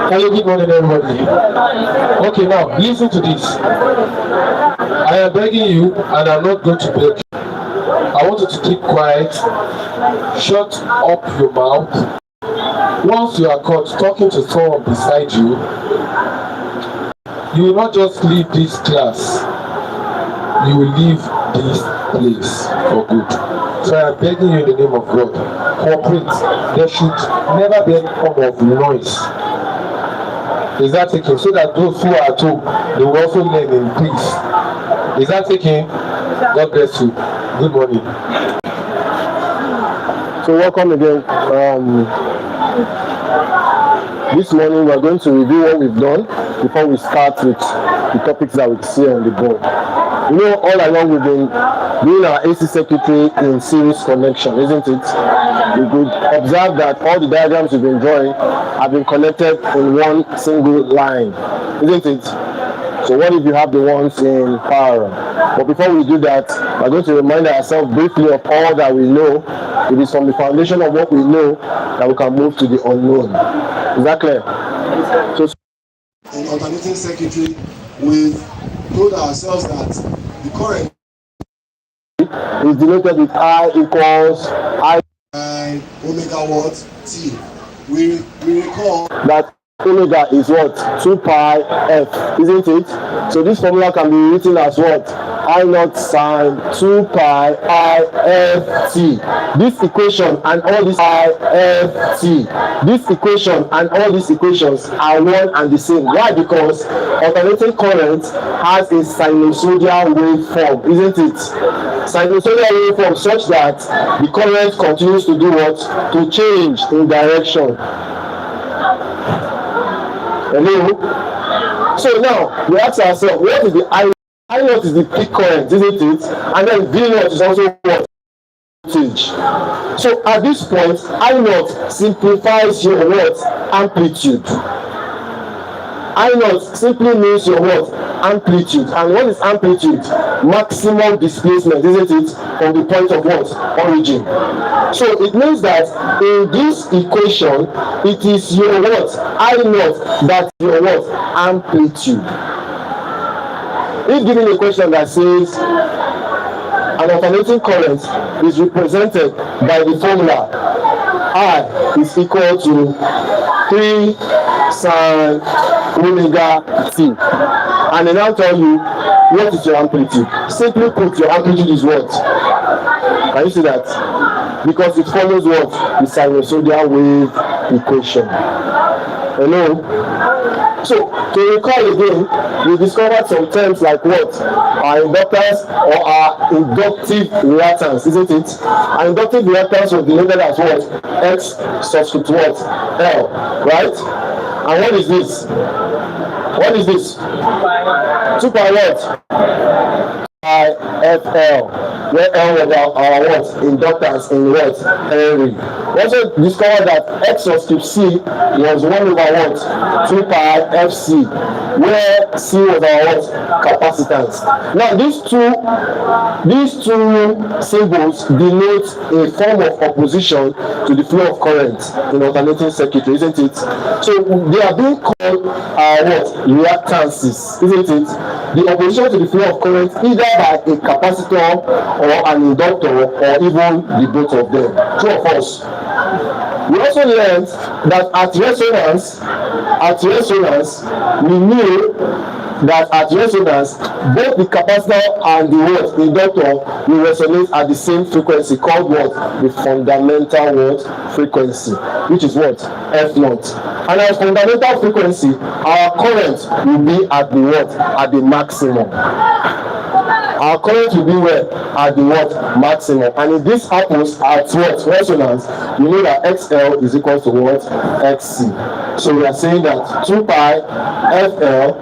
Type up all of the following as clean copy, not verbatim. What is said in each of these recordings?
Hello, good morning, everybody. Okay, now listen to this. I am begging you, and I'm not going to beg you. I want you to keep quiet. Shut up your mouth. Once you are caught talking to someone beside you, you will not just leave this class. You will leave this place for good. So I am begging you in the name of God, cooperate. There should never be any form of noise. Is that taken? So that those who are at home, they will also learn in peace. Is that taken? God bless you. Good morning. So welcome again. This morning we are going to review what we've done before we start with the topics that we see on the board. You know, all along we've been doing our AC secretary in series connection, isn't it? We could observe that all the diagrams we've been drawing have been connected in one single line, isn't it? So what if you have the ones in parallel? But before we do that, we're going to remind ourselves briefly of all that we know. It is from the foundation of what we know that we can move to the unknown. Is that clear? So in alternating circuitry, we've told ourselves that the current is denoted with I equals I omega what T. We recall that omega is what? 2 pi f, isn't it? So this formula can be written as what? I naught sine 2 pi I f t. This equation and all these I f t. This equation and all these equations are one and the same. Why? Because alternating current has a sinusoidal waveform, isn't it? Sinusoidal waveform such that the current continues to do what? To change in direction. Hello? So now we ask ourselves, what is the I? I naught is the peak current, isn't it? And then V naught is also what? Voltage. So at this point, I naught simplifies your what? Amplitude. I naught simply means your what? Amplitude. And what is amplitude? Maximum displacement, isn't it? From the point of what? Origin. So it means that in this equation, it is your what? I naught that's your what? Amplitude. If given a question that says an alternating current is represented by the formula I is equal to 3 sine omega t, and they now tell you what is your amplitude, simply put your amplitude is what? Can you see that? Because it follows what? The sinusoidal wave equation. Hello? So, to recall again, we discovered some terms like what? Our inductors or our inductive reactance, isn't it? Our inductive reactance was denoted as what? X subscript what? L, right? And what is this? What is this? 2 pi what? Pi FL, where L was our what? Inductance in what? Henry. We also discovered that X subscript C was 1 over what? 2 pi FC, where C was our what? Capacitance. Now these two symbols denote a form of opposition to the flow of current in alternating circuitry, isn't it? So they are being called what? Reactances, isn't it? The opposition to the flow of current either by a capacitor or an inductor or even the both of them. True or false? We also learned that at resonance, we knew that at resonance, both the capacitor and the what? Inductor will resonate at the same frequency called what? The fundamental what? Frequency, which is what? F naught. And at fundamental frequency, our current will be at the what? At the maximum. Our current will be where? At the what? Maximum. And if this happens at what? Resonance, you know that XL is equal to what? XC. So we are saying that 2 pi FL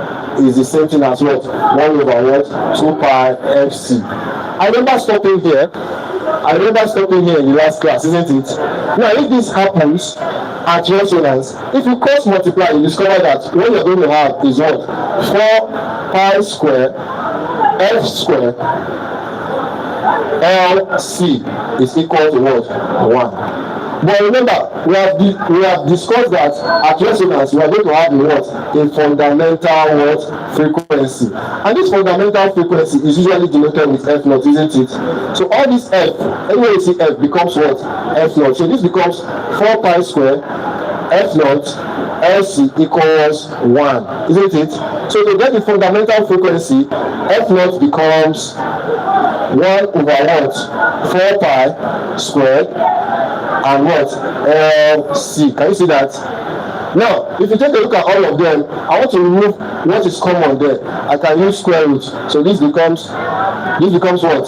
is the same thing as what? 1 over what? 2 pi FC. I remember stopping here in the last class, isn't it? Now, if this happens at resonance, if you cross multiply, you discover that what you're going to have is what? 4 pi square F square LC is equal to what? 1. But remember, we have discussed that at resonance we are going to have a fundamental frequency, and this fundamental frequency is usually denoted with F naught, isn't it? So all this F, anywhere you see F becomes what? F naught. So this becomes 4 pi square F naught LC equals 1, isn't it? So to get the fundamental frequency, F naught becomes 1 over what? 4 pi squared and what? LC. Can you see that? Now, if you take a look at all of them, I want to remove what is common there. I can use square root. So this becomes what?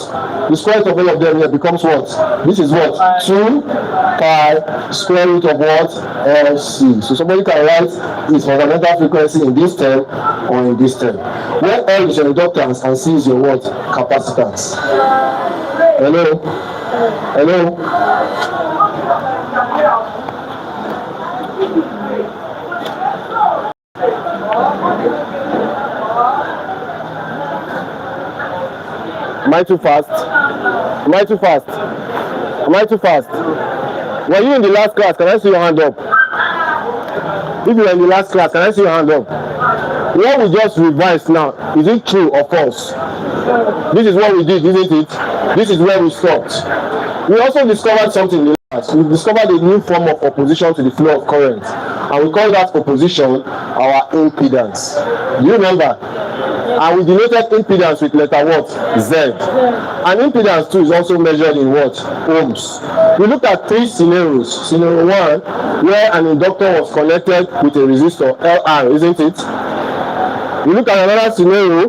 The square root of all of them here becomes what? This is what? 2 pi square root of what? LC. So somebody can write its fundamental frequency in this term or in this term. Where L is your inductance and C is your what? Capacitance. Hello? Hello? Am I too fast? Am I too fast? Am I too fast? Were you in the last class? Can I see your hand up? If you were in the last class, can I see your hand up? What we just revised now, is it true or false? This is what we did, isn't it? This is where we stopped. We also discovered something in the last. We discovered a new form of opposition to the flow of current, and we call that opposition our impedance. Do you remember? And we denoted impedance with letter what? Z. And impedance too is also measured in what? Ohms. We looked at 3 scenarios. Scenario 1, where an inductor was connected with a resistor, LR, isn't it? We looked at another scenario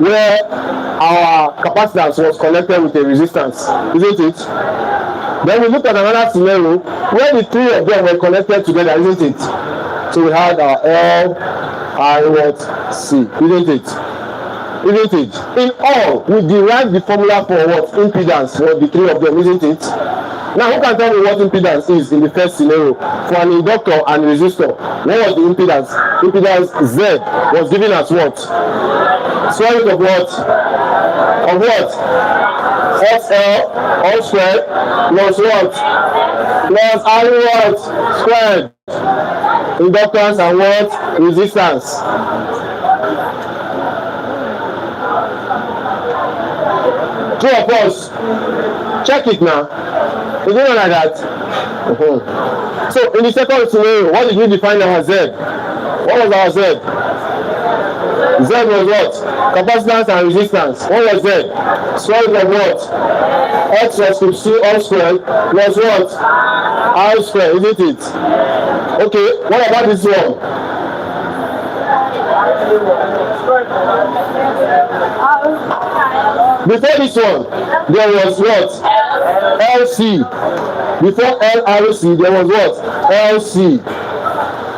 where our capacitance was connected with a resistance, isn't it? Then we looked at another scenario where the 3 of them were connected together, isn't it? So we had our L, I, what? C, isn't it? Isn't it? In all, we derived the formula for what? Impedance for the 3 of them, isn't it? Now, who can tell me what impedance is in the first scenario for an inductor and resistor? What was the impedance? Impedance Z was given as what? Square root of what? Of what? XL all squared plus what? Plus R what? Squared. Inductance and what? Resistance. True or false? Check it now. Is it not like that? So in the second scenario, what did we define our Z? What was our Z? Z was what? Capacitance and resistance. What was Z? Square root of what? X squared C all squared plus what? R squared, isn't it? Okay, what about this one? Before this one, there was what? LC. Before LRC, there was what? LC.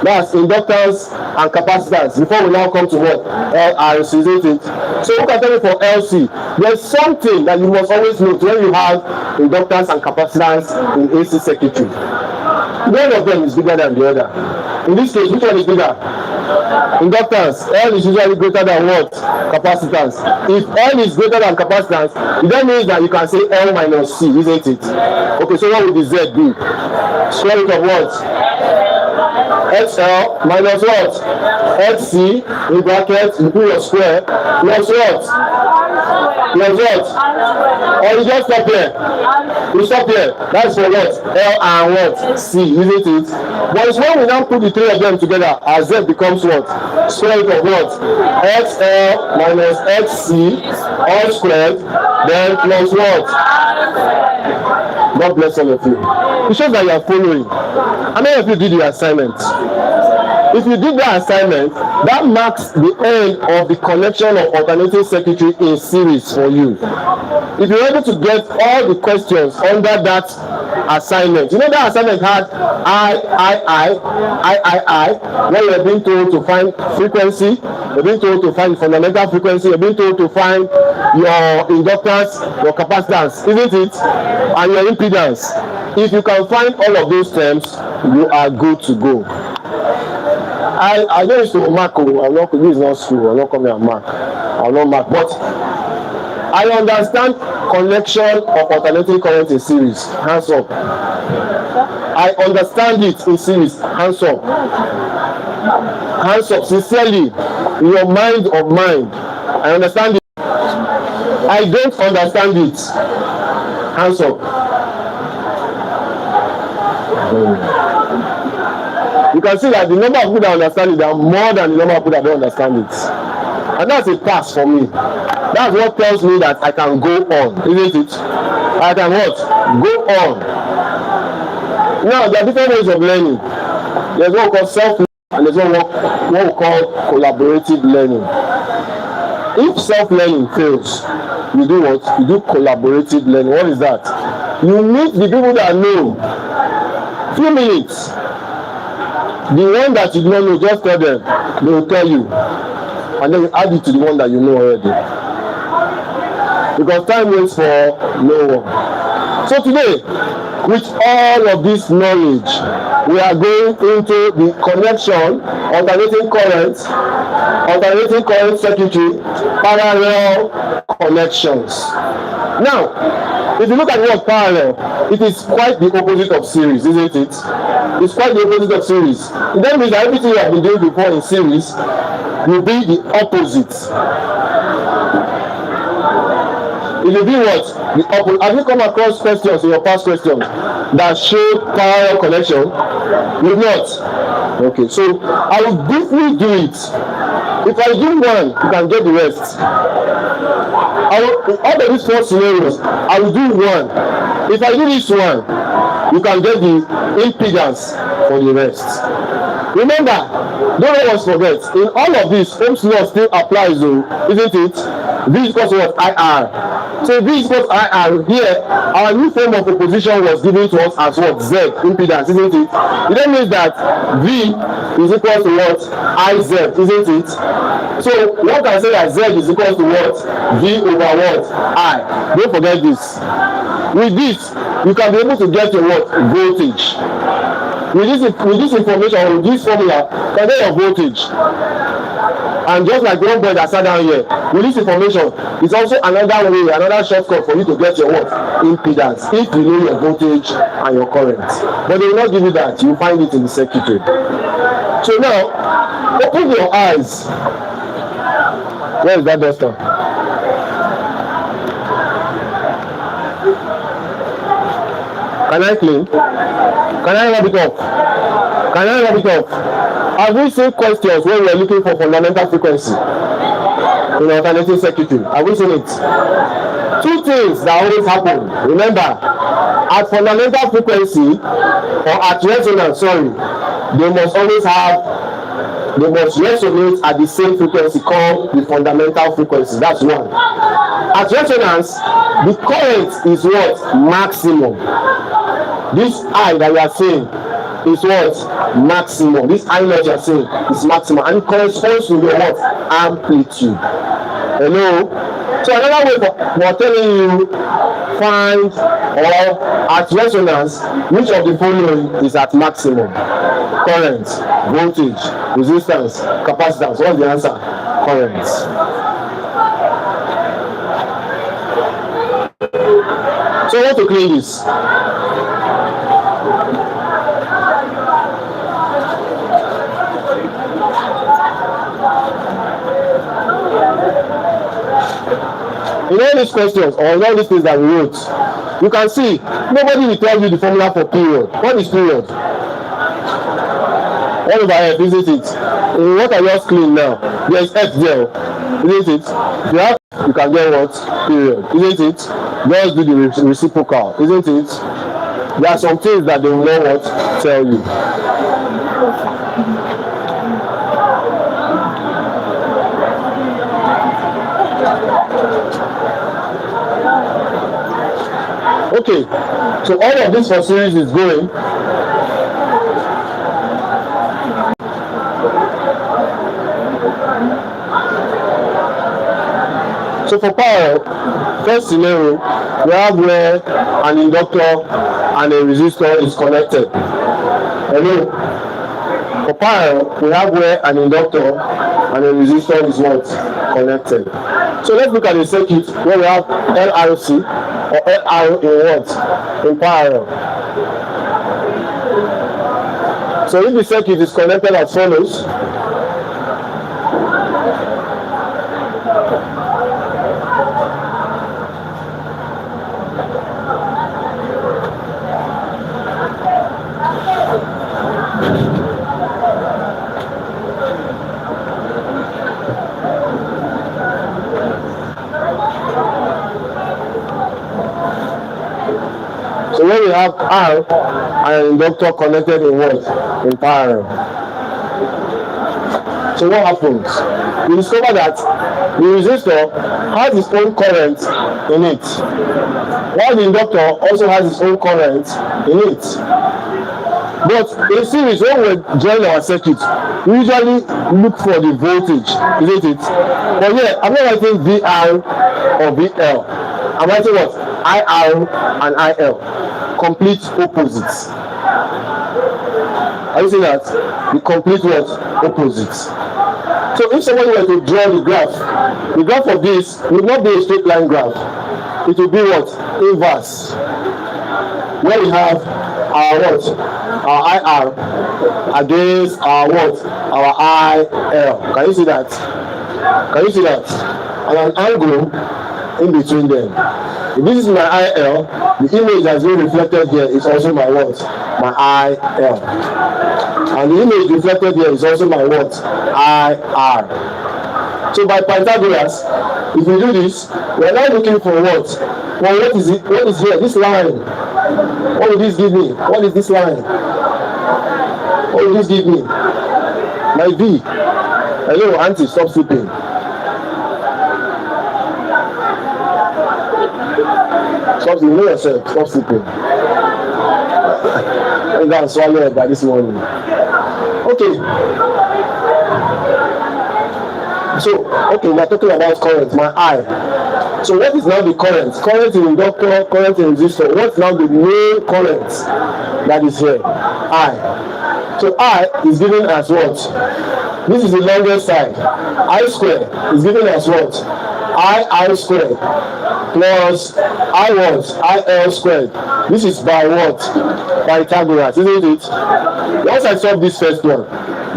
That's inductance and capacitance. Before we now come to what? LRC, isn't it? So look at it for LC. There's something that you must always note when you have inductance and capacitance in AC circuitry. One of them is bigger than the other. In this case, which one is bigger? Inductance. L is usually greater than what? Capacitance. If L is greater than capacitance, that means that you can say L minus C, isn't it? Okay, so what would the Z be? Square root of what? XL minus what? XC in brackets, you put your square, plus what? Plus what? Or you just stop here. You stop here. That's for what? L and what? C, isn't it? But it's when we now put the 3 of them together, as Z becomes what? Square root of what? XL minus XC all squared, then plus what? God bless all of you. It shows that you are following. How many of you did your assignment? If you did that assignment, that marks the end of the connection of alternating circuitry in series for you. If you're able to get all the questions under that assignment, you know that assignment had I, when you're being told to find frequency, you're being told to find fundamental frequency, you're being told to find your inductance, your capacitance, isn't it? And your impedance. If you can find all of those terms, you are good to go. I don't used to mark. I'm not. This is not school. I'm not coming and mark. I'll not mark. But I understand connection of alternating current in series. Hands up. I understand it in series. Hands up. Hands up sincerely in your mind of mind. I understand it. I don't understand it. Hands up. You can see that the number of people that understand it are more than the number of people that don't understand it. And that's a pass for me. That's what tells me that I can go on, isn't it? I can what? Go on. Now, there are different ways of learning. There's what we call self-learning and there's what we call collaborative learning. If self-learning fails, you do what? You do collaborative learning. What is that? You meet the people that know. Few minutes. The one that you don't know, just tell them. They will tell you. And then you add it to the one that you know already. Because time waits for no one. So today, with all of this knowledge, we are going into the connection, alternating current circuitry, parallel connections. Now, if you look at the word parallel, it is quite the opposite of series, isn't it? It's quite the opposite of series. That means that everything you have been doing before in series will be the opposite. It will be what? The opposite. Have you come across questions in your past questions that showed parallel connection? You've not? Okay, so I will briefly do it. If I do one, you can get the rest. Out of these 4 scenarios, I will do one. If I do this one, you can get the impedance for the rest. Remember, don't always forget, in all of this, Ohm's law still applies though, isn't it? V is equal to what? IR. So V is equal to IR here, our new form of opposition was given to us as what? Z, impedance, isn't it? It means that V is equal to what? IZ, isn't it? So one can say that Z is equal to what? V over what? I. Don't forget this. With this, you can be able to get your what? Voltage. With this information, with this formula, you can get your voltage. And just like one boy that sat down here, with this information, it's also another way, another shortcut for you to get your what? Impedance, if you know your voltage and your current. But they will not give you that. You find it in the circuitry. So now, open your eyes. Where is that duster? Can I clean? Can I rub it off? Can I rub it off? Have we seen questions when we are looking for fundamental frequency in alternating circuitry? Have we seen it? 2 things that always happen. Remember, at fundamental frequency or at resonance, they must resonate at the same frequency called the fundamental frequency. That's one. At resonance, the current is what? Maximum. This I that we are saying is what? Maximum. This I that you are saying is maximum, and it corresponds to your what? Amplitude. Hello? So another way for telling you find or at resonance which of the following is at maximum: current, voltage, resistance, capacitance. What's the answer? Current. So I want to clean this. In all these questions or in all these things that we wrote, you can see nobody will tell you the formula for period. What is period? 1 over F, isn't it? In what I just clean now, there is F there, isn't it? You have, you can get what? Period, isn't it? Just do the reciprocal, isn't it? There are some things that they will not what tell you. Okay, so all of this for series is going. So for power, first scenario, we have where an inductor and a resistor is connected. Hello? For power, we have where an inductor and a resistor is what? Connected. So let's look at the circuit where we have LRC or LR in what? In parallel. So if the circuit is connected as follows, so when we have R and inductor connected in what? In parallel. So what happens? We discover that the resistor has its own current in it, while the inductor also has its own current in it. But in series, when we join our circuit, we usually look for the voltage, isn't it? But here, I'm not writing VR or VL. I'm writing what? IR and IL. Complete opposites. Are you seeing that? The complete what? Opposites. So if somebody were to draw the graph of this would not be a straight line graph. It will be what? Inverse. Where we have our what? Our IR against our what? Our IL. Can you see that? Can you see that? And an angle in between them. If this is my IL, the image that's being reflected here is also my what? My IL. And the image reflected here is also my what? IR. So by Pythagoras, if we do this, we are now looking for what? Well, what is it? What is here? This line. What will this give me? What is this line? What will this give me? My V. Hello, auntie, stop sleeping. Stop sleeping. Know yourself. Stop sleeping. I'm going to swallow it by this morning. Okay. So, okay, we are talking about current, my I. So what is now the current? Current in inductor, current in resistor. What's now the main current that is here? I. So I is given as what? This is the longest side. I squared is given as what? I squared plus I what? IL squared. This is by what? Pythagoras, isn't it? Once I solve this first one,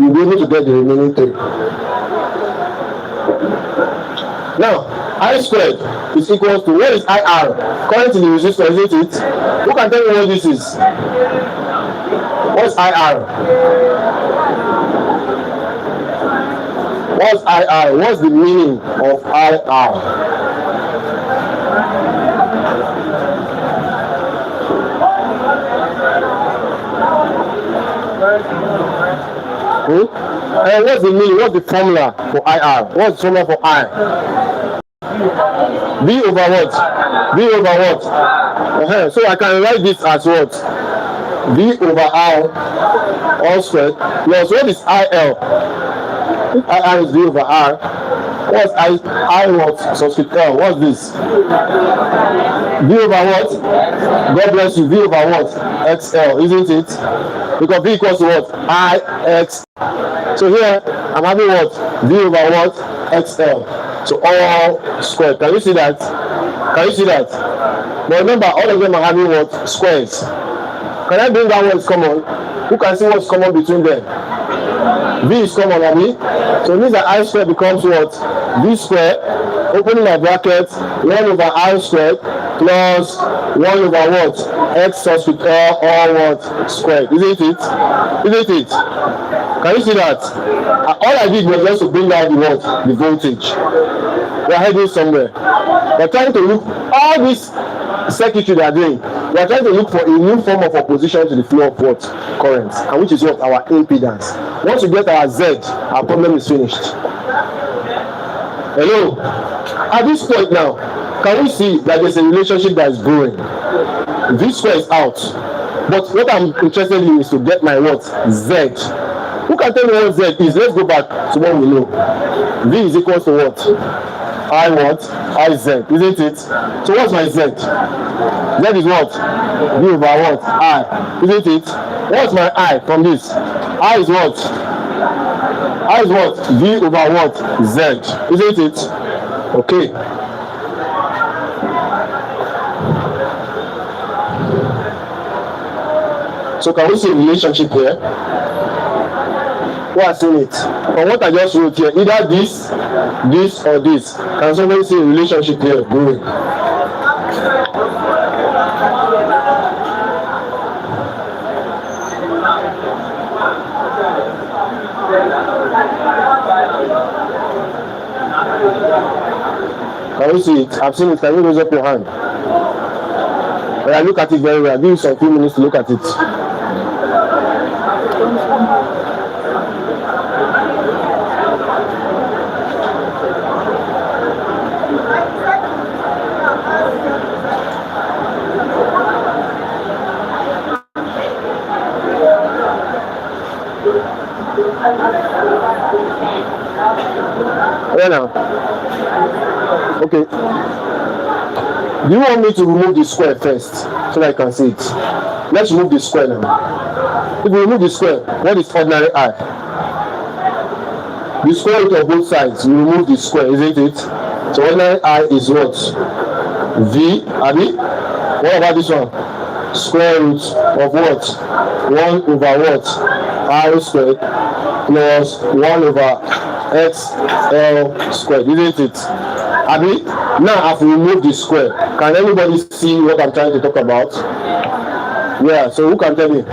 you'll be able to get the remaining three. Now, I squared is equal to, what is IR? Current in the resistor, isn't it? Who can tell me what this is? What's IR? What's IR? What's the meaning of IR? What's the meaning? What's the formula for IR? What's the formula for I? V over what? V over what? So I can write this as what? V over R all squared plus what is IL? If IR is V over R, what's I what? Subscript L. What's this? V over what? God bless you. V over what? XL, isn't it? Because V equals to what? IX. So here I'm having what? V over what? XL. So all squared. Can you see that? Can you see that? But remember, all of them are having what? Squares. Can I bring down what's common? Who can see what's common between them? V is common, Abi. So it means that I squared becomes what? V squared. Opening my bracket, 1 over R squared plus 1 over what? X subscript all what? Squared. Isn't it? Isn't it? Can you see that? All I did was just to bring out the what? The voltage. We are heading somewhere. We are trying to look, all this circuitry they are doing, we are trying to look for a new form of opposition to the flow of what? Current. And which is what? Our impedance. Once we get our Z, our problem is finished. Hello? At this point now, can we see that there's a relationship that is growing? This square is out. But what I'm interested in is to get my what? Z. Who can tell me what Z is? Let's go back to what we know. V is equal to what? I what? I Z, isn't it? So what's my Z? Z is what? V over what? I, isn't it? What's my I from this? I is what? I is what? V over what? Z, isn't it? Okay. So can we see a relationship here? Who has seen it? From what I just wrote here, either this, this, or this. Can somebody see a relationship here? Good. Can you see it? I've seen it. Can you raise up your hand? Yeah, look at it very well. I'll give you some few minutes to look at it. Yeah, now. Okay. Do you want me to remove the square first so that I can see it? Let's remove the square now. If we remove the square, what is ordinary I? The square root of both sides, we remove the square, isn't it? So ordinary I is what? V, Abi? What about this one? Square root of what? 1 over what? I squared plus 1 over XL squared, isn't it? Abi? Now I've removed the square. Can anybody see what I'm trying to talk about? Yeah, so who can tell me?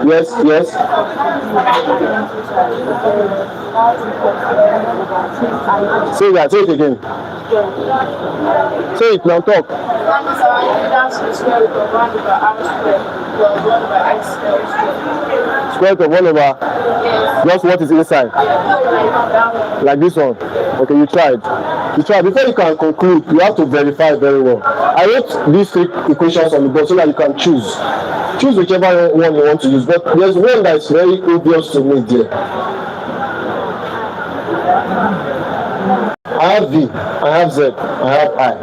Yes, yes. Say that, say it again. Say it now, talk. Square root of 1 over just what is inside. Like this one. Okay, you tried. You tried. Before you can conclude, you have to verify very well. I wrote these 3 equations on the board so that you can choose. Choose whichever one you want to use, but there's one that is very obvious to me there. I have V, I have Z, I have I.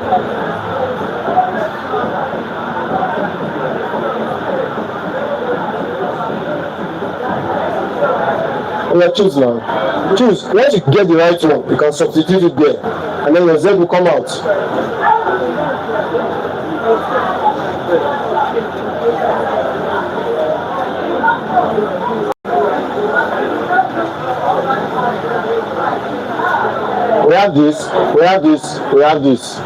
Yeah, choose now. Choose. Once you get the right one, you can substitute it there, and then your Z will come out. We have this, we have this, we have this.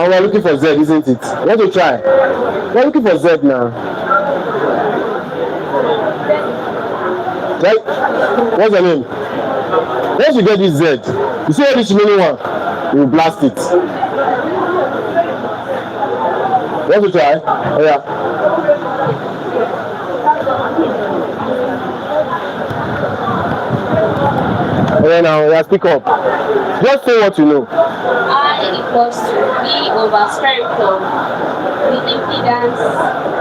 And we're looking for Z, isn't it? Want to try? We're looking for Z now. Right? What's the name? Once you get this Z, you see this remaining one, you blast it. Want to try? Oh yeah. Okay, now, yeah, speak up. Just say what you know. I equals to B over spherical with impedance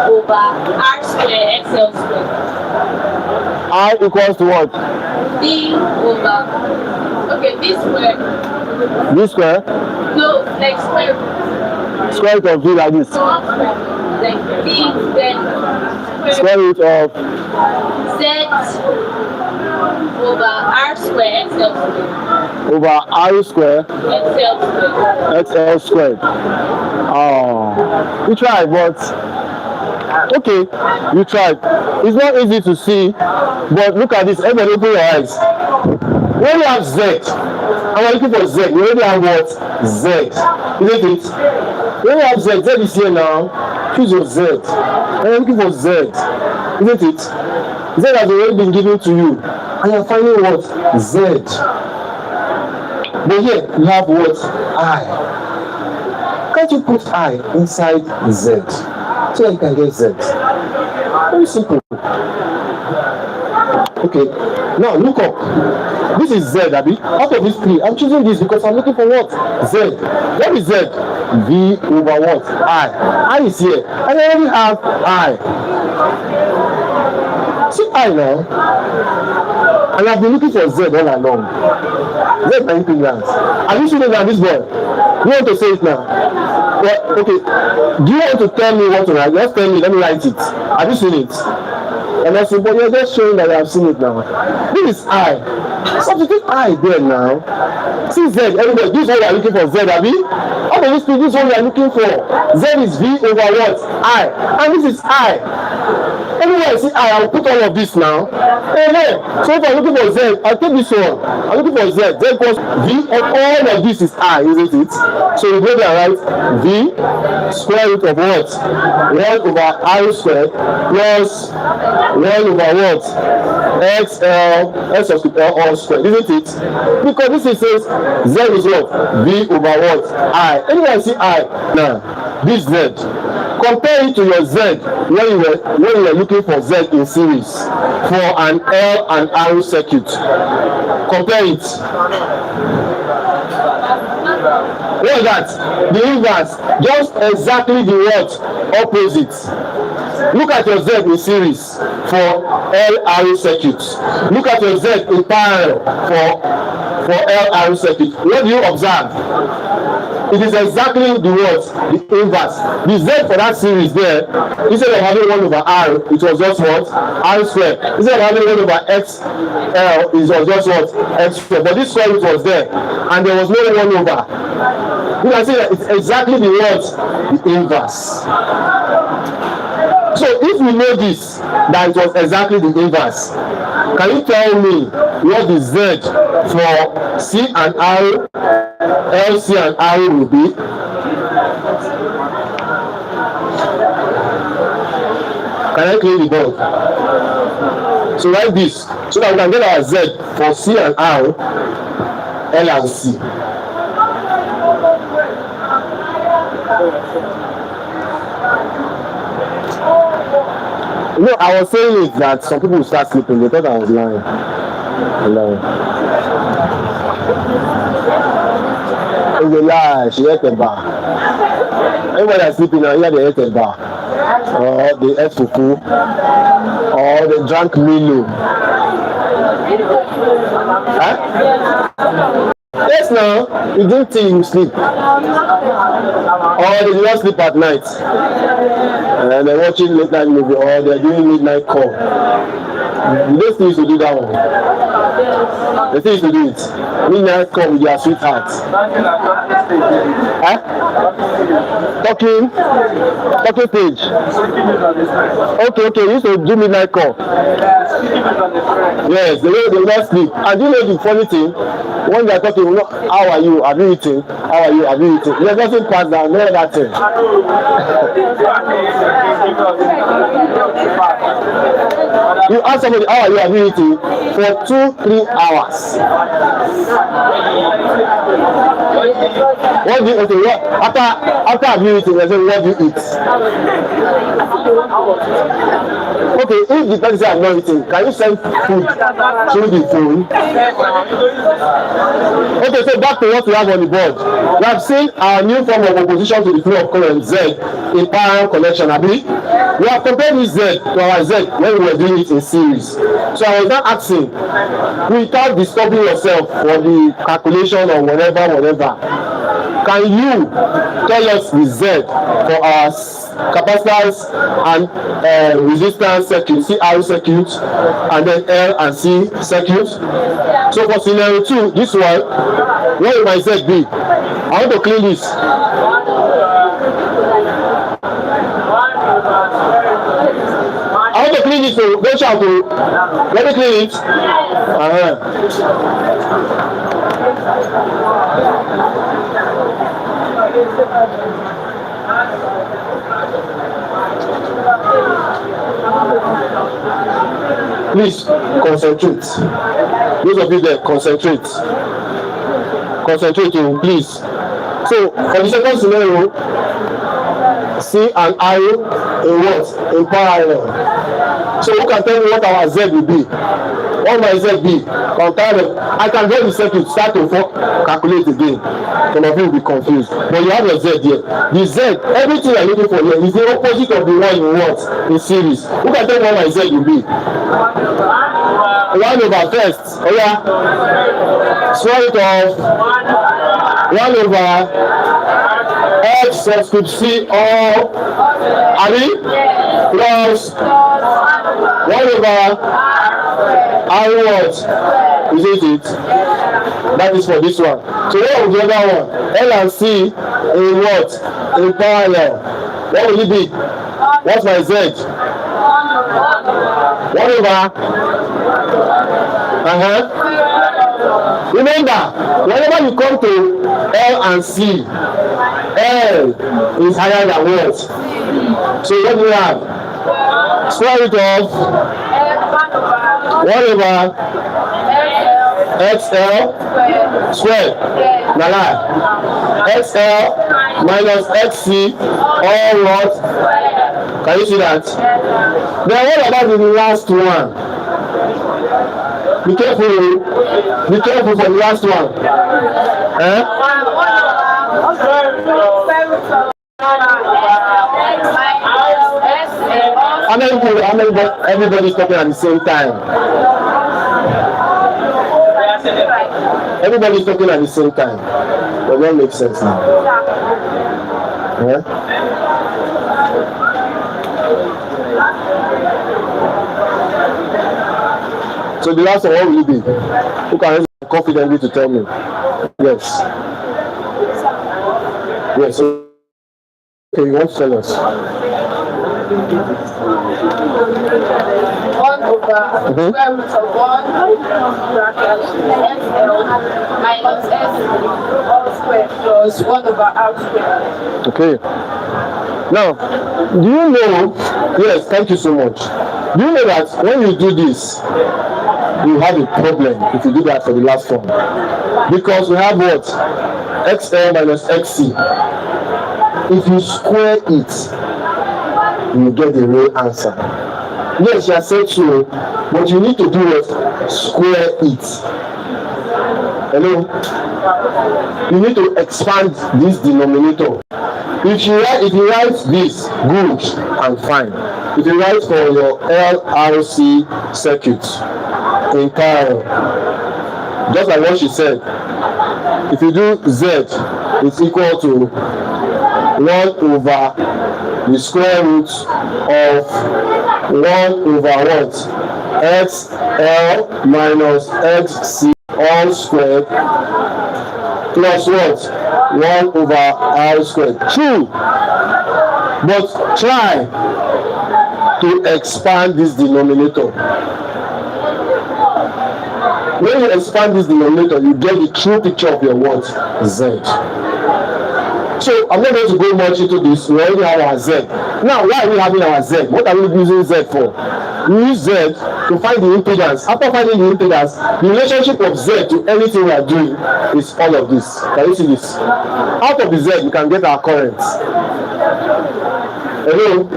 over R square XL square. I equals to what? B over, okay, B square. B square? No, like square root. Square root of V like this. Like B, then Square root of Z over R square XL square. over R square XL XL square. squared. Oh, you tried, but okay, you tried. It's not easy to see, but look at this. Everybody open your eyes. When you have Z, and we're looking for Z, you already have what? Z, isn't it? When you have Z, Z is here now. Choose your Z. And you're looking for Z, isn't it? Z has already been given to you, and you're finding what? Z. But here you have what? I. Can't you put I inside Z so that you can get Z? Very simple. Okay, now look up. This is Z, Abi. Out of these three, I'm choosing this because I'm looking for what? Z. What is Z? V over what? I. I is here. And I already have I. See I now. And I've been looking for Z all along. Z my impedance. Have you seen it now, this boy? You want to say it now? Well, okay. Do you want to tell me what to write? Just tell me, let me write it. Have you seen it? And I said, but you're just showing that I have seen it now. This is I. Substitute I there now. See Z, everybody, this is what we are looking for, Z, Abi. How do you speak? This is what we are looking for. Z is V over what? I. And this is I. Anywhere I see I will put all of this now. Amen. So if I'm looking for Z, I'll take this one. I'm looking for Z. Z equals V, and all of this is I, isn't it? So we go there, right? V square root of what? 1 over I squared plus 1 over what? XL, S of L all squared, isn't it? Because this is says Z is what? V over what? I. Anywhere I see I, now, this Z. Compare it to your Z when you were looking for Z in series for an L and R circuit. Compare it. What is that? The inverse. Just exactly the what? Opposite. Look at your Z in series for LR circuit. Look at your Z in parallel for LR circuit. What do you observe? It is exactly the what? The inverse. The Z for that series there, instead of having 1 over R, it was just what? R squared. Instead of having 1 over XL, it was just what? X squared. But this square root was there, and there was no 1 over. You can see that it's exactly the what? The inverse. So if we know this, that it was exactly the inverse, can you tell me what the Z for C and R, LC and R will be? Can I clean the board? So write this so that we can get our Z for C and R, L and C. No, I was saying it that some people will start sleeping. They thought I was lying. It's a lie. She ate a bar. Everybody is sleeping now. Here they ate a bar. Or they ate fufu. Or they drank Milo. Huh? Yes, now. You drink till you sleep. Or they do not sleep at night. And they're watching late night movie, or they're doing midnight call. They still used to do that one. They still used to do it. Midnight call with their sweetheart. Huh? Talking page. Okay, you used to do midnight call. Yes, they will not sleep. And you know the funny thing? When they are talking, how are you? Have you eaten? How are you? Have you eaten? There's nothing past that, no other thing. You ask somebody, how are you? Have you eaten? For 2-3 hours. What do you eat? After have you eaten, they say, what do you eat? Okay, if the person says I'm not eating, can you send food through the phone? Okay, so back to what we have on the board. We have seen our new form of opposition to the flow of current Z in parallel connection, Abi. We have compared this Z to our Z when we were doing it in series. So I was not asking, without disturbing yourself for the calculation or whatever, can you tell us the Z for our capacitors and resistance circuit, CR circuit, and then L and C circuit? So for scenario 2, this one, what will my Z be? I want to clean this. I want to clean it, so go shout to. Let me clean it. Please concentrate. Those of you there, concentrate. Concentrate, please. So for the second scenario, C and I in what? In parallel. So who can tell me what our Z will be? What might Z be? I'm tired of, I can draw the circuit, start to calculate again. Some of you will be confused. But you have your Z here. The Z, everything you're looking for here is the opposite of the one you want in series. Who can tell me what my Z will be? 1 over first. Oh yeah. Square root of 1 over X subscript C all plus 1 over R what? Is it? That is for this one. So what will the other one? L and C in what? In parallel. What will it be? What's my Z? 1 over Remember, whenever you come to L and C, L is higher than what? So what do you have? Square root of 1 over XL squared. Now XL minus XC all what? Can you see that? Then what about the last one? Be careful for the last one. Everybody's talking at the same time. Everybody's talking at the same time. But that makes sense now. So the last one, what will it be? Who can confidently to tell me? Yes. Yes. Okay, you want to tell us? 1 over square root of 1 minus S all squared plus 1 over R squared. Okay. Now, do you know? Yes, thank you so much. Do you know that when you do this, you have a problem if you do that for the last one? Because we have what? XL minus XC. If you square it, you get the real answer. Yes, you are said so, but you need to do what? Square it. Hello? You need to expand this denominator. If you write this, good and fine. If you write for your LRC circuit in parallel, just like what she said, if you do Z, it's equal to 1 over the square root of 1 over what? XL minus XC all squared plus what? 1 over R squared. True. But try to expand this denominator. When you expand this denominator, you get the true picture of your what? Z. So I'm not going to go much into this. We already have our Z. Now, why are we having our Z? What are we using Z for? We use Z to find the impedance. After finding the impedance, the relationship of Z to anything we are doing is all of this. Can you see this? Out of the Z, we can get our current. Hello?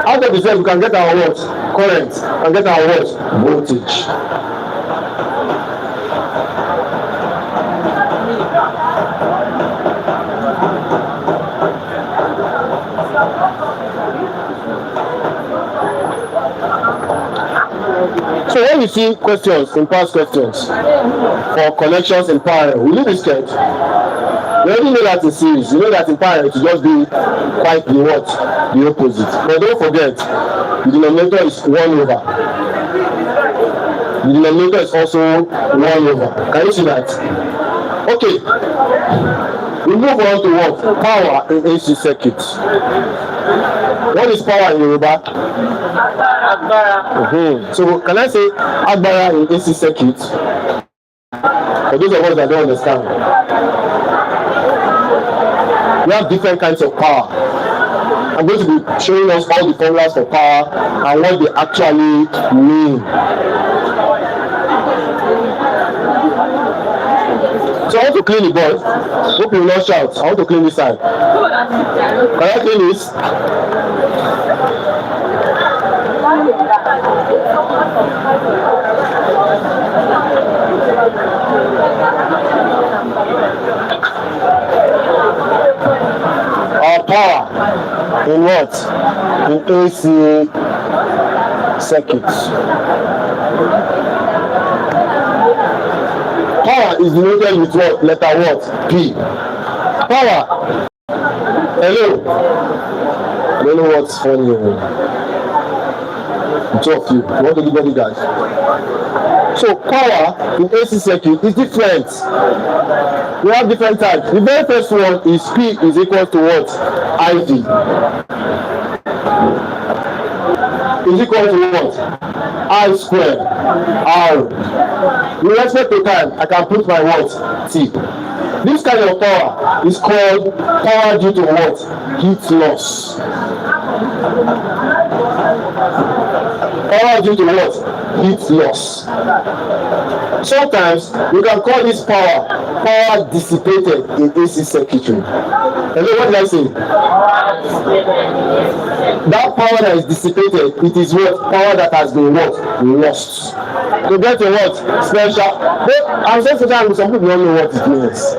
Out of the Z, we can get our what? Current. And get our what? Voltage. So when you see questions in past questions for connections in parallel, will you be scared? You already know that in series. You know that in parallel to just be quite the what? The opposite. But don't forget, the denominator is 1 over. The denominator is also 1 over. Can you see that? Okay. We move on to what? Power in AC circuit. What is power in Yoruba? So can I say Agbara in AC circuit? For those of us that don't understand, we have different kinds of power. I'm going to be showing us all the formulas for power and what they actually mean. So I want to clean the board. Hope you will not shout. I want to clean this side. Can I clean this? Our power in what? In AC circuits. Power is denoted with what? Letter what? P. Power. Hello. I don't know what's funny here. Two of you. You want to give guys? So power in AC circuit is different. We have different types. The very first one is P is equal to what? IV. Is equal to what? I square R. With respect to time, I can put my what? T. This kind of power is called power due to what? Heat loss. Power due to what? Heat loss. Sometimes we can call this power dissipated in AC circuitry. Hello, what did I say? That power that is dissipated, it is what? Power that has been what? Lost. To get a what? Special. But I'm saying sometimes some people don't know what it means.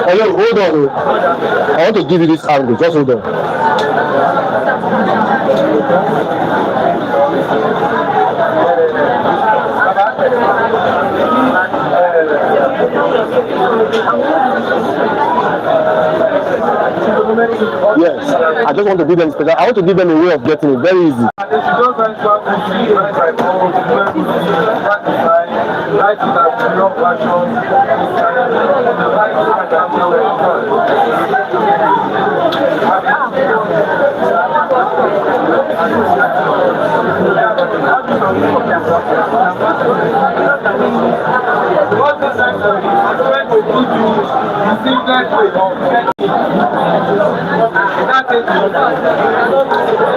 Hello, hold on. I want to give you this angle. Just hold on. Yes, I just want to give them special. I want to give them a way of getting it very easy.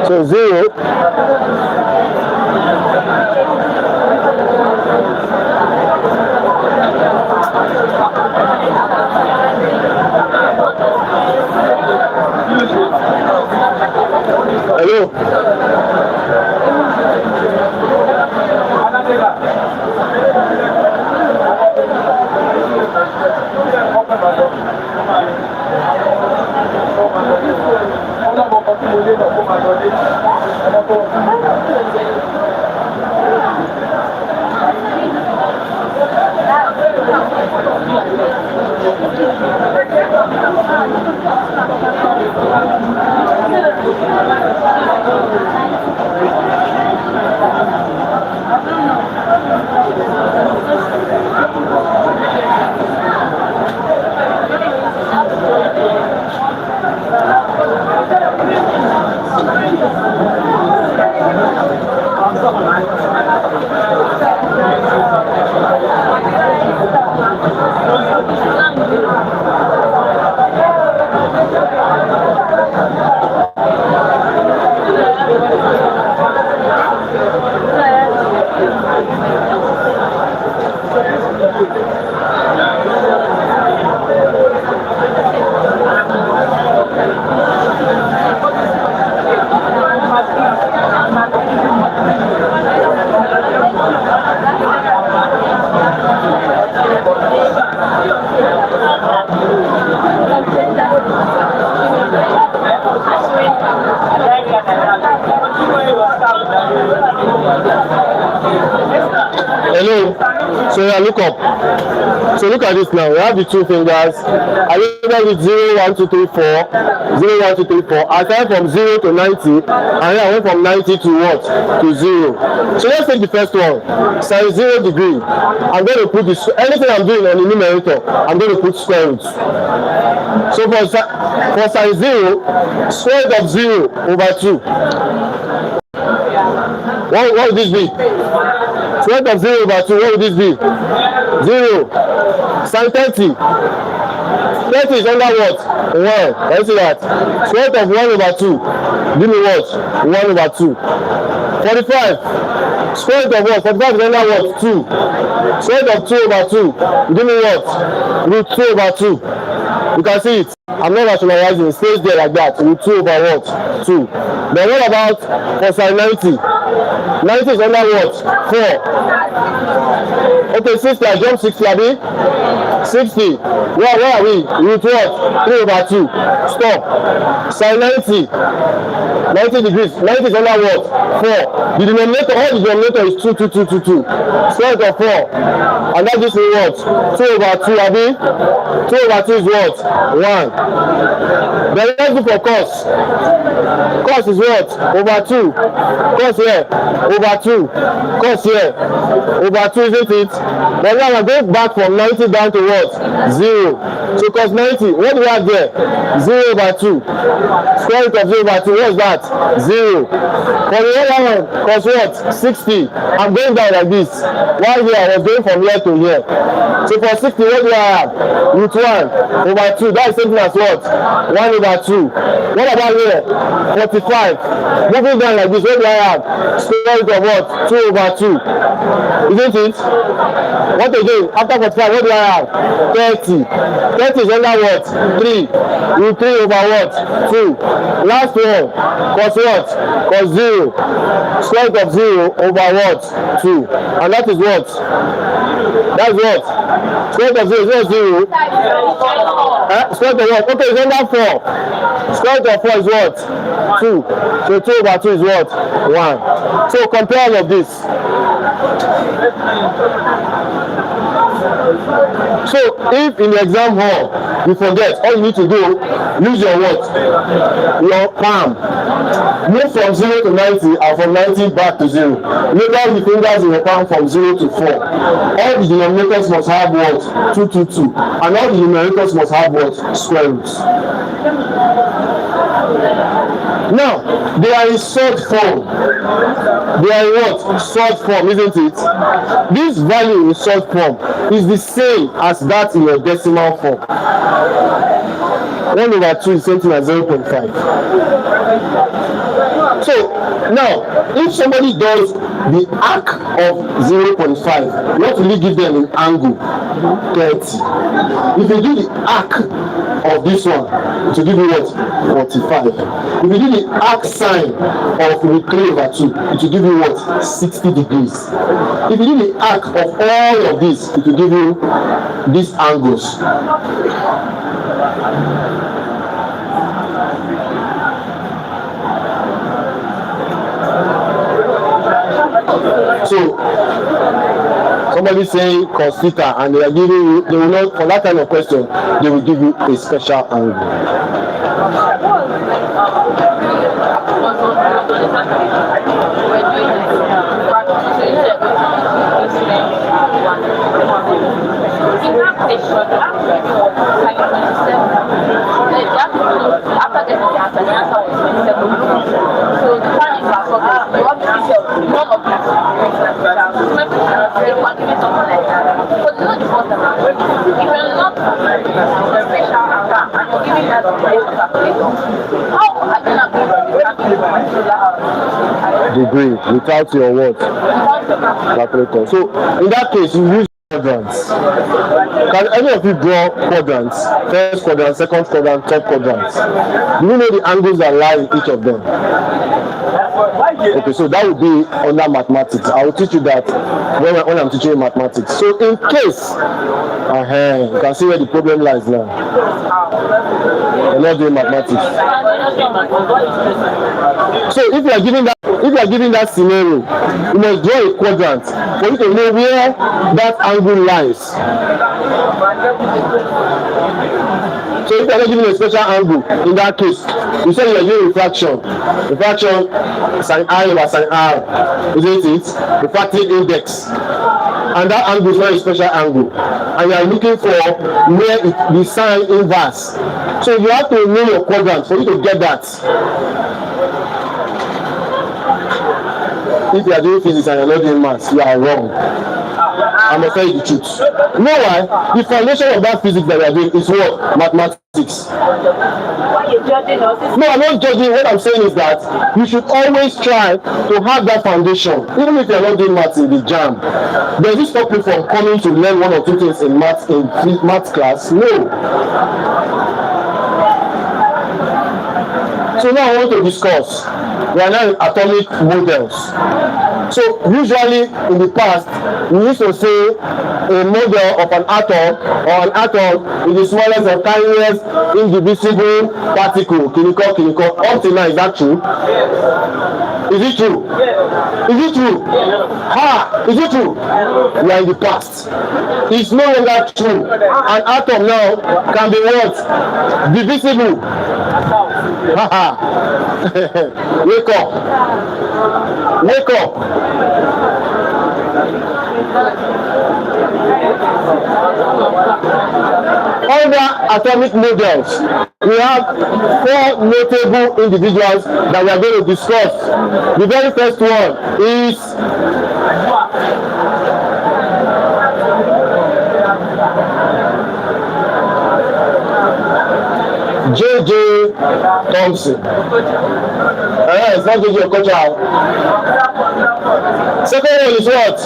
So 0. Hello. Hello. So yeah, look up. So look at this now. We have the two fingers. I label it 0, 1, 2, 3, 4. 0, 1, 2, 3, 4. I started from 0 to 90, and then I went from 90 to what? To 0. So let's take the first one. Sine 0 degree. I'm going to put this. Anything I'm doing on the numerator, I'm going to put square root. So for sine 0, square root of 0 over 2. What would this be? Square root of 0 over 2, what would this be? 0. Sine 30. 30 is under what? 1. Let's see that. Square root of 1 over 2. Give me what? 1 over 2. 45. Square root of what? 45 is under what? 2. Square root of 2 over 2. Give me what? Root 2 over 2. You can see it. I'm not rationalizing. It stays there like that. Root 2 over what? 2. Then what about for sine 90? 90 is under what? 4. Okay, 60. I jump 60, Abi. 60. Where are we? Root what? 3 over 2. Stop. Sine 90. 90 degrees. 90 is under what? 4. The denominator, all the denominator is 2, 2, 2, 2, 2. Square root of 4. And that gives me what? 2 over 2, Abi. 2 over 2 is what? 1. Then let's do for cos. Cos is what? Over 2. Cos here. Over 2. Cos here. Over 2, isn't it? But now I'm going back from 90 down to what? 0. So cos 90, what do we have there? 0 over 2. Square root of 0 over 2, what's that? 0. For the other one, cos what? 60. I'm going down like this. While here, I was going from here to here. So for 60, what do I have? Root 1 over 2. That is the same thing as what? 1 over 2. What about here? 45. Moving down like this, what do I have? Square root of what? 2 over 2. Isn't it? What again? After 45, what do I have? 30. 30 is under what? 3. Root 3 over what? 2. Last one. Cos what? Cos 0. Square root of 0 over what? 2. And that is what? That's what? Square root of 0 is 0. Square root of what? Okay, it's under 4. Square root of 4 is what? 2. So 2 over 2 is what? 1. So compare all of this. So if in the exam hall you forget, all you need to do, use your what? Your palm. Move from 0 to 90 and from 90 back to 0. Label the fingers in your palm from 0 to 4. All the denominators must have what? 2, 2, 2. And all the numerators must have what? Square roots. Now, they are in short form. They are in what? Short form, isn't it? This value in short form is the same as that in your decimal form. 1 over 2 is something as 0.5. So, now, if somebody does the arc of 0.5, what will you give them in angle? 30. If you do the arc of this one, it will give you what? 45. If you do the arc sine of root 3 over 2, it will give you what? 60 degrees. If you do the arc of all of this, it will give you these angles. So somebody saying cos theta, and they are giving you, they will not, for that kind of question, they will give you a special angle. Degree without your what? Calculator. So in that case, you use quadrants. Can any of you draw quadrants? First quadrant, second quadrant, third quadrant. Do you know the angles that lie in each of them? Okay, so that would be under mathematics. I will teach you that when I'm teaching you mathematics. So in case, you can see where the problem lies now. You're not doing mathematics. So if you are giving that scenario, you must draw a quadrant for you to know where that angle lies. So if you are not giving a special angle, in that case, you say you are doing refraction. Refraction, sin I over sin R, isn't it? Refractive index. And that angle is not a special angle. And you are looking for where the sine inverse. So you have to know your quadrant for you to get that. If you are doing physics and you are not doing maths, you are wrong. I must tell you the truth. You know why? The foundation of that physics that we are doing is what? Mathematics. No, I'm not judging. What I'm saying is that you should always try to have that foundation, even if you're not doing maths in the JAMB. Does this stop you from coming to learn one or two things in maths class? No. So now I want to discuss. We are now in atomic models. So usually in the past, we used to say a model of an atom or an atom is the smallest and tiniest indivisible particle. Kinikon. Up till now, is that true? Is it true? Is it true? Is it true? We are in the past. It's no longer true. An atom now can be what? Divisible. Wake up. Wake up. Under atomic models, we have 4 notable individuals that we are going to discuss. The very first one is J.J. Thomson. It's not J.J. Okocha. Second one is what?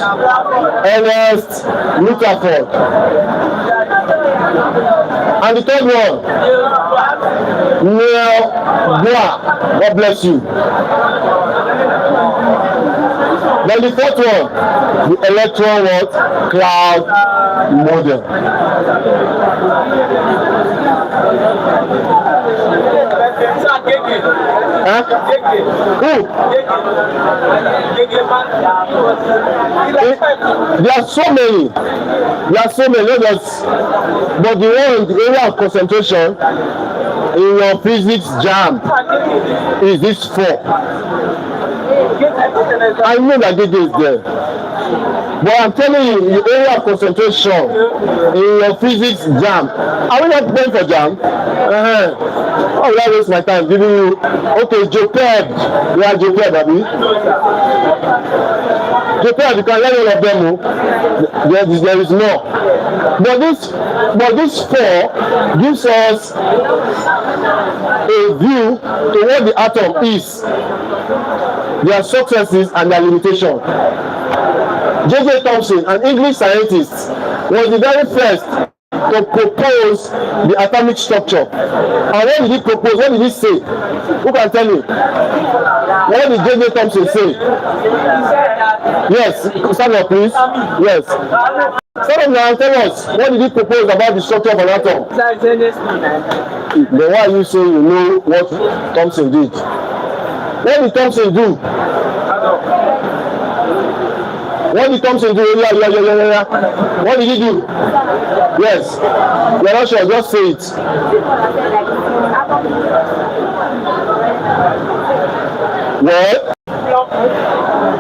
Ernest Rutherford. And the third one, Neil Bohr. God bless you. Then the fourth one, the electron cloud model. Who? There are so many. Not just, but the area of concentration in your physics JAMB is this 4. I know that Gege is there. But I'm telling you, the area of concentration in your physics JAMB. Are we not going for JAMB? Why would I waste my time giving you? Okay, JPEG. You are JPEG, Abby. JPEG, you can learn all of them. There is more. But this 4 gives us a view to what the atom is, their successes and their limitations. J.J. Thomson, an English scientist, was the very first to propose the atomic structure. And what did he propose? What did he say? Who can tell me? What did J.J. Thomson say? Yes, stand up please. Yes. Stand up now and tell us, what did he propose about the structure of an atom? Then why are you saying you know what Thomson did? What did Thomson do? What did Thomson do? Yeah. What did he do? Yes. You're not sure, just say it. Well,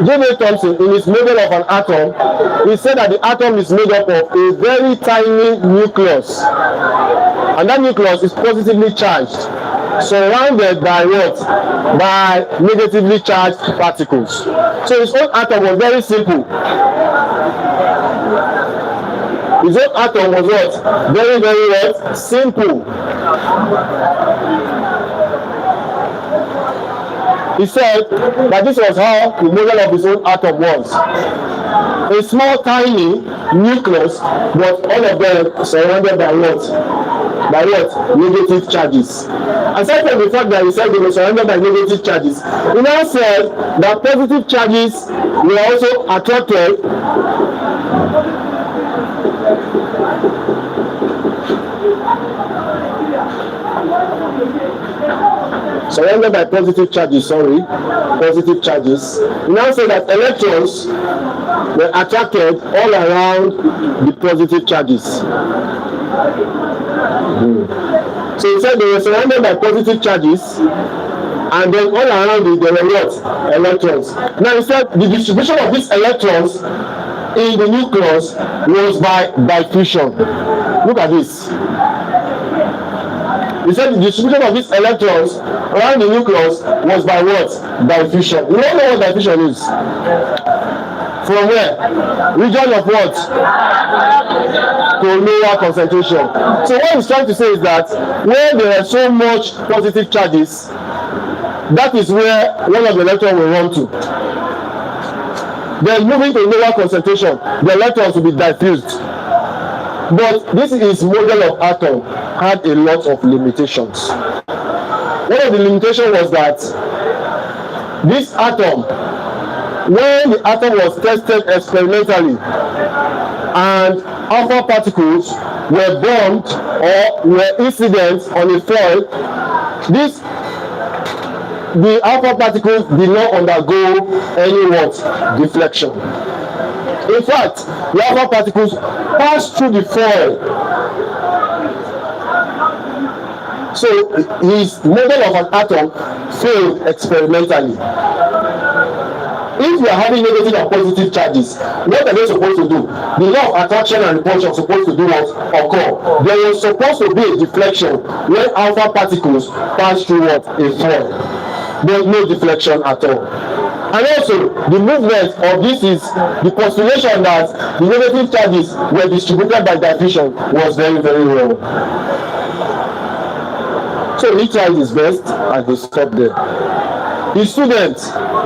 J.J. Thomson, in his model of an atom, he said that the atom is made up of a very tiny nucleus. And that nucleus is positively charged, surrounded by what? By negatively charged particles. So his own atom was very simple. His own atom was what? Very, very what? Simple. he said that this was how the model of his own atom was. A small tiny nucleus, but all of them surrounded by what? By what? Negative charges. Aside from the fact that he said they were surrounded by negative charges, he now said that positive charges were also attracted surrounded by positive charges, positive charges. We now say that electrons were attracted all around the positive charges. So he said they were surrounded by positive charges, and then all around it there were what? Electrons. Now he said the distribution of these electrons in the nucleus was by diffusion. Look at this. He said the distribution of these electrons around the nucleus was by what? Diffusion. You don't know what diffusion is? From where? Region of what? To lower concentration. So what he's trying to say is that where there are so much positive charges, that is where one of the electrons will run to. Then moving to lower concentration, the electrons will be diffused. But this is model of atom had a lot of limitations. One of the limitations was that this atom, when the atom was tested experimentally and alpha particles were bumped or were incidents on a foil, the alpha particles did not undergo any what? Deflection. In fact, the alpha particles passed through the foil. So his model of an atom failed experimentally. If you are having negative and positive charges, what are they supposed to do? The law of attraction and repulsion are supposed to do what? Occur. There was supposed to be a deflection when alpha particles pass through what? A foil. There's no deflection at all. And also, the movement of this is the postulation that the negative charges were distributed by diffusion was very, very wrong. So he tried his best and he stopped there. His student,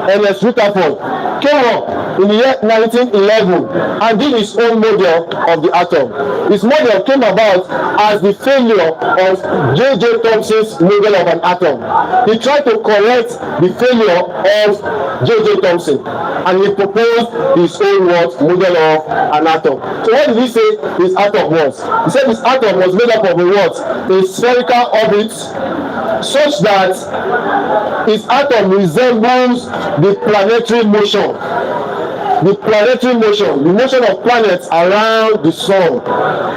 Ernest Rutherford, came up in the year 1911 and did his own model of the atom. His model came about as the failure of J.J. Thomson's model of an atom. He tried to correct the failure of J.J. Thomson and he proposed his own model of an atom. So what did he say his atom was? He said his atom was made up of a what? A spherical orbit such that his atom resembles the planetary motion. The planetary motion, the motion of planets around the sun,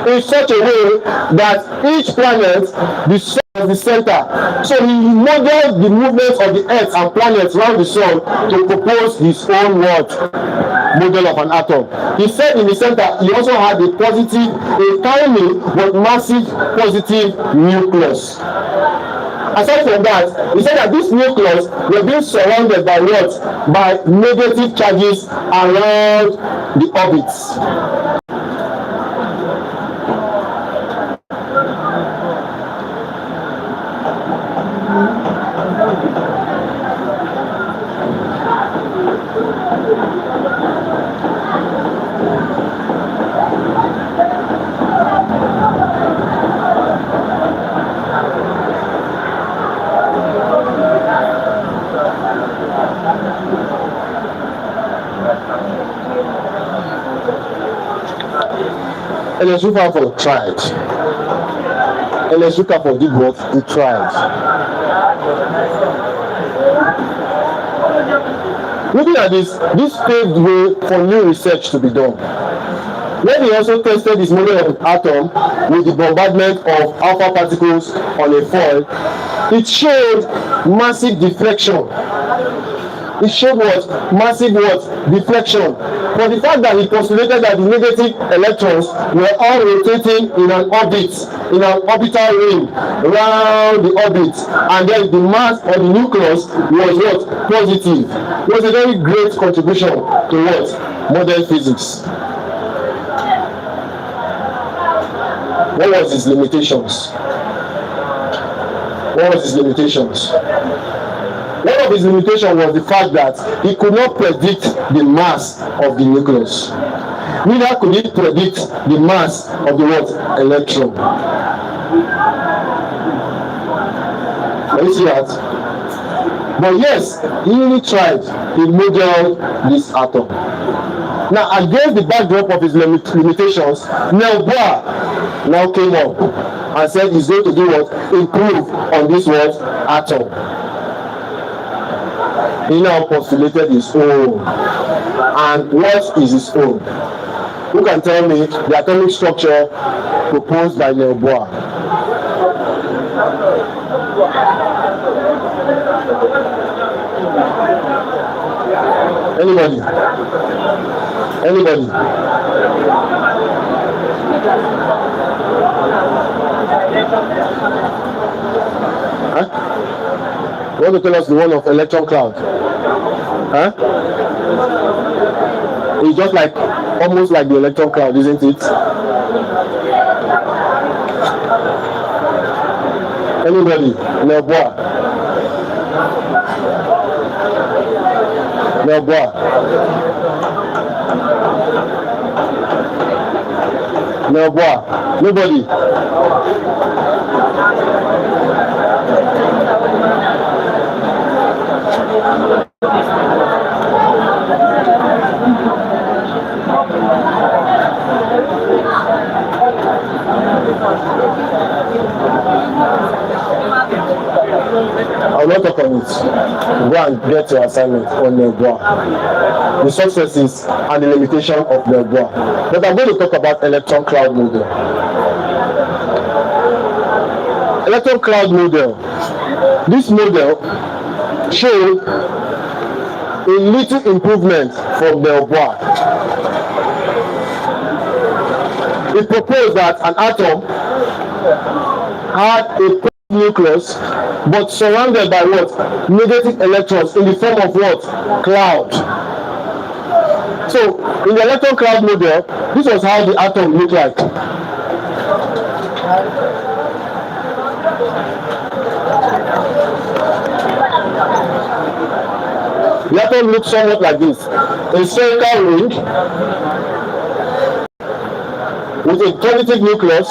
in such a way that each planet, the sun is the center. So he modeled the movements of the earth and planets around the sun to propose his own model of an atom. He said in the center, he also had a positive, a tiny but massive positive nucleus. Aside from that, he said that this nucleus were being surrounded by what? By negative charges around the orbits. Ernest Rutherford tried. Ernest Rutherford did what? He tried. Looking at this paved way for new research to be done. When he also tested his model of atom with the bombardment of alpha particles on a foil, it showed massive deflection. It showed what? Massive what? Deflection. But the fact that he postulated that the negative electrons were all rotating in an orbit, in an orbital ring around the orbit, and then the mass of the nucleus was what? Positive. It was a very great contribution to what? Modern physics. What was his limitations? What was his limitations? one of his limitations was the fact that he could not predict the mass of the nucleus. Neither could he predict the mass of the what? Electron. Can you see that? But yes, he really tried. He modeled this atom. Now, against the backdrop of his limitations, Niels Bohr now came up and said he's going to do what? Improve on this what? Atom. He now postulated his own. And what is his own? Who can tell me the atomic structure proposed by Niels Bohr? Anybody? Anybody? Huh? You want to tell us the one of electron cloud? Huh? It's just like, almost like the electron cloud, isn't it? Anybody? Niels Bohr. Niels Bohr. Niels Bohr. Nobody. I will not talk on it. Go and get your assignment on Niels Bohr. The successes and the limitation of Niels Bohr. But I'm going to talk about electron cloud model. Electron cloud model. This model showed a little improvement from Niels Bohr. It proposed that an atom had a nucleus but surrounded by what? Negative electrons in the form of what? Cloud. So in the electron cloud model, this was how the atom looked like. The atom looks somewhat like this. A spherical ring with a positive nucleus,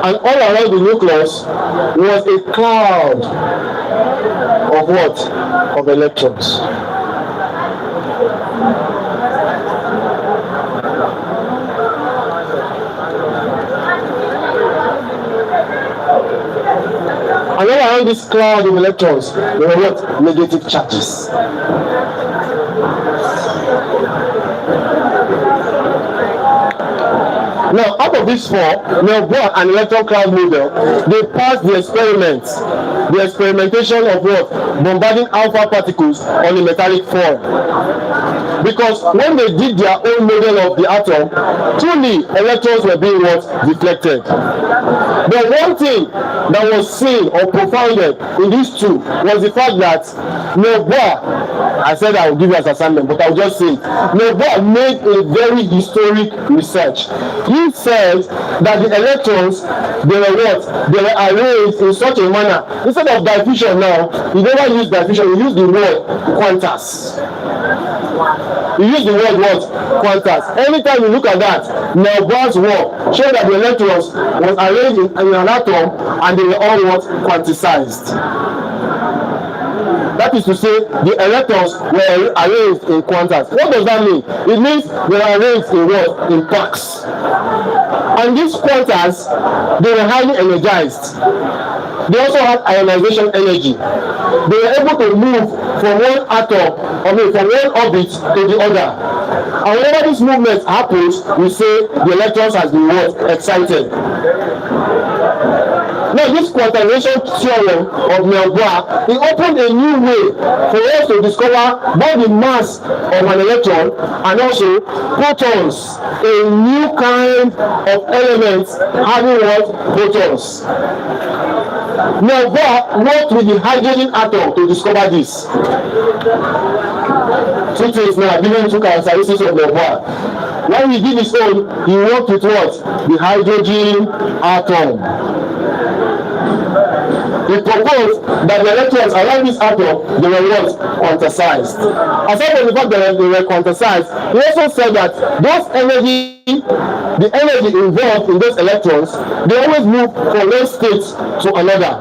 and all around the nucleus was a cloud of what? Of electrons. And all around this cloud of electrons, there were what? Negative charges. Now, out of these four, Niels Bohr and electron cloud model, they passed the experiments, the experimentation of what? Bombarding alpha particles on a metallic foil. Because when they did their own model of the atom, truly electrons were being what? Deflected. But one thing that was seen or profounded in these two was the fact that Niels Bohr, I said I will give you as assignment, but I will just say it. Niels Bohr made a very historic research. He said that the electrons, they were what? They were arranged in such a manner. Instead of diffusion now, he never used diffusion, he used the word quantas. He used the word what? Quantas. Anytime you look at that, Niels Bohr's work showed that the electrons was arranged in an atom and they were all what? Quantized. That is to say, the electrons were arranged in quantas. What does that mean? It means they were arranged in what? In packs. And these quantas, they were highly energized. They also had ionization energy. They were able to move from one atom, from one orbit to the other. And whenever this movement happens, we say the electrons has been what? Excited. Now, this quantization theorem of Niels Bohr, it opened a new way for us to discover both the mass of an electron and also protons, a new kind of elements having what? Protons. Niels Bohr worked with the hydrogen atom to discover this. Two things now, given two characteristics of Niels Bohr. When he did his own, he worked with what? The hydrogen atom. he proposed that the electrons around this atom, they were what? Quantized. Aside from the fact that they were quantized, he also said that those the energy involved in those electrons, they always move from one state to another.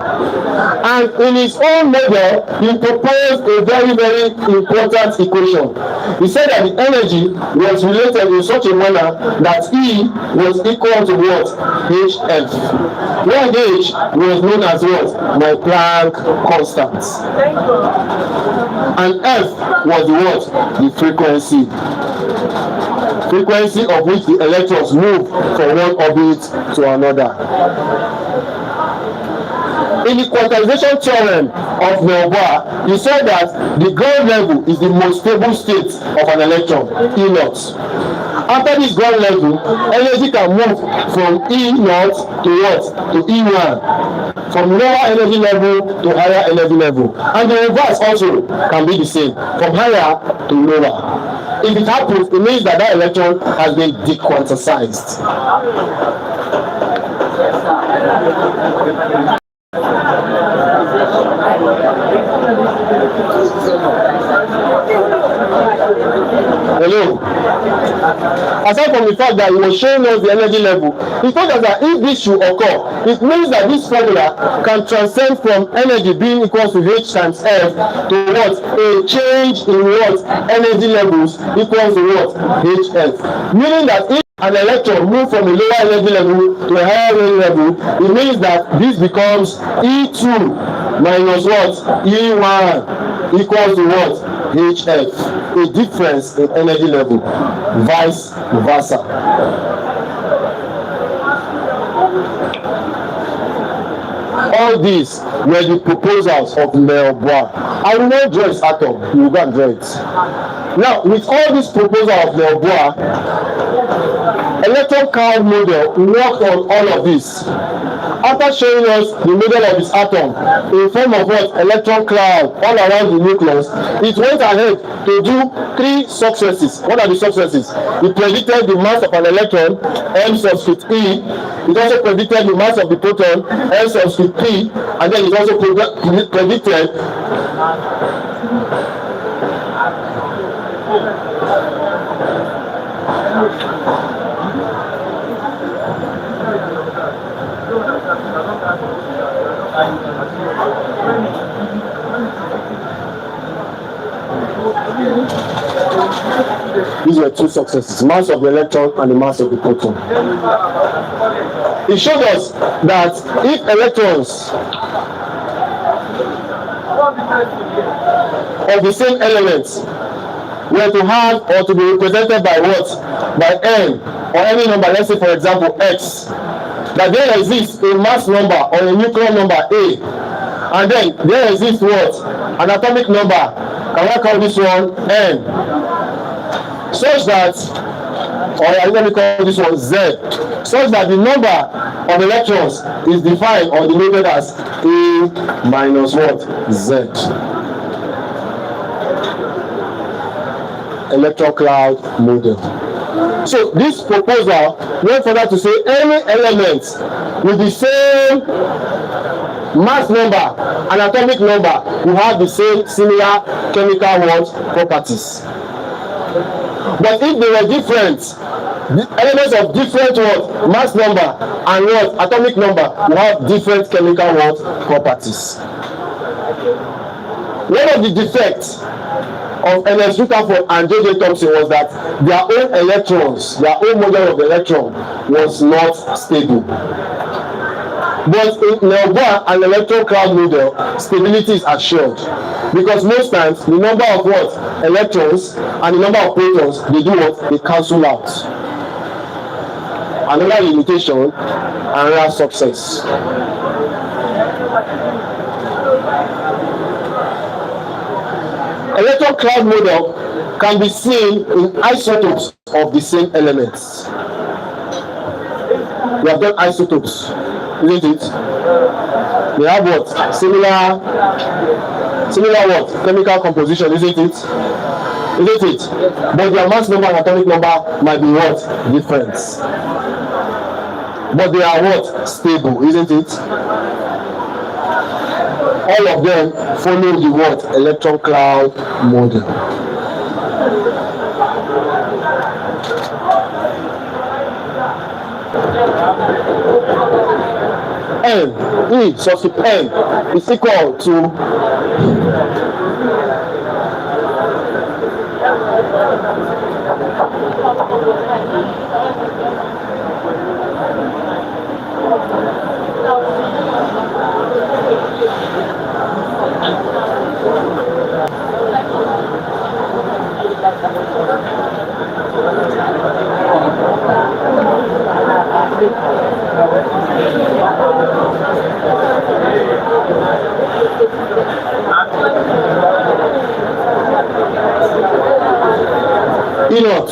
And in his own model, he proposed a very, very important equation. He said that the energy was related in such a manner that E was equal to what? Hf. Where H was known as what? My Planck constant. And F was the what? The frequency. Frequency of which the electrons move from one orbit to another. In the quantization theorem of Melbourne, he said that the ground level is the most stable state of an electron, E0. After this ground level, energy can move from E0 to what? To E1. From lower energy level to higher energy level. And the reverse also can be the same, from higher to lower. If it happens, it means that that electron has been dequantized. Hello. Aside from the fact that he was showing us the energy level, he told us that if this should occur, it means that this formula can transcend from energy being equal to H times F to what? A change in what? Energy levels equals to what? Hf. Meaning that if an electron moves from a lower energy level to a higher energy level, it means that this becomes E2 minus what? E1 equals to what? Hf. A difference in energy level, vice versa. All these were the proposals of Melbourne. I will not draw his atom, you will go and draw it. Now, with all these proposals of Melbourne, electron cloud model worked on all of this. After showing us the model of his atom in form of what? Electron cloud all around the nucleus, it went ahead to do 3 successes. What are the successes? It predicted the mass of an electron, m subscript E. It also predicted the mass of the proton, m subscript P. And then it also predicted these were 2 successes, mass of the electron and the mass of the proton. It showed us that if electrons of the same elements were to have or to be represented by what? By n or any number, let's say for example x, that there exists a mass number or a nucleon number A, and then there exists what? An atomic number, can I call this one n, such that, or let me call this one z, such that the number of electrons is defined or denoted as A minus what? Z. Electron cloud model. So this proposal went further to say any element with the same mass number and atomic number will have the same similar chemical properties. But if they were different, the elements of different mass number and atomic number will have different chemical properties. One of the defects of Ernest Rutherford and J.J. Thomson was that their own electrons, their own model of the electron was not stable. But in Melbourne and electron cloud model, stability is assured. Because most times, the number of electrons and the number of protons, they do what? They cancel out. Another limitation, another success. Electron cloud model can be seen in isotopes of the same elements. We have done isotopes, isn't it? They have what? Similar what? Chemical composition, isn't it? Isn't it? But their mass number and atomic number might be what? Different. But they are what? Stable, isn't it? all of them follow the what? Electron cloud model. N, E, subscript N is equal to E naught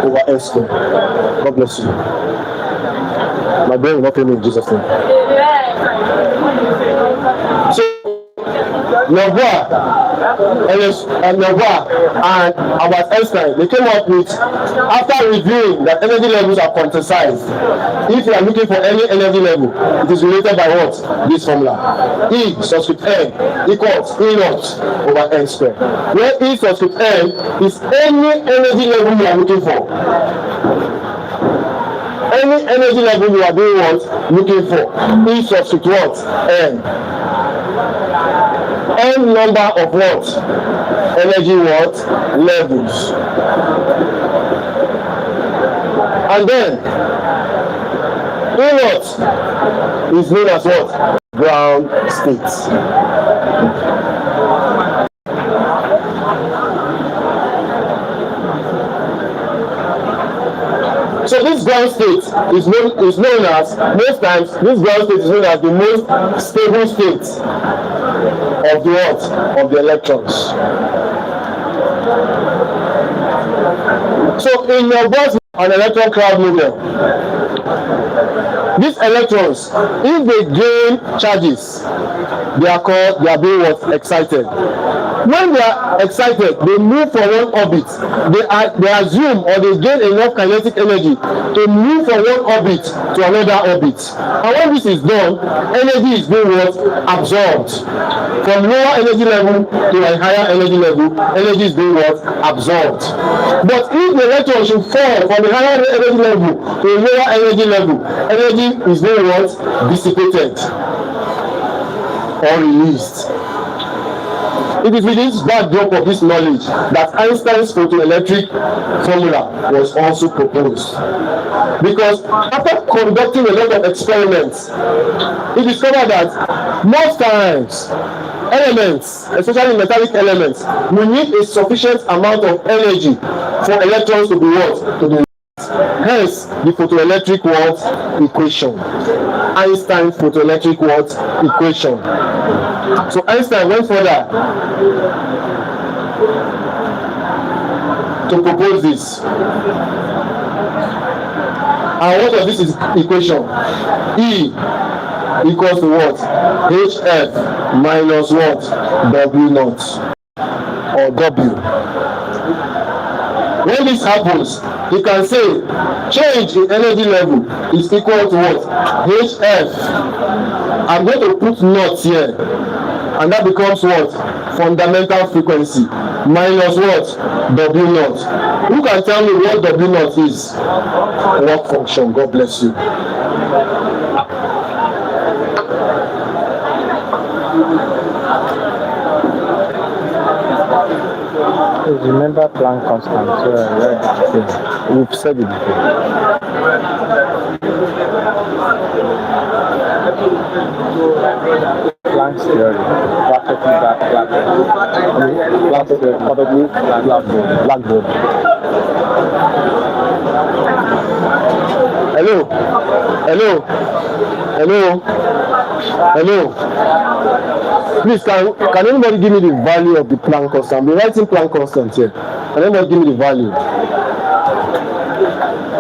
over S square. God bless you. My brain will not fail me in Jesus' name. So, Novoa and Albert Einstein, they came up with, after reviewing that energy levels are quantized. If you are looking for any energy level, it is related by what? This formula. E subscript N equals E naught over N square. Where E subscript N is any energy level you are looking for. Any energy level you are doing what? Looking for. E subscript what? N. N number of what? Energy what? Levels. And then E naught is known as what? Ground state. So this ground state is known as, most times, this ground state is known as the most stable state of the what? Of the electrons. So in your box, an electron cloud model, these electrons, if they gain charges, they are being what? Excited. When they are excited, they move from one orbit. They assume or they gain enough kinetic energy to move from one orbit to another orbit. And when this is done, energy is being what? Absorbed. From lower energy level to a higher energy level, energy is being what? Absorbed. But if the electron should fall from a higher energy level to a lower energy level, energy is being what? Dissipated or released. It is with this backdrop of this knowledge that Einstein's photoelectric formula was also proposed. Because after conducting a lot of experiments, he discovered that most times elements, especially metallic elements, will need a sufficient amount of energy for electrons to be what? To be. Hence, the photoelectric what? Equation. Einstein's photoelectric what? Equation. So Einstein went further to propose this. And what of this is equation? E equals to what? HF minus what? W naught or W. When this happens, you can say change in energy level is equal to what? HF. I'm going to put naught here, and that becomes what? Fundamental frequency minus what? W naught. Who can tell me what W naught is? Work function. God bless you. Remember Planck constant. We've said it before. Planck's theory. Blackboard. Hello. Please, can anybody give me the value of the Planck constant? We're writing Planck constant here. Can anybody give me the value?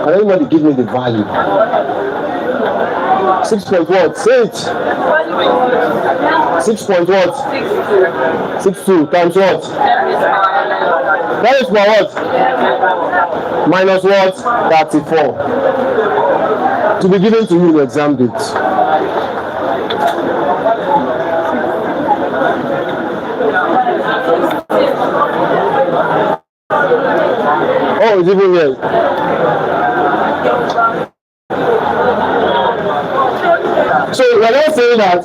Can anybody give me the value? 6 point what? Say it. 6 point what? 62 times what? That is for what? Minus what? 34. To be given to you in exam date. Oh, it's even here. So we're not saying that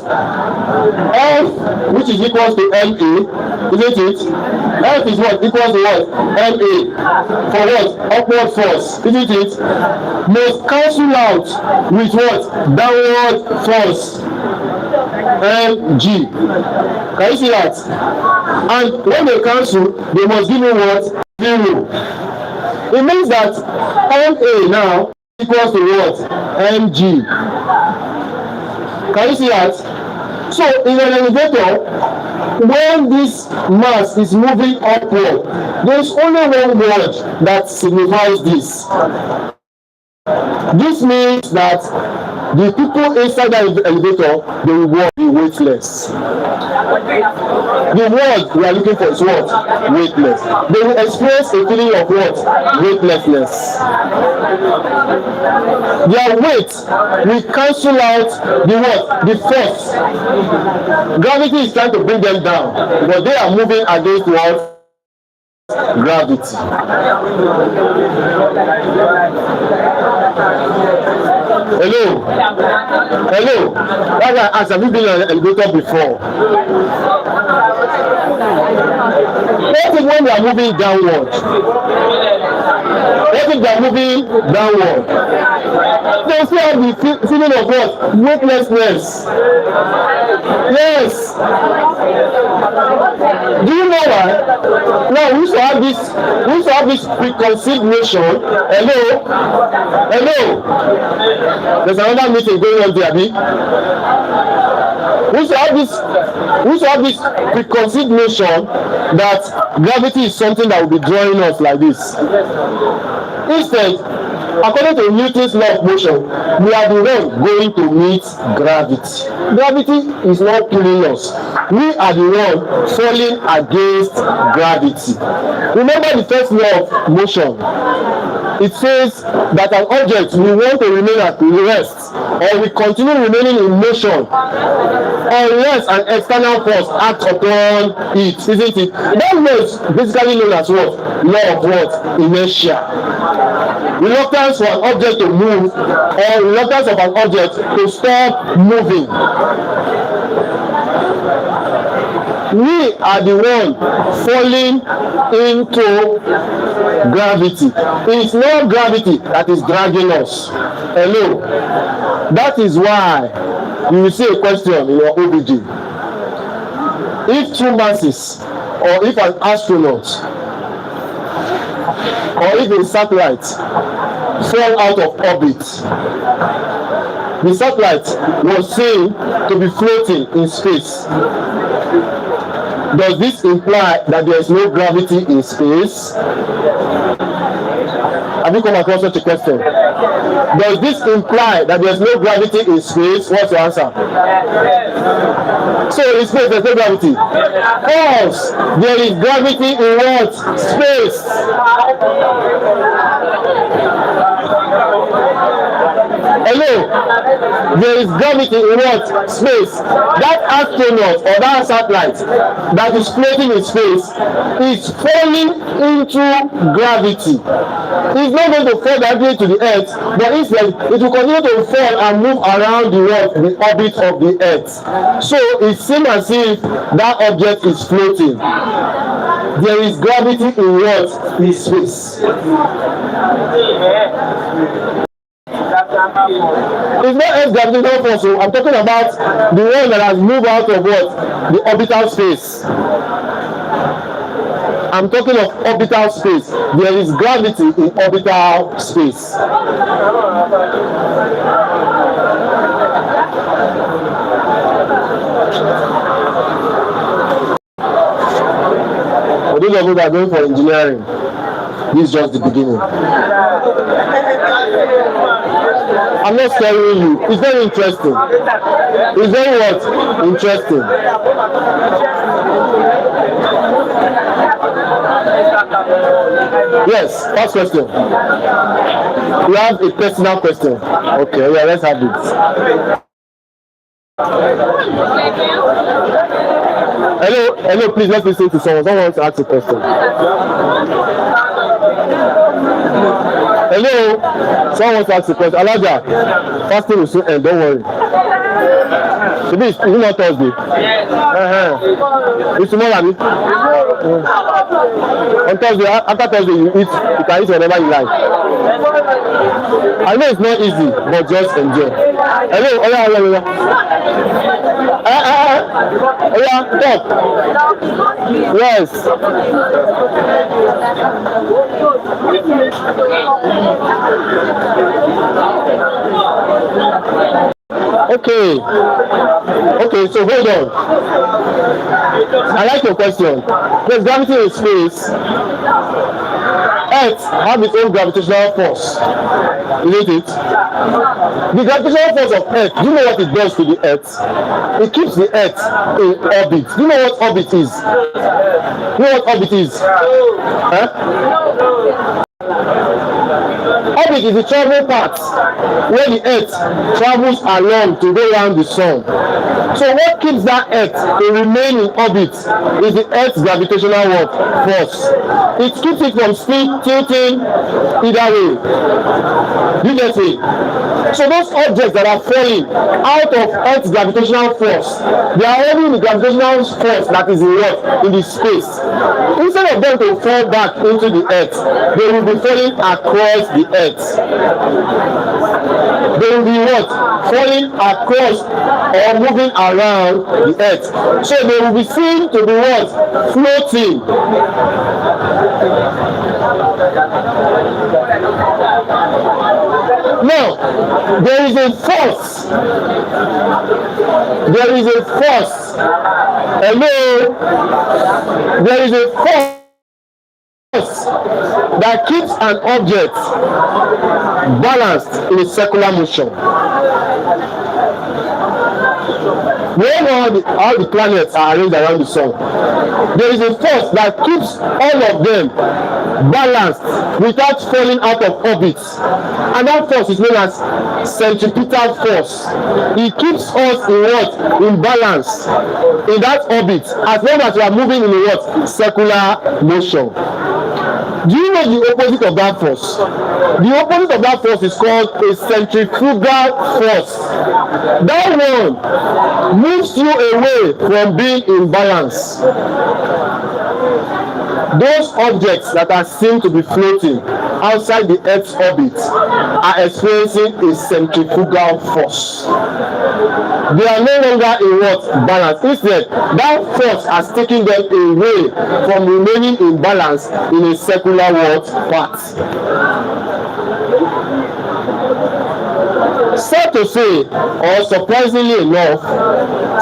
F, which is equals to MA, isn't it? F is what? Equals to what? MA. For what? Upward force, isn't it? Must cancel out with what? Downward force. MG. Can you see that? And when they cancel, they must give you what? 0. It means that MA now equals to what? MG. Can you see that? So in an elevator, when this mass is moving upward, there is only one word that signifies this. This means that the people inside the elevator, they will be weightless. The word we are looking for is what? Weightless. They will experience a feeling of what? Weightlessness. Their weight will cancel out the what? The force. Gravity is trying to bring them down, but they are moving against what? Gravity. Hello. Hello. That's why I asked, have you been on an elevator before? What if when they are moving downward? What if they are moving downward? They still have the feeling of what? Weightlessness. Yes. Do you know why? Now we used to have this preconceived notion. Hello. There's another meeting going on there, Abi. We used to have this preconceived notion that gravity is something that will be drawing us like this. Instead, according to Newton's law of motion, we are the one going to meet gravity. Gravity is not pulling us. We are the one falling against gravity. Remember the first law of motion. It says that an object will want to remain at rest or will continue remaining in motion unless an external force acts upon it, isn't it? That law is basically known as what? Law of what? Inertia. Reluctance for an object to move or reluctance of an object to stop moving. We are the one falling into gravity. It's not gravity that is dragging us. Hello. That is why you will see a question in your OBJ. If two masses, or if an astronaut, or if a satellite fall out of orbit, the satellite was seen to be floating in space. Does this imply that there is no gravity in space? Have you come across such a question? Does this imply that there is no gravity in space? What's your answer? So in space there is no gravity. False. There is gravity in what? Space. Hello. There is gravity in what? Space. That astronaut or that satellite that is floating in space is falling into gravity. It's not going to fall directly to the earth, but instead it will continue to fall and move around the world, the orbit of the earth. So it seems as if that object is floating. There is gravity in what? In space. It's not Earth's gravitational force, so I'm talking about the one that has moved out of what? The orbital space. I'm talking of orbital space. There is gravity in orbital space. For those of you that are going for engineering, this is just the beginning. I'm not scaring you. It's very interesting. It's very what? Interesting. Yes, first question. We have a personal question. Okay, yeah, let's have it. Hello, please let's listen to someone. Someone wants to ask a question. Hello? Someone wants to ask a question. Alaja, fasting will soon end, don't worry. Today is not Thursday. It's tomorrow, Abi. On Thursday, after Thursday, you can eat whatever you like. I know it's not easy, but just enjoy. Hello? Talk. Yes. Okay, so hold on. I like your question. There's gravity in space. Earth have its own gravitational force, isn't it? The gravitational force of Earth, do you know what it does to the Earth? It keeps the Earth in orbit. Do you know what orbit is? You know what orbit is? Huh? Orbit is the travel path where the Earth travels along to go around the sun. So what keeps that Earth to remain in orbit is the Earth's gravitational force. It keeps it from tilting either way. You get me? So those objects that are falling out of Earth's gravitational force, they are having the gravitational force that is in what? In the space. Instead of them to fall back into the Earth, they will be falling across the Earth. They will be what? Falling across or moving around the Earth. So they will be seen to be what? Floating. Now, there is a force. There is a force. Hello? There is a force that keeps an object balanced in a circular motion. We all know how the planets are arranged around the sun. There is a force that keeps all of them balanced without falling out of orbit. And that force is known as centripetal force. It keeps us in what? In balance in that orbit as long as we are moving in a what? Circular motion. Do you know the opposite of that force? The opposite of that force is called a centrifugal force. That one moves you away from being in balance. Those objects that are seen to be floating outside the Earth's orbit are experiencing a centrifugal force. They are no longer in what? Balance. Instead, that force has taken them away from remaining in balance in a circular what? Path. Sad to say, or surprisingly enough,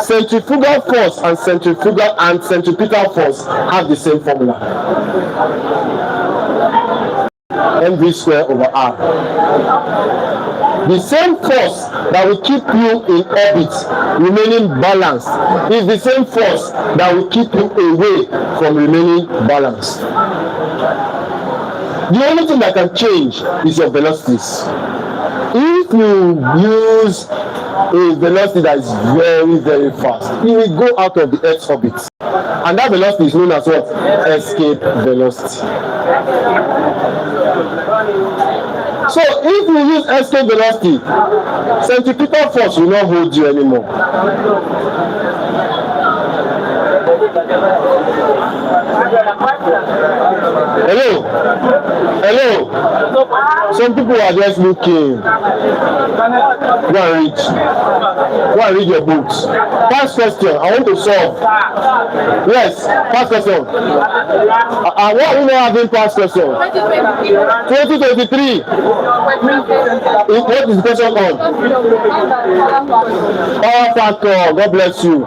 centrifugal force and centripetal force have the same formula. mv squared over r. The same force that will keep you in orbit remaining balanced is the same force that will keep you away from remaining balanced. The only thing that can change is your velocities. If you use a velocity that is very, very fast, you will go out of the Earth's orbit. And that velocity is known as what? Escape velocity. So if you use escape velocity, centripetal force will not hold you anymore. Hello? Hello? Some people are just looking. Go and read your books. Past question, I want to solve. Yes, past question. What are we not having past question? 2023. What is the question on? Power factor. God bless you.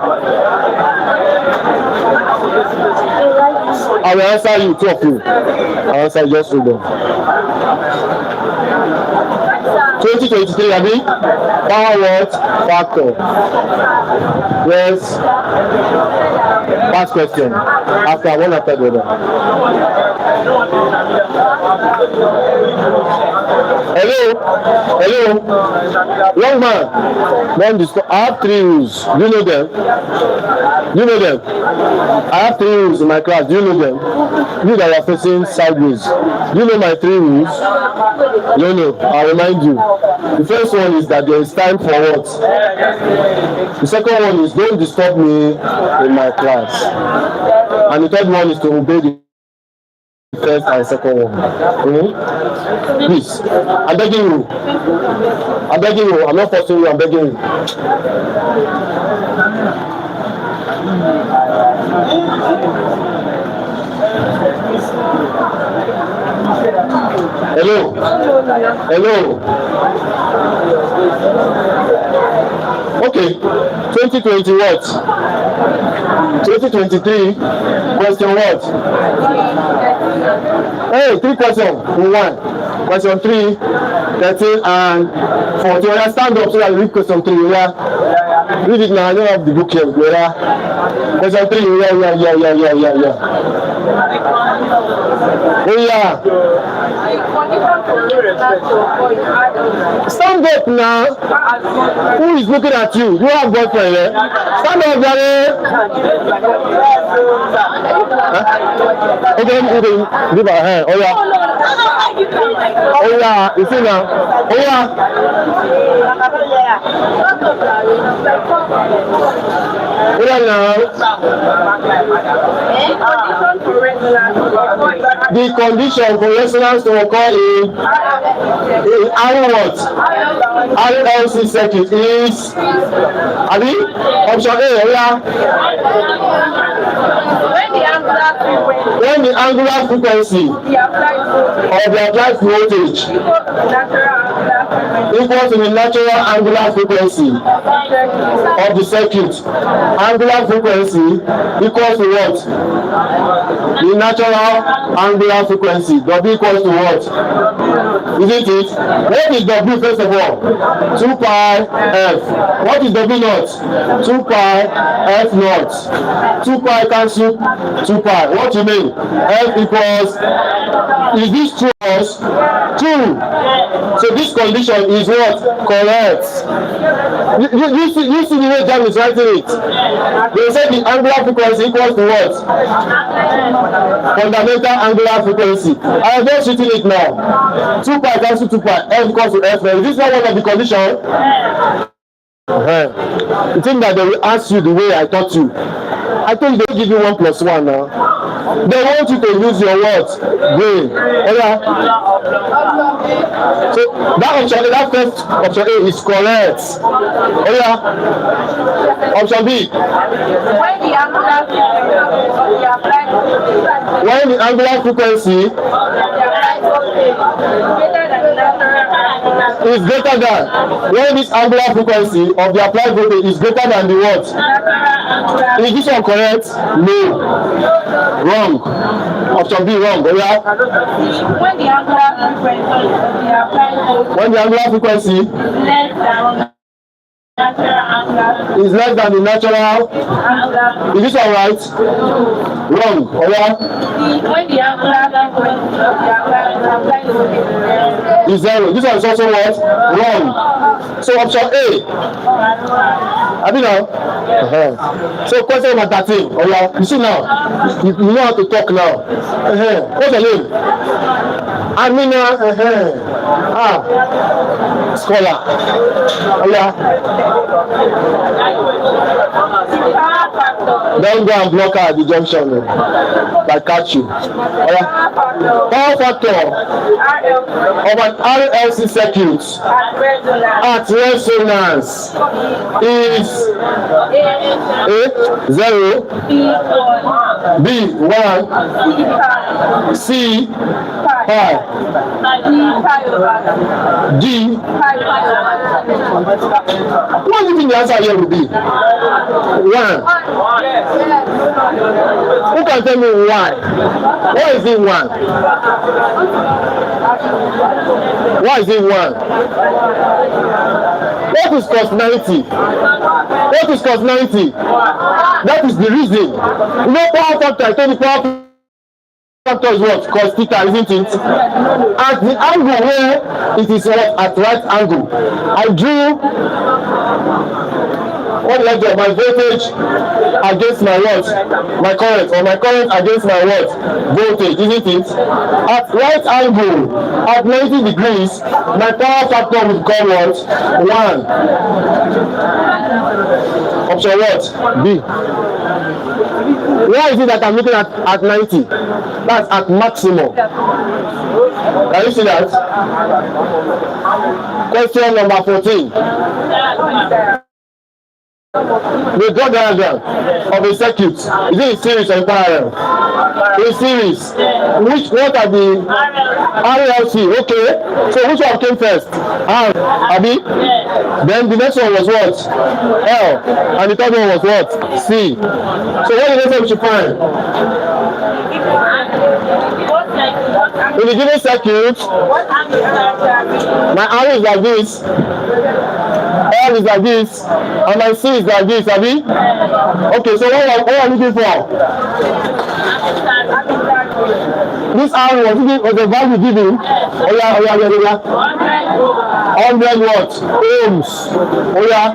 I will answer you, two of you. I'll answer just hold on. 2023, I mean, power what? Factor. Yes. Last question. After one after the other. Hello? Young man, don't discuss. I have 3 rules. Do you know them? I have 3 rules in my class. Do you know them? You that are facing sideways. Do you know my 3 rules? No. I'll remind you. The first one is that there is time for what? The second one is don't disturb me in my class. And the third one is to obey the first and second one. Please, I'm begging you. I'm not forcing you. I'm begging you. Hello. Okay, 2020 what? 2023 question what? Hey, 3 questions in 1. Question 3, 13 and 14. I stand up so that I read question 3. Yeah. Read it now. I don't have the book here. Yeah. Question 3. Yeah. Oh yeah. Stand up now. Who is looking at you? You have boyfriend, eh? Stand up, Daddy. Okay, give her a hand. Oh yeah, you see now. Oh yeah. Now. The condition for resonance to occur in RLC circuit is option A. Yeah. When the angular frequency of the applied voltage equal to the natural angular frequency of the circuit. Angular frequency equals to what? The natural angular frequency. W equals to what? Isn't it? What is W first of all? 2 pi F. What is W naught? 2 pi F naught. 2 pi cancel 2 pi. What do you mean? F equals, is this true or false? True. So this condition is what? Correct. You see the way JAMB is writing it. They say the angular frequency equals to what? Fundamental angular frequency. I have just written it now. 2 pi cancel 2 pi. F equals to F. Is this not one of the conditions? You think that they will ask you the way I taught you? I told you they will give you 1 plus 1 now. They want you to use your words. Brain. Yeah. So that first option A is correct. Yeah. Option B. When the angular frequency is greater than, when this angular frequency of the applied voltage is greater than the what? Is this one correct? No. Wrong. Option B wrong. Yeah. When the angular frequency is less than the natural. Is this all right? Wrong. Yeah. when the angular is 0. This one is also what? Wrong. So option A. Have you know? So question number 13. Oh yeah. You see now. You know how to talk now. What's your name? Amina. Scholar. Oh yeah. Don't go and block her at the junction. Like catch you. Oh yeah. Power factor of an RLC circuit at resonance is A 0, B 1, C pi, D. What do you think the answer here will be? 1. Who can tell me why? Why is it 1? Why is it 1? What is cos 90? What is cos 90? That is the reason. You know power factor, I told you power factor is what? Cos theta, isn't it? At the angle where it is what? At right angle. I drew what do I do? My voltage against my what? My current, or my current against my what? Voltage, isn't it? At right angle, at 90 degrees, my power factor will become what? 1. Option what? B. Why is it that I'm looking at 90? That's at maximum. Can you see that? Question number 14. The draw diagram of a circuit. Is it in series or in parallel? In series. What are the RLC? Okay. So which one came first? R. Abi? Then the next one was what? L. And the third one was what? C. So what the next one we should find? In the given circuit, my R is like this, L is like this, and my C is like this, Abi? Okay, so what are you looking for? This R was the value given. Oh yeah. 100 what? Ohms. Oh yeah.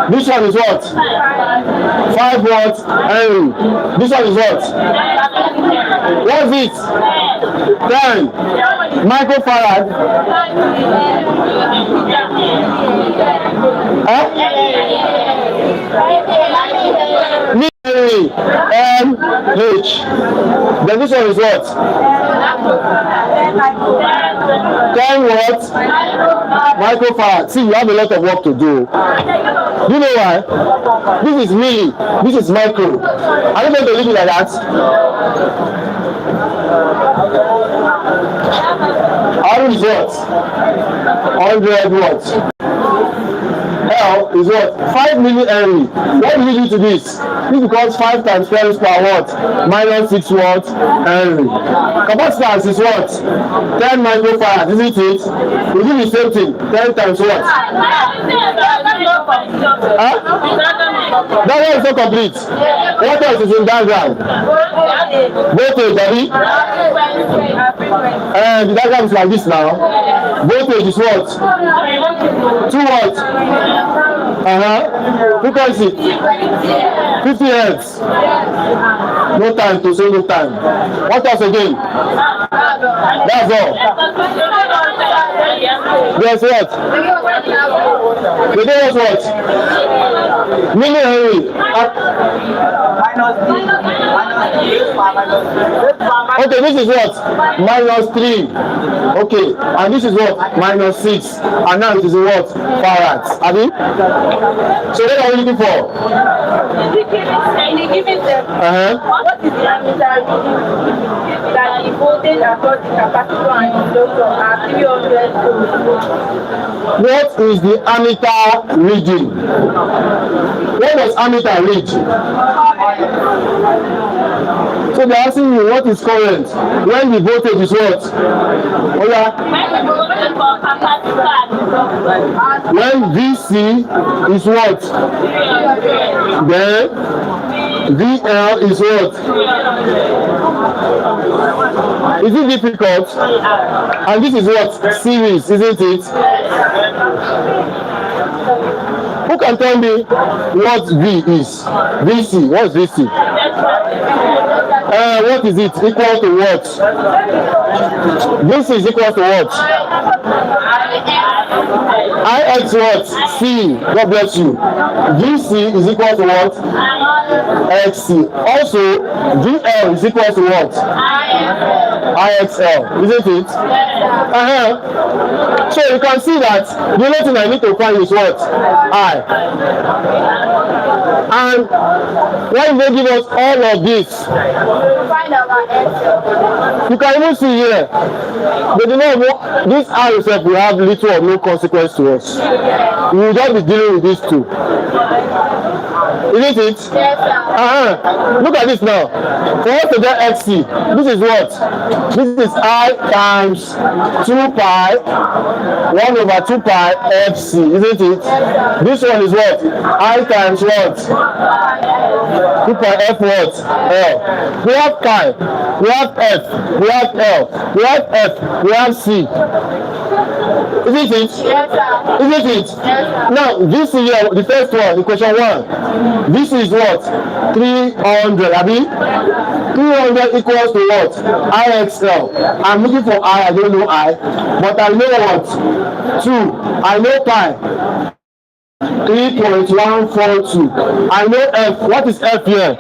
This one is what? 5 what? Henry. This one is what? What's it? 10 microfarad. Huh? MH. Then this one is what? 10 what? Microfarad. See, you have a lot of work to do. You know why? This is milli. This is micro. I don't want to leave it like that. R is what? 100 watts. L is what? 5 millihenry. What do we do to this? This becomes 5 times 10 per watt minus 6 watts Henry. Capacitance is what? 10 microfarad, isn't it? We do the same thing. 10 times what? Huh? That one is not complete. What else is in diagram? Voltage, Daddy? And the diagram is like this now. Voltage is what? 2 watts. Frequency 50 hertz. No time to say no time. What else again? That's all. Guess what? The day was what? Millihenry. Okay, this is what? -3. Okay, and this is what? -6. And now it is what? Farads. Abi? So what are we looking for? What is the ammeter that the voltage across the capacitor and inductor are 300 ohms? What is the ammeter reading? What does ammeter read? So they're asking you what is current when the voltage is what? Oh yeah. When VC is what? Then VL is what? Is it difficult? And this is what? Series, isn't it? Who can tell me what V is? VC, what's VC? What is it? Equal to what? This is equal to what? IX what? C. God bless you. VC is equal to what? XC. Also, VL is equal to what? IXL. Isn't it? So you can see that the only thing I need to find is what? I. And when they give us all of this, you can even see here, they do not know, this R itself will have little or no consequence to us. We will just be dealing with these two. Isn't it? Yes, sir. Look at this now. For us to get FC, this is what? This is I times 2 pi 1 over 2 pi FC, isn't it? This one is what? I times what? 2 pi F what? L. We have pi, we have F, we have L, we have F, we have C. Isn't it? Yes, sir. Isn't it? Yes, sir. Now, this here, the first one, the question 1. This is what? 300. Abi? 300 equals to what? IXL. I'm looking for I don't know I. But I know what? 2. I know pi. 3.142. I know F. What is F here?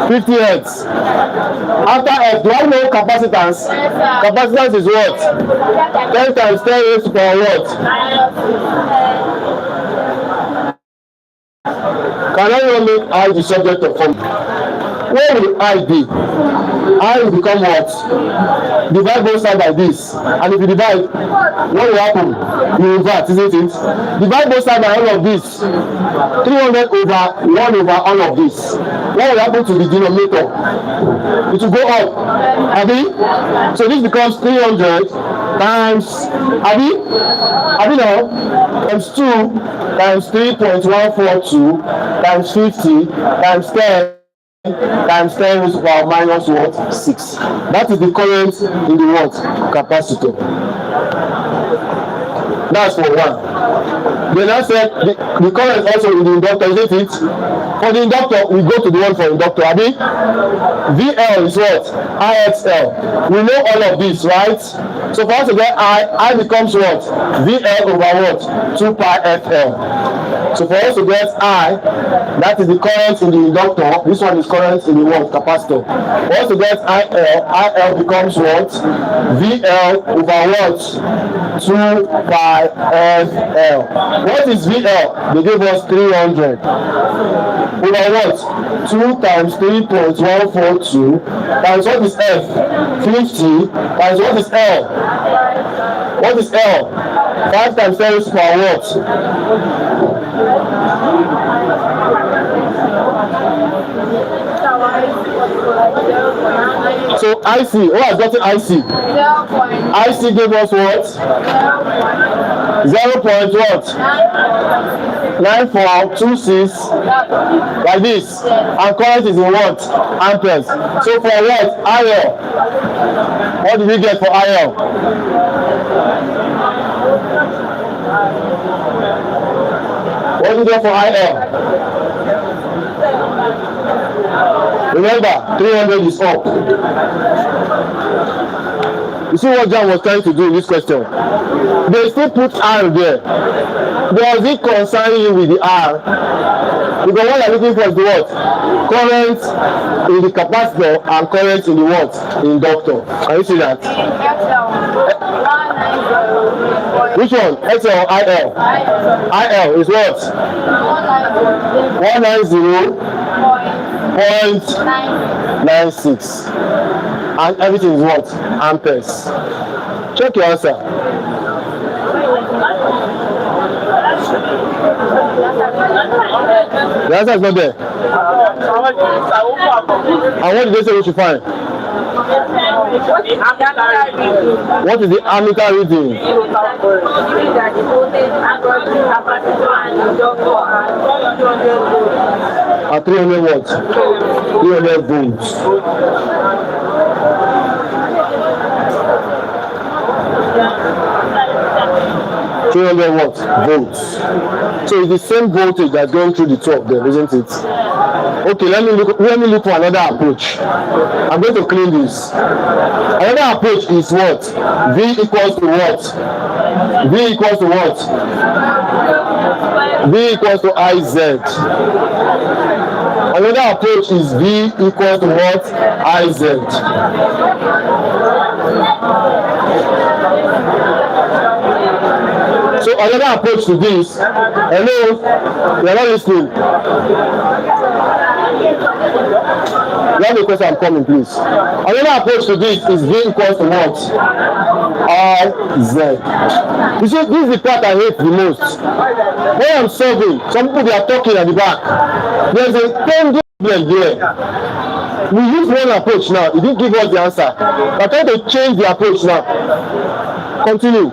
50 Hertz. After F, do I know capacitance? Capacitance is what? 10 times 10 raised to power what? Can I not make I the subject of fun? Where will I be? I will become what? Divide both sides by this. And if you divide, what will happen? You invert, isn't it? Divide both sides by all of this. 300 over 1 over all of this. What will happen to the denominator? It will go up. Abi? So this becomes 300 times, Abi now, times 2 times 3.142 times 50 times 10 times 10 raised to the power minus what? 6. That is the current in the what? Capacitor. That's for 1. Then I said the current also in the inductor, isn't it? For the inductor, we go to the one for inductor. Abi? VL is what? IXL. We know all of this, right? So for us to get I becomes what? VL over what? 2 pi FL. So for us to get I, that is the current in the inductor. This one is current in the what? Capacitor. For us to get IL becomes what? VL over what? 2 pi FL. What is VL? They gave us 300. Over what? 2 times 3.142 times what is F? 50 times what is L? What is L? 5 times 10 raised to power what? So IC, who has gotten IC? IC gave us what? 0. What? 9426 like this. And current is in what? Amperes. So for what? IL. What did we get for IL? What did we get for IL? Remember, 300 is up. You see what JAMB was trying to do in this question? They still put R there. Does it concern you with the R? Because what you're looking for is the what? Current in the capacitor and current in the what? Inductor. Can you see that? Which one? XL or IL? IL is what? 190.96. And everything is what? Amperes. Check your answer. The answer is not there. And what did they say we should find? What is the ammeter reading? At 300 watts. 300 volts. Volts. So it's the same voltage that's going through the two of them, isn't it? Okay, let me look for another approach. I'm going to clean this. Another approach is what? V equals to what? V equals to what? V equals to IZ. Another approach is V equals to what? IZ. So another approach to this, hello, you are not listening. You have a question, I'm coming, please. Another approach to this is V equals to what? I, Z. You see, this is the part I hate the most. When I'm solving, some people they are talking at the back. There's a problem there. We use one approach now. It didn't give us the answer. We're trying to change the approach now. Continue.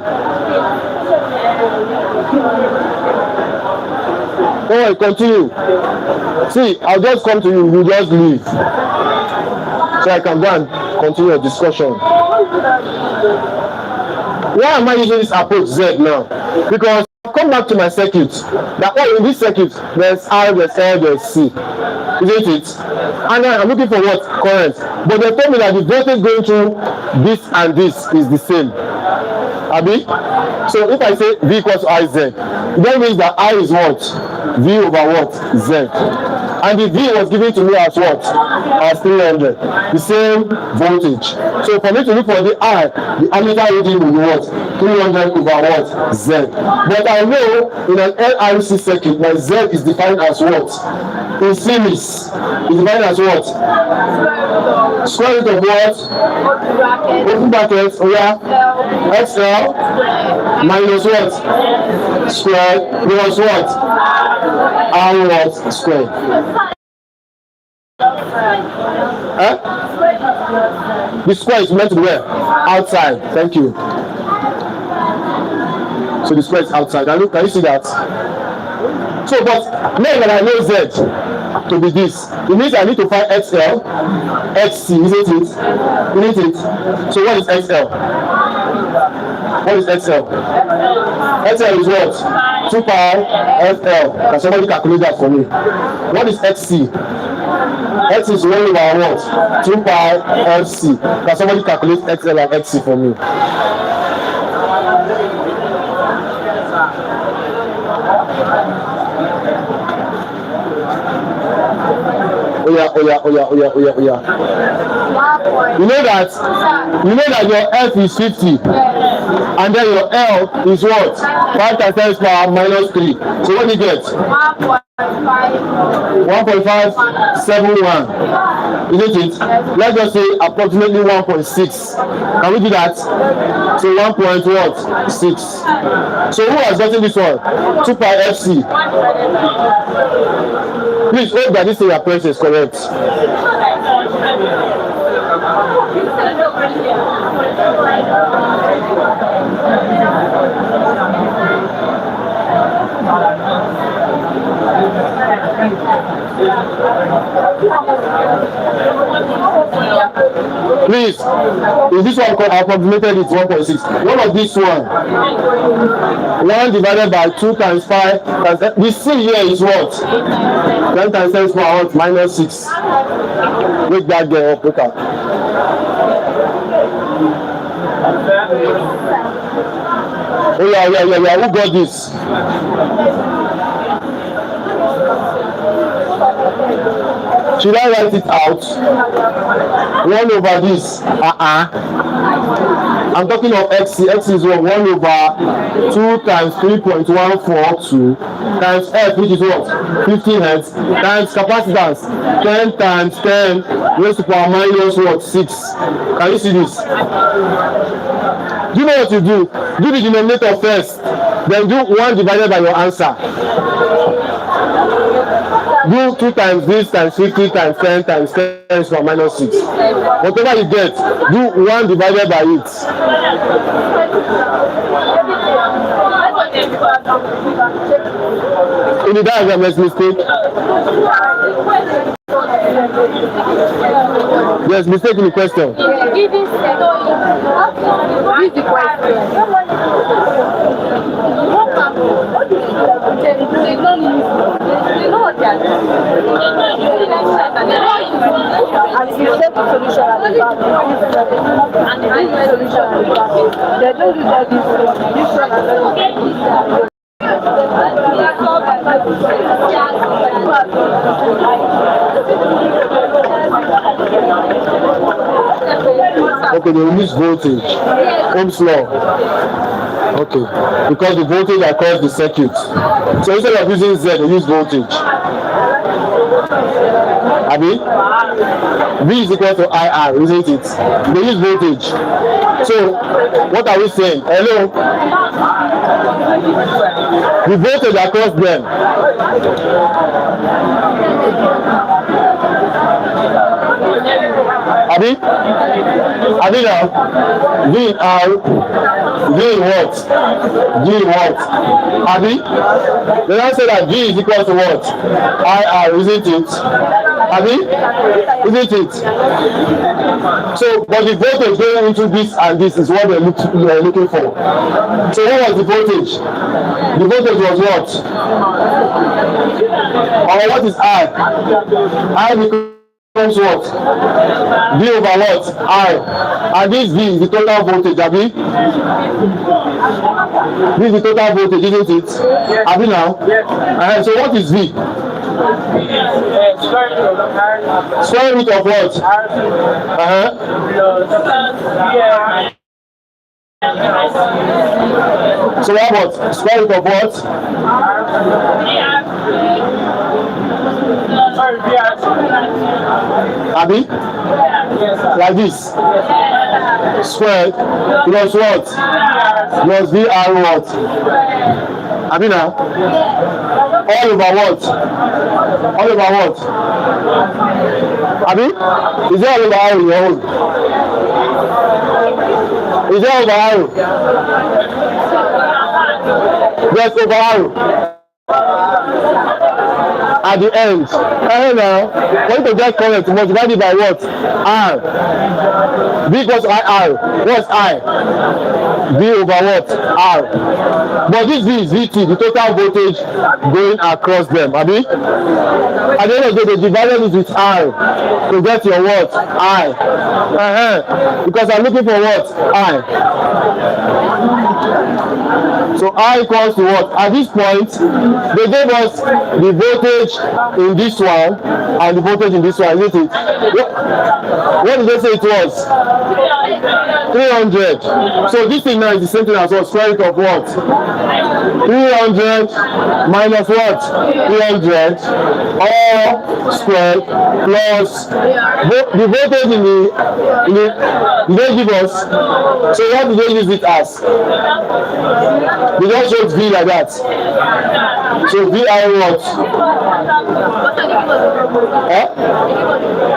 Don't worry, continue. See, I'll just come to you. You just leave. So I can go and continue your discussion. Why am I using this approach Z now? Because I've come back to my circuit. That in this circuit, there's R, there's L, there's C. Isn't it? And I'm looking for what? Current. But they told me that the voltage going through this and this is the same. Abi? So if I say V equals to IZ, that means that I is what? V over what? Z. And the V was given to me as what? As 300. The same voltage. So for me to look for the I, the ammeter reading will be what? 300 over what? Z. But I know in an LRC circuit, my Z is defined as what? In series. It's defined as what? Square root of what? Open brackets. Oh yeah. XL minus what? Square plus what? R what? Square. Huh? The square is meant to be where? Outside. Thank you. So the square is outside. And look, can you see that? So, but now that I know Z to be this, it means I need to find XL, XC, isn't it? Isn't it? So what is XL? What is XL? XL is what? 2 pi FL. Can somebody calculate that for me? What is XC? X is 1 over what? 2 pi FC. Can somebody calculate XL and XC for me? Oh yeah. You know that your F is 50 and then your L is what? 5 times 10 power minus 3. So what do you get? 1.571. Isn't it? Let's just say approximately 1.6. Can we do that? So 1.6. So who has gotten this one? 2 pi FC. Please hope that this thing your press is correct. Please, is this one approximated is 1.6? What of this one? 1 divided by 2 times 5 times the C here is what? 10 times 10 power minus 6. Make that get up, okay. Oh yeah. Who got this? Should I write it out? 1 over this. I'm talking of XC. XC is what? 1 over 2 times 3.142 times F, which is what? 50 hertz times capacitance 10 times 10 raised to power minus what? 6. Can you see this? Do you know what you do? Do the denominator first, then do 1 divided by your answer. Do 2 times this times 50 times 10 times 10 is for minus 6. Whatever you get, do 1 divided by it. In the diagram, there's mistake. There's mistake in the question. Okay, they will use voltage. Ohm's law. Okay, because the voltage across the circuit. So instead of using Z, they use voltage. Abi? V is equal to IR, isn't it? They use voltage. So, what are we saying? Hello? The voltage across them. Abi now, V R V what? V what? Abi? They now say that V is equal to what? I R, isn't it? Abi? Isn't it? So, but the voltage going into this and this is what they're looking for. So, what was the voltage? The voltage was what? Or what is I? I becomes what? V over what? I. And this V is the total voltage, Abi? This is the total voltage, isn't it? Abi now? Yes. So what is V? Square root of what? So what about square root of what? Abi? Like this. Square plus what? Plus VR what? Abi now? All over what? All over what? Abi? Is there all over how in your own? Is there over arrow? Yes, over arrow. At the end. Now, when to get correct, multiply it by what? R. B equals IR. What's I? V over what? R. But this V is VT, the total voltage going across them. Abi? At the end of the day, they divided it with R to get your what? I. Because I'm looking for what? I. So I equals to what? At this point, they gave us the voltage in this one and the voltage in this one, isn't it? What did they say it was? 300. So this thing now is the same thing as what? Square root of what? 300 minus what? 300 all squared plus the voltage in the they give us. So what do they use it as? They just wrote V like that. So VI what?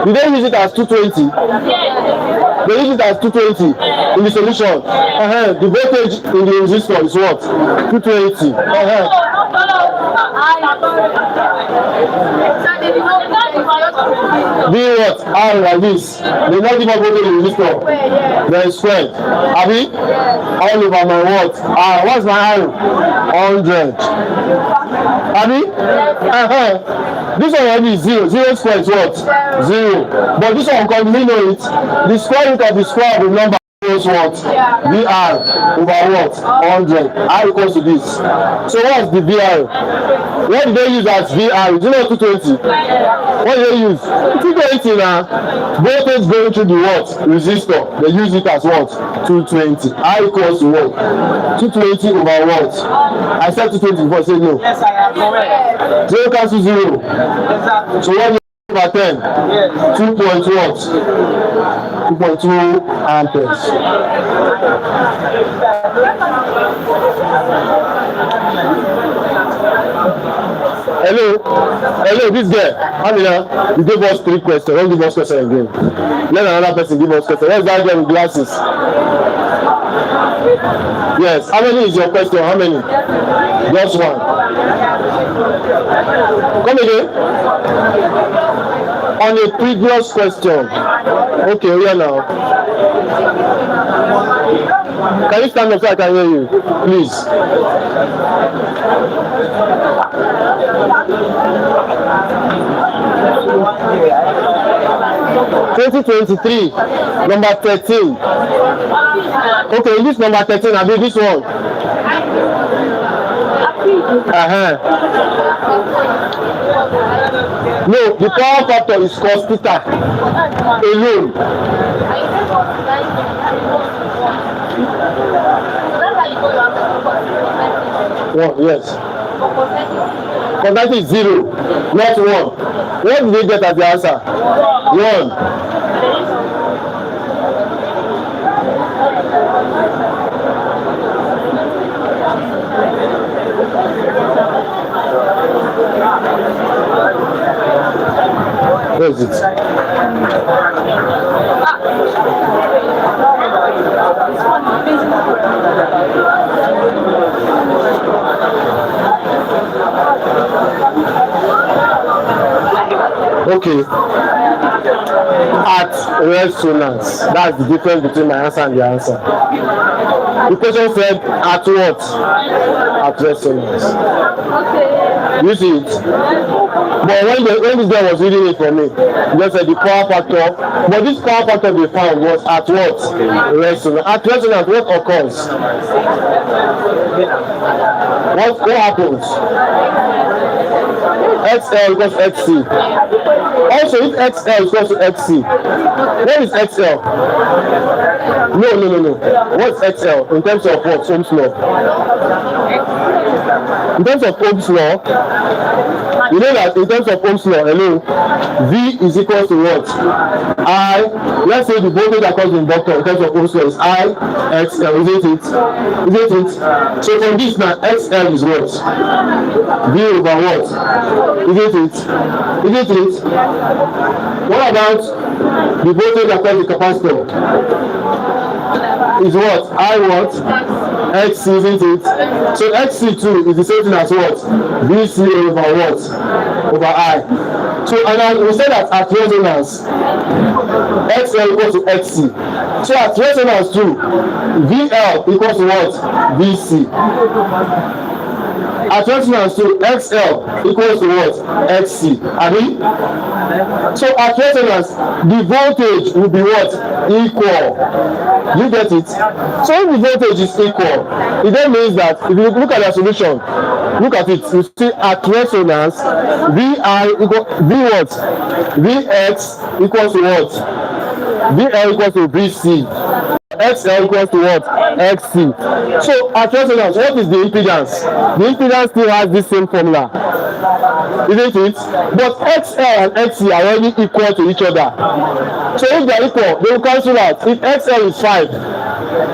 Did they use it as 220? They use it as 220 in the solution. The voltage in the resistor is what? 220. V what? R like this. They not give a voltage in the resistor. They squared. Abi? All over my what? R. What's my R? 100. Abi? This one already is 0. 0 squared is what? 0. But this one, because we know it, the square root of the square of the number is what? VR over what? 100. R equals to this. So what's the VR? What did they use as VR? Do you know 220? What did they use? 220 now. Voltage going through the what? Resistor. They use it as what? 220. R equals to what? 220 over what? I said 220 before, say no. Yes, I am correct. 0 cancel 0. Exactly. So what do you over 10? Yes. 2 point what? 2.2 amperes. Hello, this guy. Amina, you gave us 3 questions. Don't give us questions again. Let another person give us questions. Where's that guy with glasses? Yes. How many is your question? How many? Just one. Come again. On a previous question. Okay, yeah now. Can you stand up so I can hear you? Please. (2023) number 13. Okay, this number 13, I do this one. No, the power factor is cos theta alone. One, yes. Because that is 0, not 1. What did they get as the answer? 1. Where is it? Okay. At resonance. That's the difference between my answer and the answer. The question said at what? At resonance. You see it? But when this guy was reading it for me, he just said the power factor. But this power factor they found was at what? Resonance. At resonance, what occurs? What happens? XL equals XC. Also, if XL is equal to XC, what is XL? No. What's XL in terms of what? Ohm's law. In terms of Ohm's law, you know that in terms of Ohm's law, hello, V is equal to what? I. Let's say the voltage across the inductor in terms of Ohm's law is I XL, isn't it? So from this now, XL is what? V over what? Isn't it? What about the voltage across the capacitor? Is what? I what? XC, isn't it? So XC2 is the same thing as what? VC over what? Over I. So and we said that at resonance, XL equals to XC. So at resonance too, VL equals to what? VC. At resonance to XL equals to what? XC. Abi? So at resonance, the voltage will be what? Equal. You get it? So if the voltage is equal, it then means that if you look at the solution, look at it, you see at resonance, VI equal V what? Vx equals to what? VL equals to VC. XL equals to what? XC. So at resonance, what is the impedance? The impedance still has this same formula, isn't it? But XL and XC are already equal to each other. So if they are equal, they will cancel out. If XL is 5,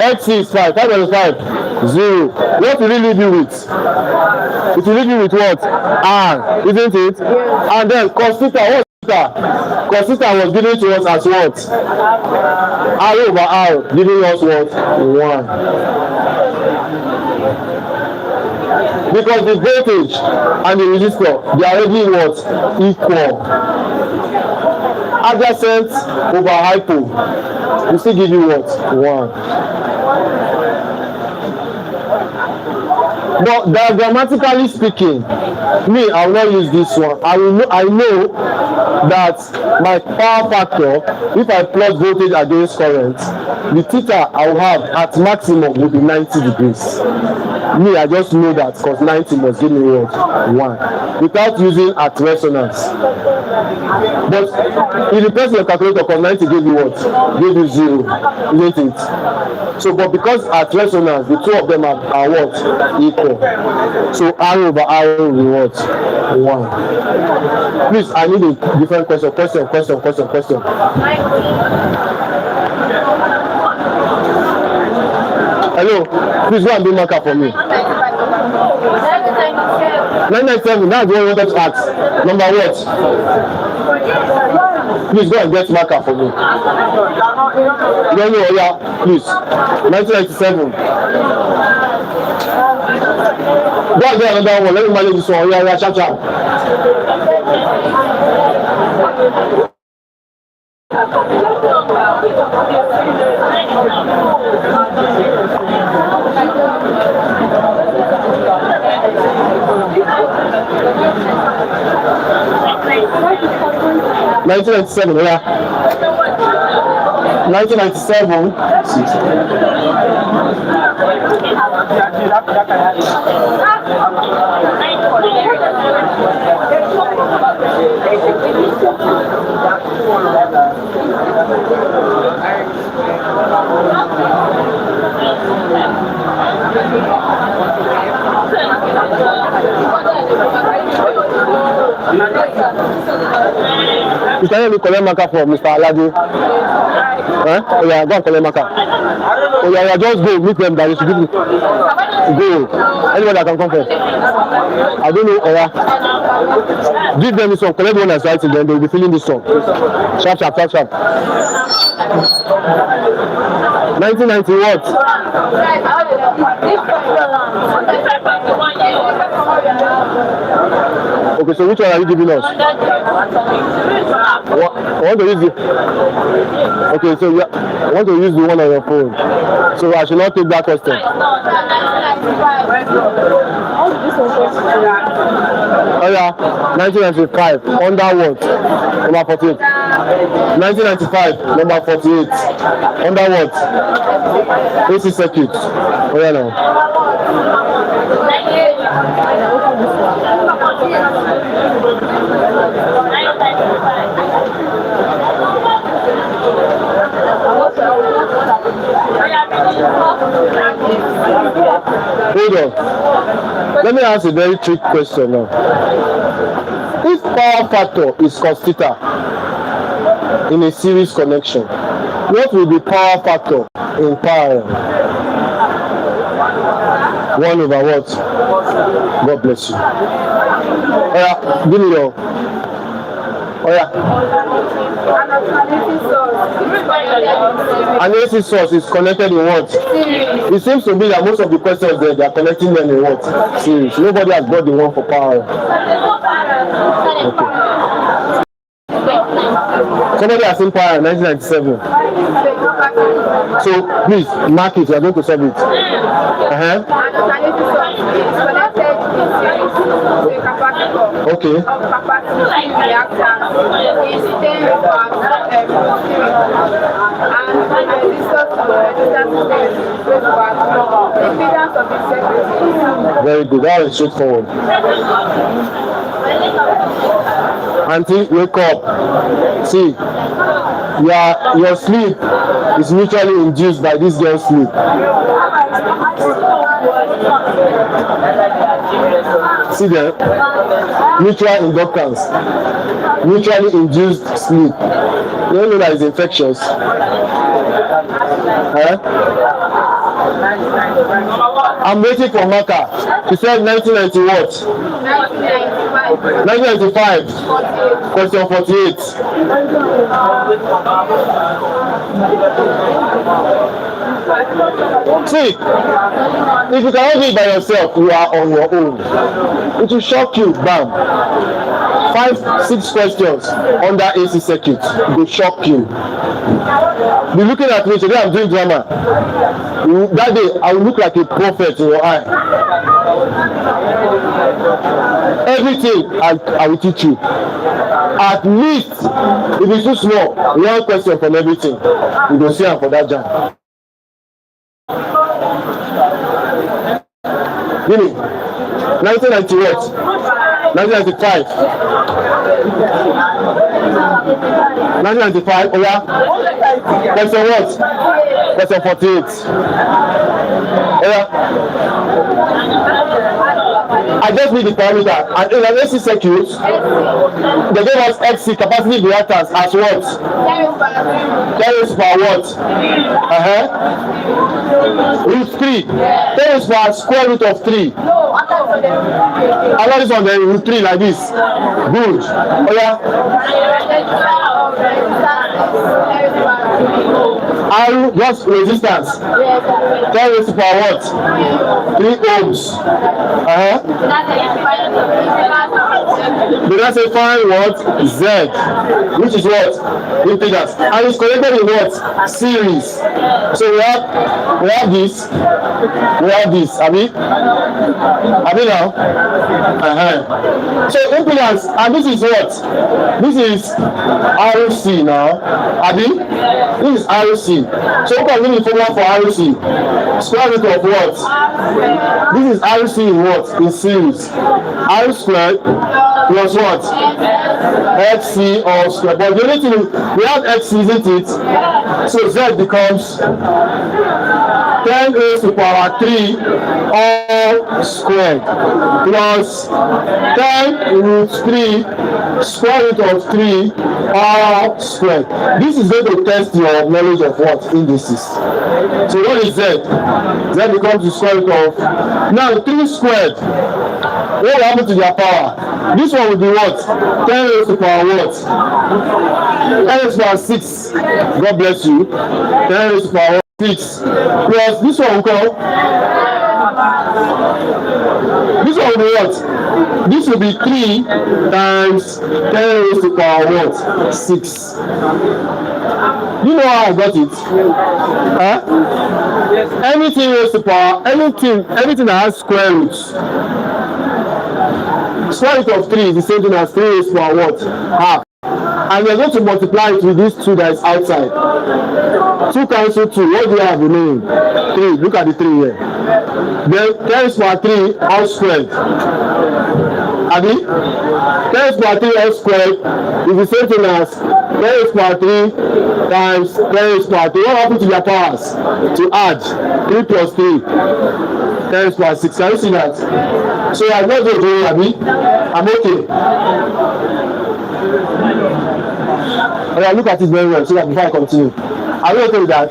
XC is 5, 5 minus 5, 0. What will it leave you with? It will leave you with what? R, isn't it? And then cos theta, what? Cos theta was given to us as what? R over R, giving us what? 1. Because the voltage and the resistor, they are already what? Equal. Adjacent over hypo, we still give you what? 1. But diagrammatically speaking, me, I will not use this one. I know that my power factor, if I plot voltage against current, the theta I will have at maximum will be 90 degrees. Me, I just know that because 90 must give me what? 1. Without using at resonance. But if you press your calculator, because 90 gave you what? Gave you 0, isn't it? So, but because at resonance, the two of them are what? Equal. So R over R will be what? 1. Please, I need a different question. Hello, please go and do marker for me. 997, that's what I wanted to ask. Number what? Please go and get marker for me. Yeah, please. 1997. Go and get another one. Let me manage this one. Yeah, sharp. 1997, yeah. 1997. You can help me collect marker for Mr. Alade. Oh yeah, go and collect marker. Oh yeah, just go meet them that you should give me. Go. Anyone that can come first. I don't know. Give them this song. Collect one that's writing, then they'll be feeling this song. Sharp, sharp, sharp, sharp. 1990 what? Okay, so which one are you giving us? What? I want to use the. Okay, so I want to use the one on your phone. So I should not take that question. Oh yeah, 1995. Under what? Number 48. 1995. Number 48. Under what? AC circuit. Oh yeah, now. Hold on. Let me ask a very trick question now. If power factor is cos theta in a series connection, what will be power factor in parallel? 1 over what? God bless you. Oh yeah, give me your. Oh yeah. An AC source is connected in what? It seems to be that most of the questions there, they are connecting them in what? Series. Nobody has brought the one for power. Okay. Somebody has seen power in 1997. So please mark it. You are going to solve it. Okay. Very good. That is straightforward. Auntie, wake up. See, your sleep is mutually induced by this girl's sleep. See there? Mutual inductance. Mutually induced sleep. You don't know that it's infectious. I'm waiting for Maka. She said 1990 what? 1995. Question 48. See, if you cannot do it by yourself, you are on your own. It will shock you, bam. 5, 6 questions under AC circuit. It will shock you. Be looking at me today. I'm doing drama. That day, I will look like a prophet in your eye. Everything I will teach you. At least, if it's too small, 1 question from everything. You go see am for that JAMB. Give me 1990 what? 1995. 1995. Oh yeah. Question what? Question 48. Oh yeah. I just need the parameter. And in an AC circuit, they gave us XC capacity reactance as what? 10 raised per what? Root 3. 10 raised per square root of 3. I got this on the root 3 like this. Good. Oh yeah. R just resistance. 10 raised per what? 3 ohms. Did I say find what? Z, which is what? Impedance. And it's connected in what? Series. So we have this. We have this. Abi now. So impedance, and this is what? This is RC now. Abi? This is RC. So what can give me the formula for RC? Square root of what? This is RC in what? In series. R squared plus what? xc all square. But the only thing is, we have xc, isn't it? So z becomes 10 raised to power 3 all squared plus 10 root 3 square root of 3 all squared. This is going to test your knowledge of what indices. So what is z? Z becomes the square root of, now 3 squared. What will happen to their power? This one will be what? 10 raised to power what? 10 raised to power 6. God bless you. 10 raised to power 6. Plus this one will come. This one will be what? This will be 3 times 10 raised to power what? 6. You know how I got it? Huh? Anything raised to power, anything that has square roots. Square root of 3 is the same thing as 3 raised to power what? Half. And we are going to multiply it with this 2 that is outside. 2 cancel 2. What do you have remaining? 3. Look at the 3 here. Then 10 raised to power 3 all squared. Abi? 10 raised to power 3 all squared is the same thing as 10 raised to power 3 times 10 raised to power 3. What happened to their powers? To add 3 plus 3. 10 raised to power 6. Can you see that? So I'm not going to do it, Abi. I'm okay. Okay, look at it very well so that before I continue. Are you okay with that?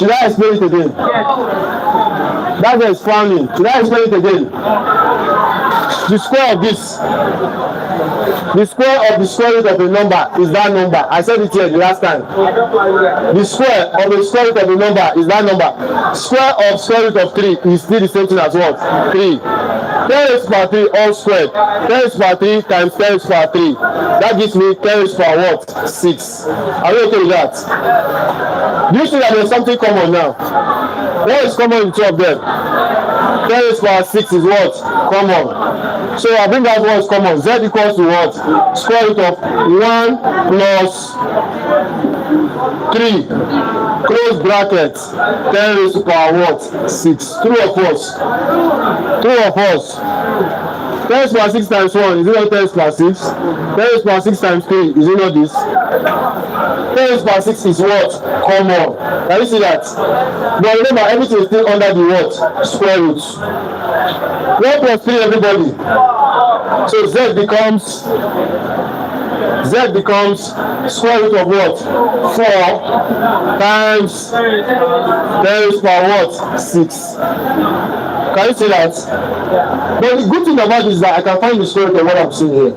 Should I explain it again? That guy is frowning. Should I explain it again? The square of this. The square of the square root of a number is that number. I said it here the last time. The square of the square root of a number is that number. Square of square root of 3 is still the same thing as what? 3. 10 raised to power 3 all squared. 10 raised to power 3 times 10 raised to power 3. That gives me 10 raised to power what? 6. Are you okay with that? Do you see that there is something common now? What is common in the two of them? 10 raised to power 6 is what? Common. So I bring out what is common. Z equals to what? Square root of 1 plus 3. Close bracket. 10 raised to power what? 6. True or false? True or false? 10 raised to power 6 times 1 is it not 10 raised to power 6? 10 raised to power 6 times 3 is it not this? 10 raised to power 6 is what? Common. Can you see that? But remember, everything is still under the what? Square root. 1 plus 3 everybody. So Z becomes square root of what? 4 times 10 raised to power what? 6. Can you see that? But the good thing about this is that I can find the square root of what I'm seeing here.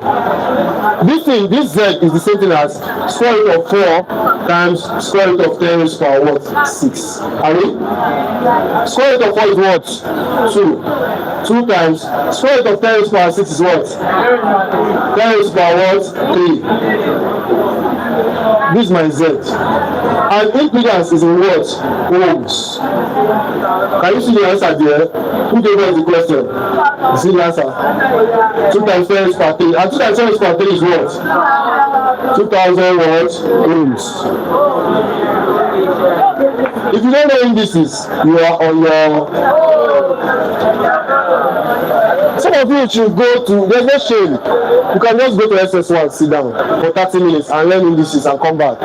This Z is the same thing as square root of 4 times square root of 10 raised to power what? 6. Are we? Square root of 4 is what? 2. 2 times square root of 10 raised to power 6 is what? 10 raised to power what? 3. This is my Z. And impedance is in what? Ohms. Can you see the answer there? Who gave us the question? You see the answer? 2 times 10 raised to power 3. And 2 times 10 raised to power 3 is what? 2000 what? Ohms. If you don't know indices, you are on your... Some of you should go to, there's no shame. You can just go to SS1, sit down for 30 minutes and learn indices and come back.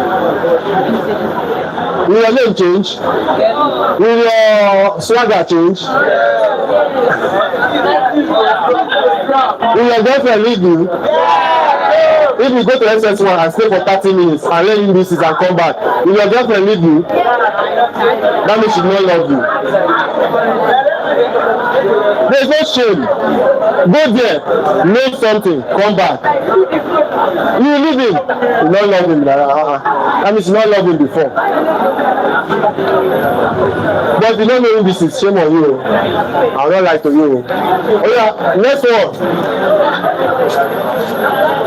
Will your name change? Will your swagger change? Will your girlfriend leave you? If you go to SS1 and stay for 30 minutes and learn indices and come back, will your girlfriend leave you? That means she don't love you. There's no shame. Go there, learn something, come back. You leave him, you don't love him. That means you don't love him before. But if you don't know this is shame on you. I'll not lie to you. Oh yeah, next one.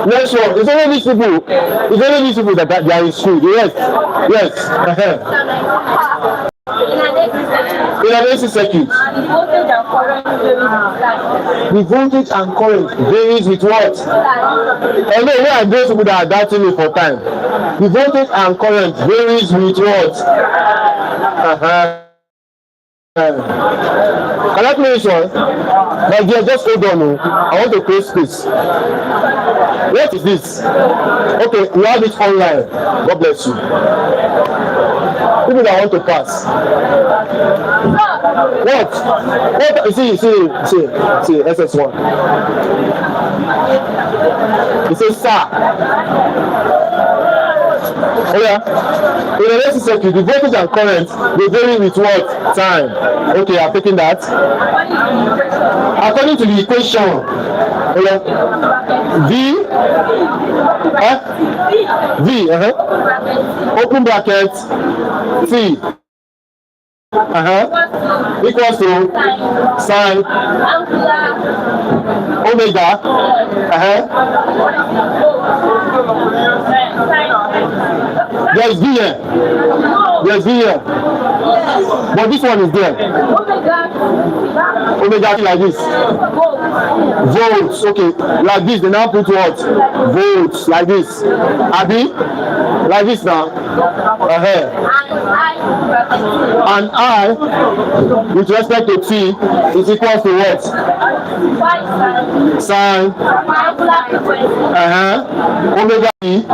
Next one. It's only these people. It's only these people that they are in school. Yes. Yes. In an AC circuit. The voltage and current varies with what? Although where are those people that are doubting me for time? The voltage and current varies with what? Can I play this one? My dear, just hold on. Oh. I want to create space. What is this? Okay, we have it online. God bless you. People that want to pass. What? What? See, SS1. It says, sir. Oh yeah. In the electric circuit, the voltage and current they vary with what? Time. Okay, I'm taking that. According to the equation, oh yeah. V, open bracket, T, equals to sine omega, there's V here. There's V here. But this one is there. Omega like this. Volts. Okay. Like this. They now put what? Volts. Like this. Abi? Like this now. And I, with respect to T, is equals to what? Sine. Omega T.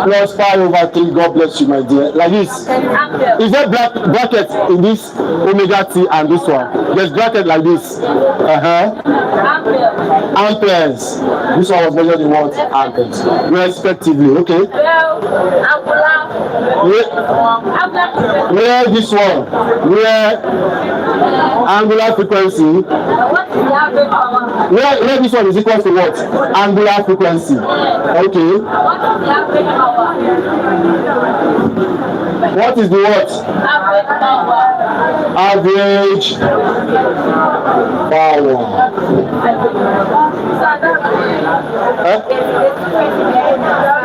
Plus pi over 3. God bless you, my dear. Like this. Is there bracket in this omega T and this one? There's bracket like this. Amperes. This one was measured in what? Amperes. Respectively. Okay. Where this one? Where angular frequency? Where this one is equal to what? Angular frequency. Okay. What is the what? Average power.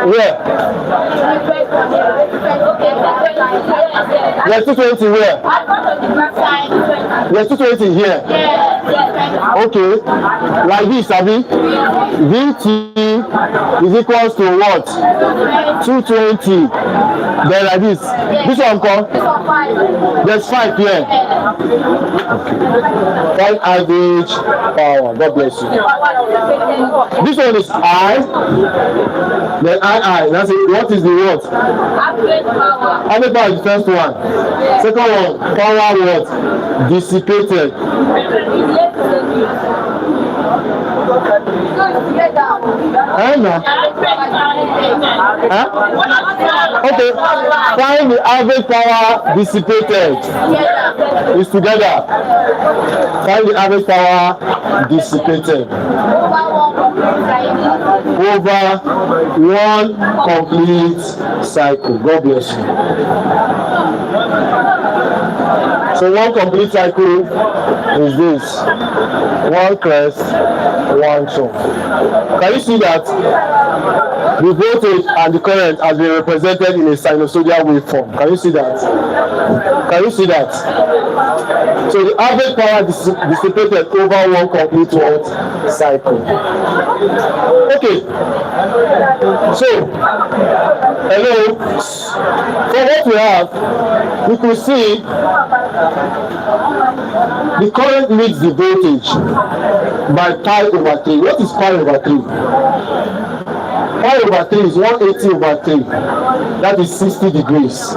Where? There's 220 where? There's 220 here. Okay. Like this, Abi. VT is equals to what? 220. Then like this. This one called? There's 5 here. 5 average power. God bless you. This one is I. Then I. That's it. What is the what? Average power. Average power is the first one. Second one, power what? Dissipated. Okay, find the average power dissipated. It's together. Find the average power dissipated over one complete cycle. God bless you. So one complete cycle is this. One crest, one choke. Can you see that? The voltage and the current has been represented in a sinusoidal waveform. Can you see that? Can you see that? So the average power dissipated over one complete cycle. Okay. So, hello. So what we have, we could see the current leads the voltage by pi over 3. What is pi over 3? Pi over 3 is 180 over 3. That is 60 degrees.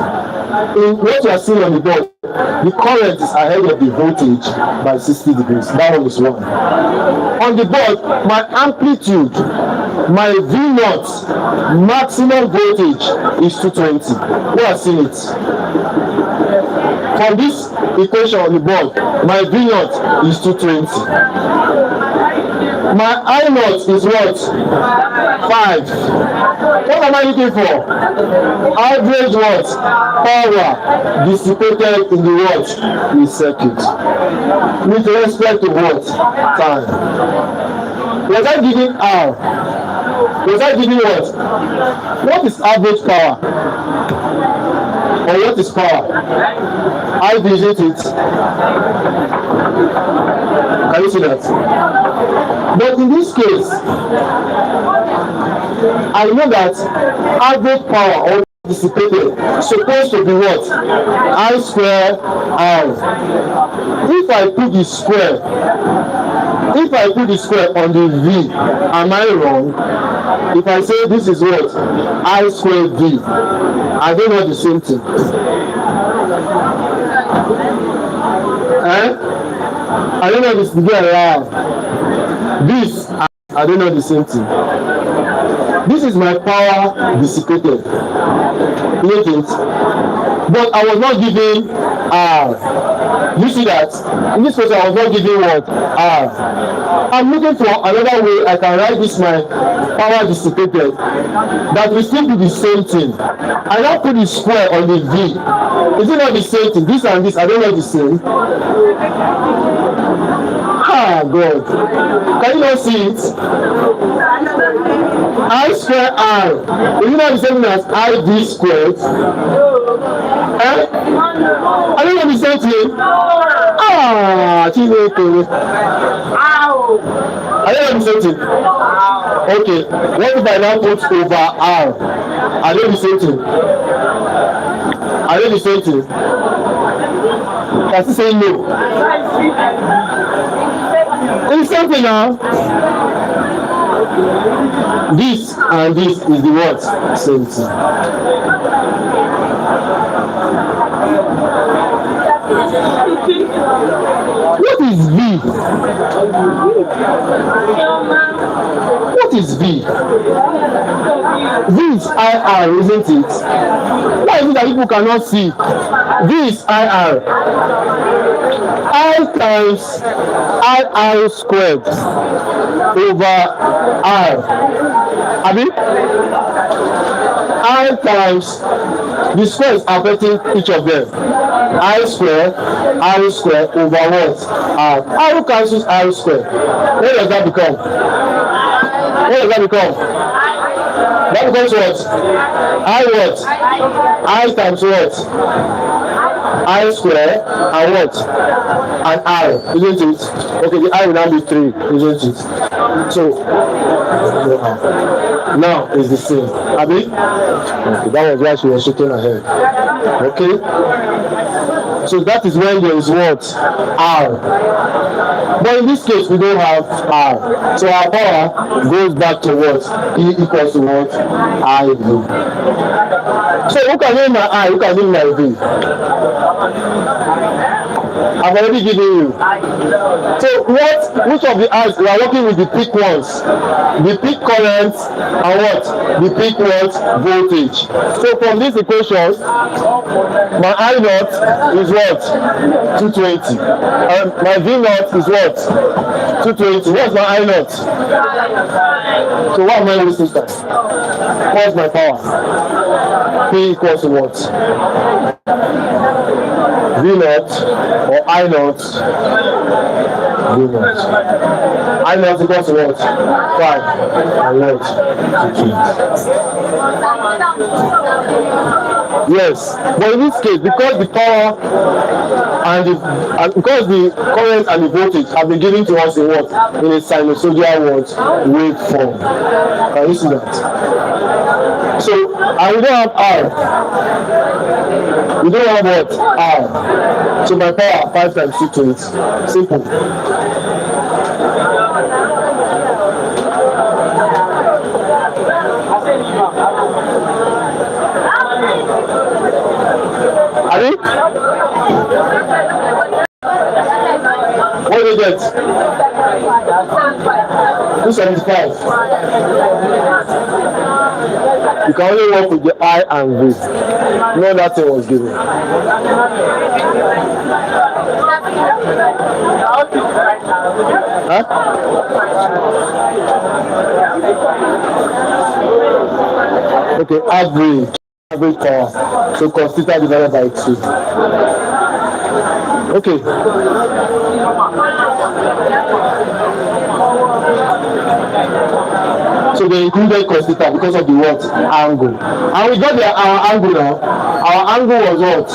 In what you are seeing on the board, the current is ahead of the voltage by 60 degrees. That one is 1. On the board, my amplitude, my V0 maximum voltage is 220. You are seeing it. From this equation on the board, my V0 is 220. My I0 is what? 5. What am I looking for? Average what? Power dissipated in the what? In circuit. With respect to what? Time. Was I giving R? Was I giving what? What is average power? Or what is power? I visit it. Can you see that? But in this case, I know that average power or dissipated supposed to be what? I square R. If I put the square on the V, am I wrong? If I say this is what? I square V, are they not the same thing? I don't know this to get around. This, I don't know the same thing. This is my power dissipated. Make it. But I was not giving R. You see that? In this case, I was not giving what? R. I'm looking for another way I can write this my power dissipated that will still be the same thing. I now put the square on the V. Is it not the same thing? This and this, I don't know the same. Ah, God. Can you not see it? I square R. Is it not the same thing as IV squared? I don't know the same thing. Ah, I don't know the same thing. Okay, what if I now put over R? I know the same thing. I know the same thing. Can you say no? It's something now. This and this is the what? Same thing. What is V? What is V? V is IR, isn't it? Why is it that people cannot see? V is IR. I times IR squared over R. Abi? I times the squares affecting each of them. I square, R square over what? R. R cancels R square. What does that become? What does that become? That becomes what? I what? I times what? I square and what? And R, isn't it? Okay, the I will now be 3, isn't it? So now it's the same. Abi? Okay, that was why she was shaking her head. Okay? So that is when there is what? R. But in this case, we don't have R. So our power goes back to what? E equals to what? IV. So who can name my I? Who can name my V? I've already given you. So which of the I's? We are working with the peak ones. The peak current and what? The peak what? Voltage. So from this equation, my I naught is what? 220. And my V naught is what? 220. What's my I naught? So what am I wasting time? What's my power? P equals to what? V naught or I naught. V naught. I naught equals to what? 5. And what? 2. Yes, but in this case, because the power and because the current and the voltage have been given to us in what? In a sinusoidal what? Waveform. Can you see that? So, and we don't have R. We don't have what? R. So my power 5 times 220. Simple. Ari? What do you get? 275. You can only work with the I and V. No, that thing was given. Huh? Okay, average power. So cos theta divided by 2. Okay. So they included cos theta because of the what? Angle. And we got our angle now. Our angle was what?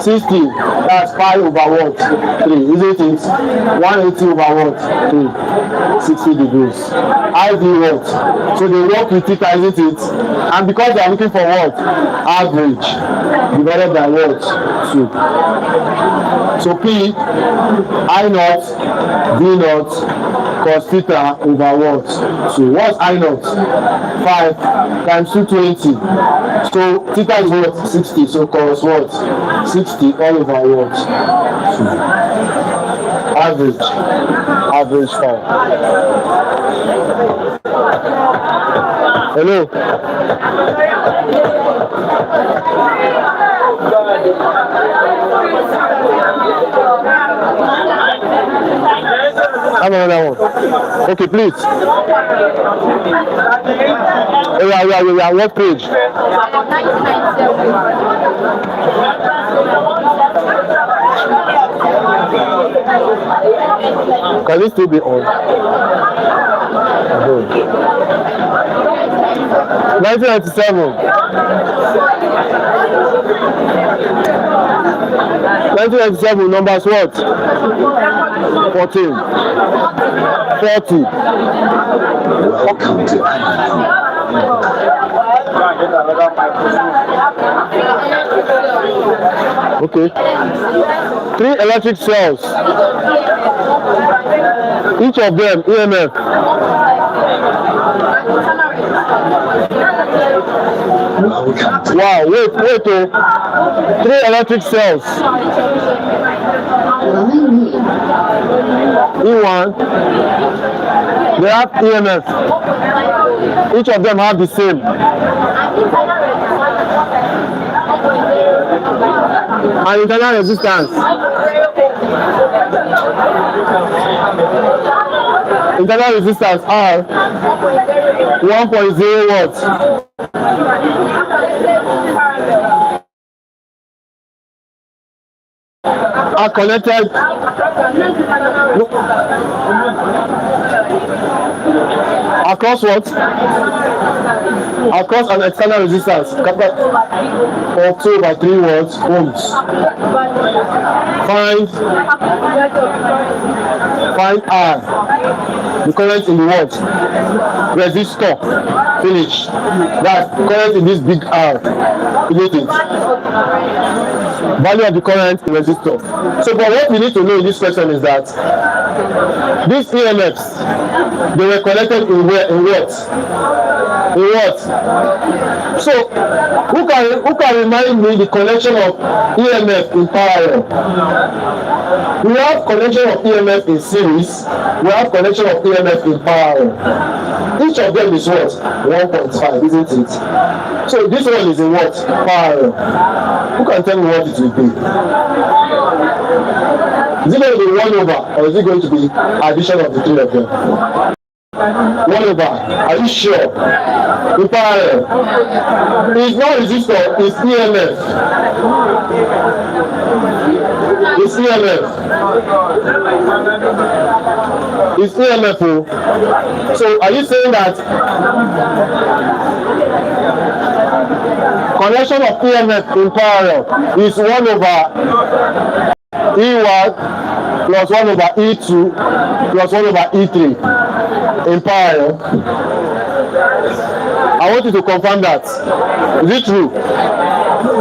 60. That's pi over what? 3. Isn't it? 180 over what? 3. 60 degrees. IV what? So they work with theta, isn't it? And because they are looking for what? Average divided by what? 2. So P, I naught, V naught, cos theta over what? 2. What's I naught? 5 times 220. So theta is what? 60. So cos what? 60 all over what? 2. Average. Average 5. Hello. Have another one. Okay, please. Yeah. What page? Can it still be on? 1997. 1997 numbers what? 14. 40. Welcome to Okay. 3 electric cells. Each of them EMF. Wow, wait. 3 electric cells. E1. They have EMF. Each of them have the same. And internal resistance. Internal resistance R 1.0 watts. Are connected. Across what? Across an external resistance of 2/3 watts ohms. Find R, the current in the what? Resistor. Finish. That's current in this big R. Isn't it? Value of the current in resistor. So, but what we need to know in this question is that these EMFs, they were connected in where? In what? In what? So, who can remind me the connection of EMF in parallel? We have connection of EMF in series. We have connection of EMF in parallel. Each of them is what? 1.5, isn't it? So this one is in what? Parallel. Who can tell me what it will be? Is it going to be 1 over, or is it going to be addition of the 3 of them? 1 over. Are you sure? In parallel. It's not resistor, it's EMF. It's EMF. It's EMF. So are you saying that connection of EMF in parallel is 1 over E1 plus 1 over E2 plus 1 over E3 in parallel? I want you to confirm that. Is it true?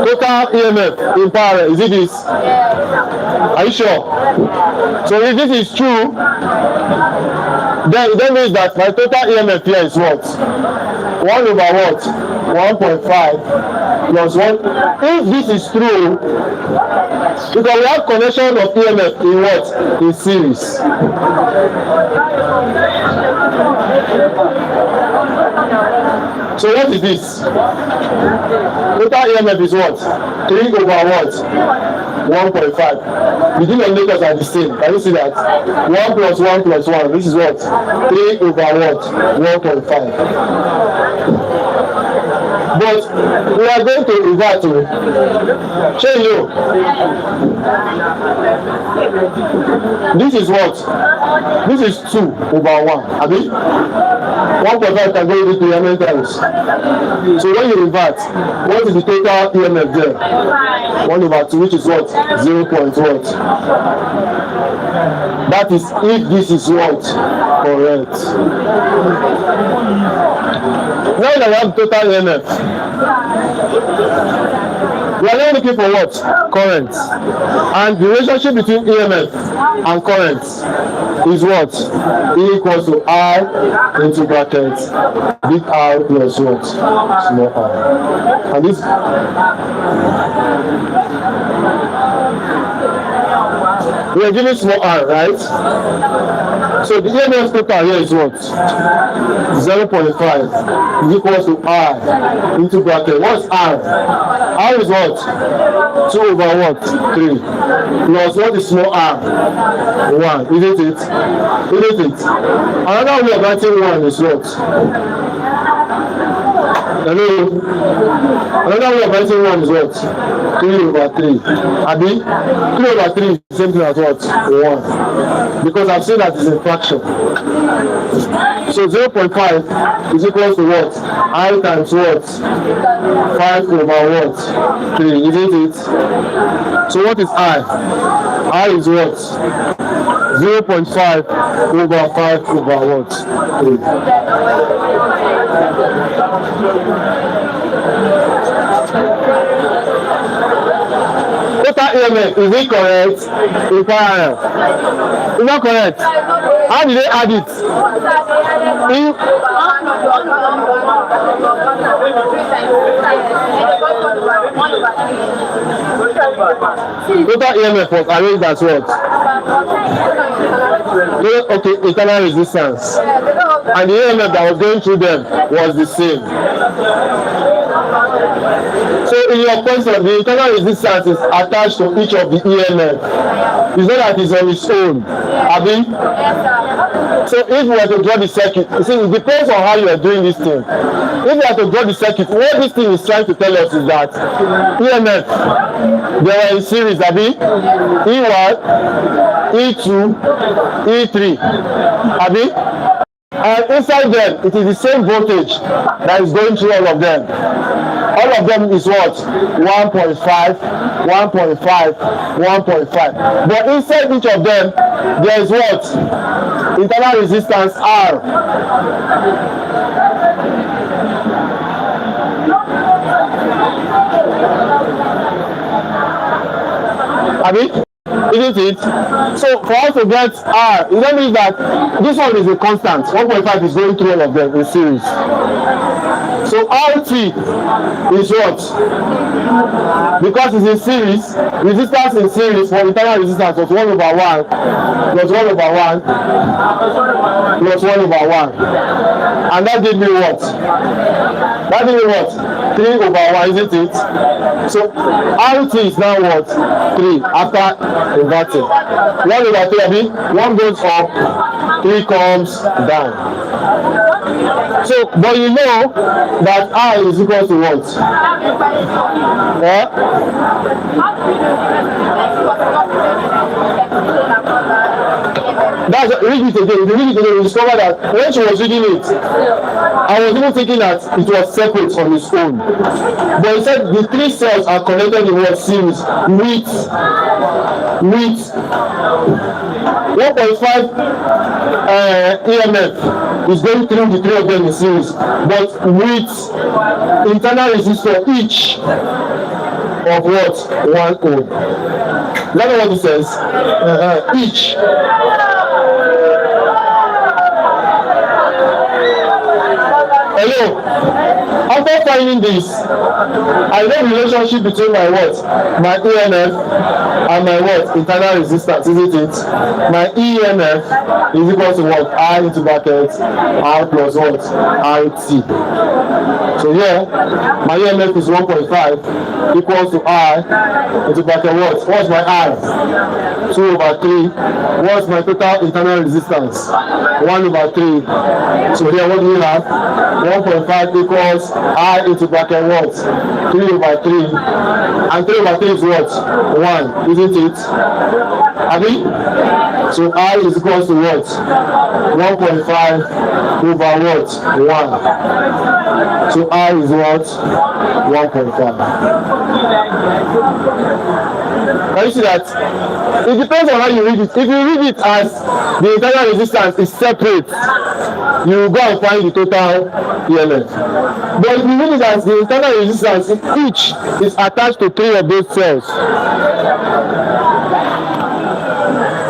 Total EMF in parallel, is it this? Are you sure? So if this is true, then that means that my total EMF here is what? 1 over what? 1.5 plus 1. If this is true, because we have connection of EMF in what? In series. So what is this? Total EMF is what? 3 over what? 1.5. The denominators are the same. Can you see that? 1 plus 1 plus 1. This is what? 3 over what? 1.5. But we are going to revert to show you. This is what? This is 2 over 1. Abi? 1.5 can go into how times? So when you revert, what is the total EMF there? 1 over 2, which is what? 0. What? That is if this is what? Correct. Now that we have total EMF, we are now looking for what? Current. And the relationship between EMF and current is what? E equals to I into brackets big R plus what? Small r. And this we are giving small r, right? So the EMF total here is what? 0.5 is equals to R into bracket. What's R? R is what? 2 over what? 3. Plus what is small r? 1. Isn't it? Isn't it? Another way of writing 1 is what? Hello? Another way of writing 1 is what? 3 over 3. Abi? 3 over 3 is the same thing as what? 1. Because I've seen that it's a fraction. So 0.5 is equal to what? I times what? 5 over what? 3. Isn't it? So what is I? I is what? 0.5 over 5 over what? 3. Total EMF, is it correct? Inquiry. Is not correct. How did they add it? Total EMF was arranged as what? Okay, internal resistance. And the EMF that was going through them was the same. So in your question, the internal resistance is attached to each of the EMF. It's not that it's on its own. Abi? So if we were to draw the circuit, you see, it depends on how you are doing this thing. If we are to draw the circuit, what this thing is trying to tell us is that EMF, they are in series, Abi? E1, E2, E3, Abi? And inside them, it is the same voltage that is going through all of them. All of them is what? 1.5, 1.5, 1.5. But inside each of them, there is what? Internal resistance R. Abi? Isn't it? So for us to get R, it don't mean that this one is a constant. 1.5 is going through all of them in series. So RT is what? Because it's in series, resistance in series for internal resistance was 1 over 1 plus 1 over 1 plus 1 over 1. And that gave me what? That gave me what? 3 over 1, isn't it? So RT is now what? 3 after inverting. 1 over 3, I mean, 1 goes up, 3 comes down. So, but you know that I is equal to what? That's read it again. If you read it again, you discover that when she was reading it, I was even thinking that it was separate on its own. But it said the 3 cells are connected in what series with 1.5 EMF is going through the 3 of them in series, but with internal resistance each of what? 1 ohm. Is that what it says? Each. Hello. After finding this, I know the relationship between my what? My EMF and my what? Internal resistance, isn't it? My EMF is equal to what? I into brackets R plus what? RT. So here, my EMF is 1.5 equals to I into bracket what? What's my R? 2 over 3. What's my total internal resistance? 1 over 3. So here, what do we have? 1 1.5 equals I into bracket what? 3/3. And 3/3 is what? 1, isn't it? Abi? So I is equals to what? 1.5 over what? 1. So I is what? 1.5. Can you see that? It depends on how you read it. If you read it as the internal resistance is separate, you will go and find the total EMF. But if you read it as the internal resistance, each is attached to 3 of those cells.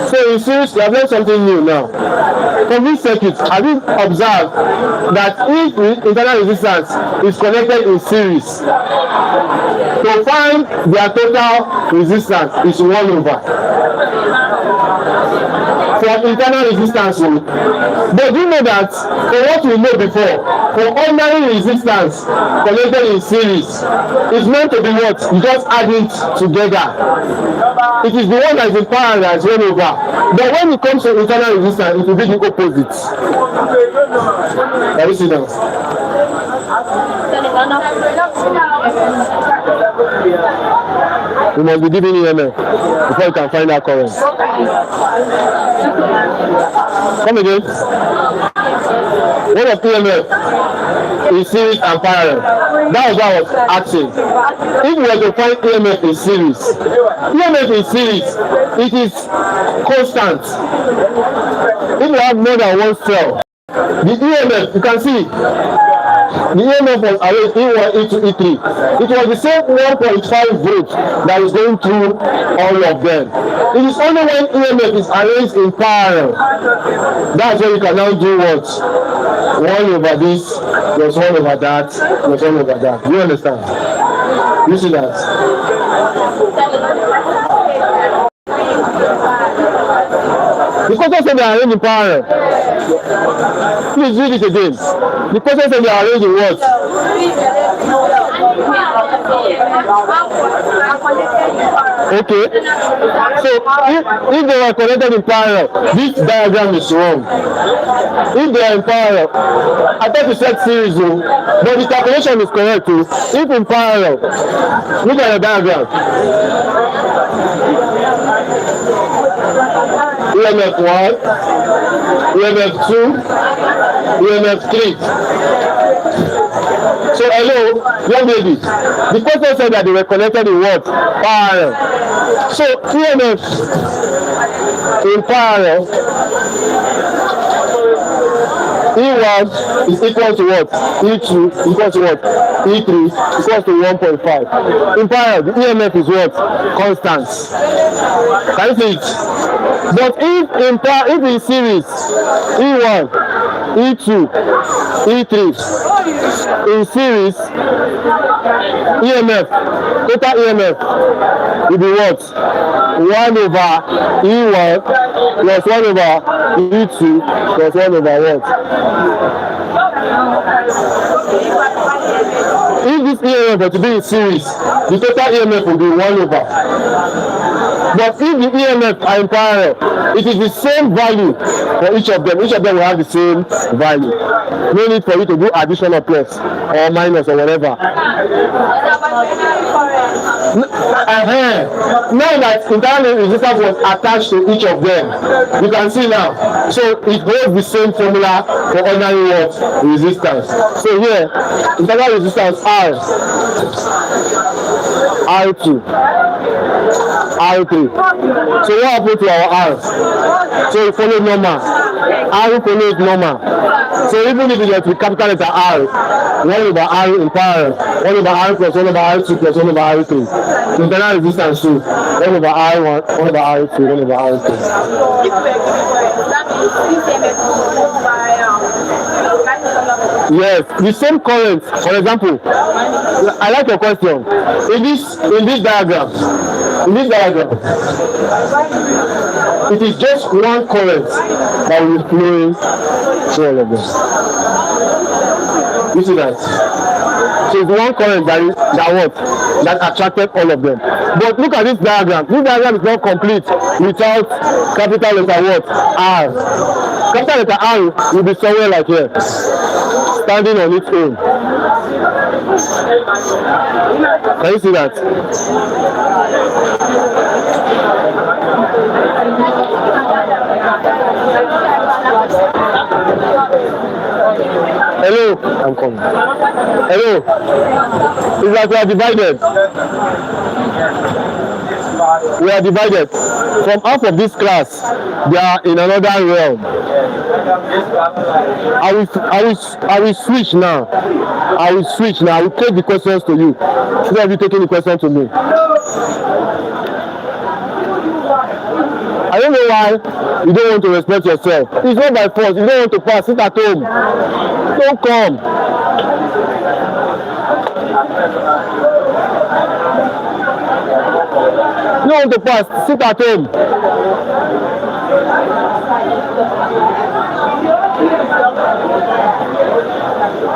So in series, you have learned something new now. From this circuit, have you observed that if the internal resistance is connected in series, to find their total resistance is 1/. For internal resistance, but you know that for what we know before, for ordinary resistance connected in series, it's meant to be what? You just add it together. It is the one that is in parallel as 1/. But when it comes to internal resistance, it will be the opposite. Can you see that? You must be giving EMF before you can find that current. Come again. What of EMF is series and parallel? That was what I was asking. If we were to find EMF in series, EMF in series, it is constant. If you have more than one cell, the EMF, you can see, the EMF was arranged E1, E2, E3. It was the same 1.5 volts that is going through all of them. It is only when EMF is arranged in parallel, that's when you can now do what? 1/this, plus 1/that, plus 1/that. Do you understand? You see that? Because I said they are arranged in parallel. Please read it again. The person said they are arranged in what? Okay. So if they are connected in parallel, this diagram is wrong. If they are in parallel, I thought you said series, but the calculation is correct too. If in parallel, look at the diagram. EMF 1, EMF 2, EMF 3. So hello, young lady. The person said that they were connected in what? Parallel. So EMF in parallel, E1 is equal to what? E2 equal to what? E3 equals to 1.5. In parallel, the EMF is what? Constant. Can you see it? But if in series, E1, E2, E3, in series, EMF, total EMF will be what? 1/E1 plus 1/E2 plus 1/what? If this EMF were to be in series, the total EMF will be 1/. But if the EMF are in parallel, it is the same value for each of them. Each of them will have the same value. No need for you to do addition or plus or minus or whatever. Now that internal resistance was attached to each of them, you can see now. So it holds the same formula for ordinary what? Resistance. So here, internal resistance R, R2, R3. So what happened to our R? So it followed normal. R follows normal. So even if you get the capital letter R, 1/R in parallel, 1/R plus 1/R2 plus 1/R3. So internal resistance too, 1/R1, 1/R2, 1/R3. Yes, the same current. For example, I like your question. In this diagram, it is just one current that will flow through all of them. You see that? So it's one current that attracted all of them. But look at this diagram. This diagram is not complete without capital letter what? R. Capital letter R will be somewhere like here. standing on its own. Can you see that? Hello, I'm coming. Hello, it's like we are divided. We are divided. From half of this class, they are in another realm. I will switch now. I will switch now. I will take the questions to you. Instead of you taking the question to me. I don't know why you don't want to respect yourself. It's not by force. You don't want to pass. Sit at home. Don't come. You don't want to pass. Sit at home.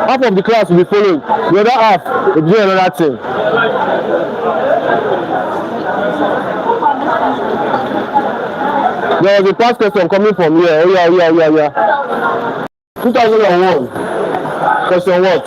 Half of the class will be following. The other half will do another thing. There was a past question coming from here. Oh yeah. 2001. Question what?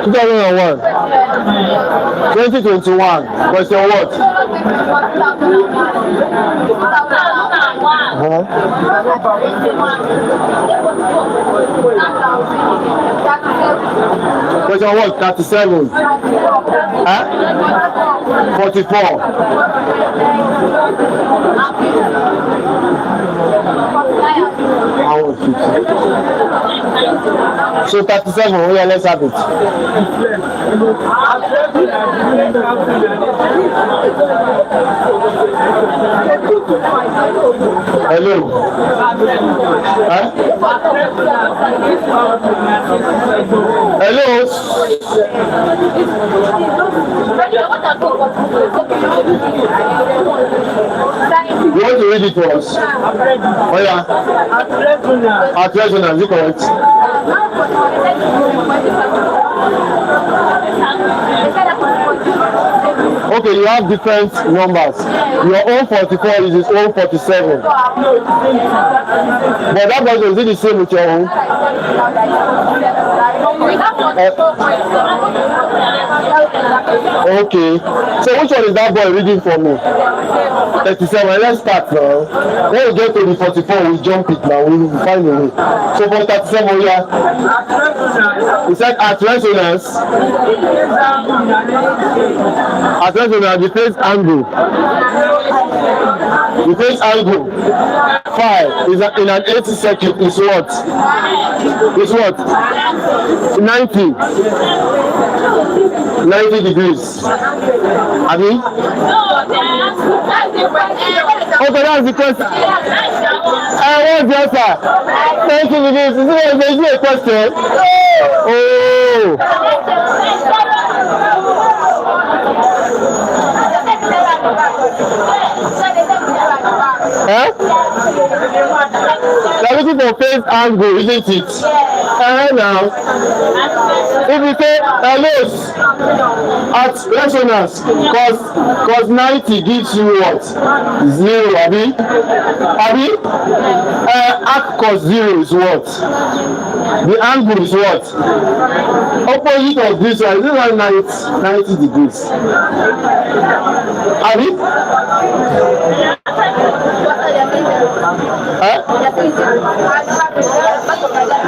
(2001) 2021. Question what? Question what? 37. 44. So 37. Oh yeah, let's have it. Hello. Hello. You want to read it to us? Oh yeah. At resonance, is it correct? Okay, you have different numbers. Your own 44 is his own 47. But that version, is it the same with your own? Okay. So which one is that boy reading for me? 37. Let's start now. When we get to the 44, we jump it now. We will find a way. So for 37, yeah. We said at resonance. At resonance, the phase angle. The phase angle 5 is in an 80 circuit is what? Is what? 90 degrees. I mean? Okay, that's the question. What's the answer? 90 degrees. Is it a question? Oh. Huh? They're looking for phase angle, isn't it? Now, if you say hellos at resonance, cos 90 gives you what? 0, Abi? At cos 0 is what? The angle is what? Opposite of this one. This one 90 degrees. Abi?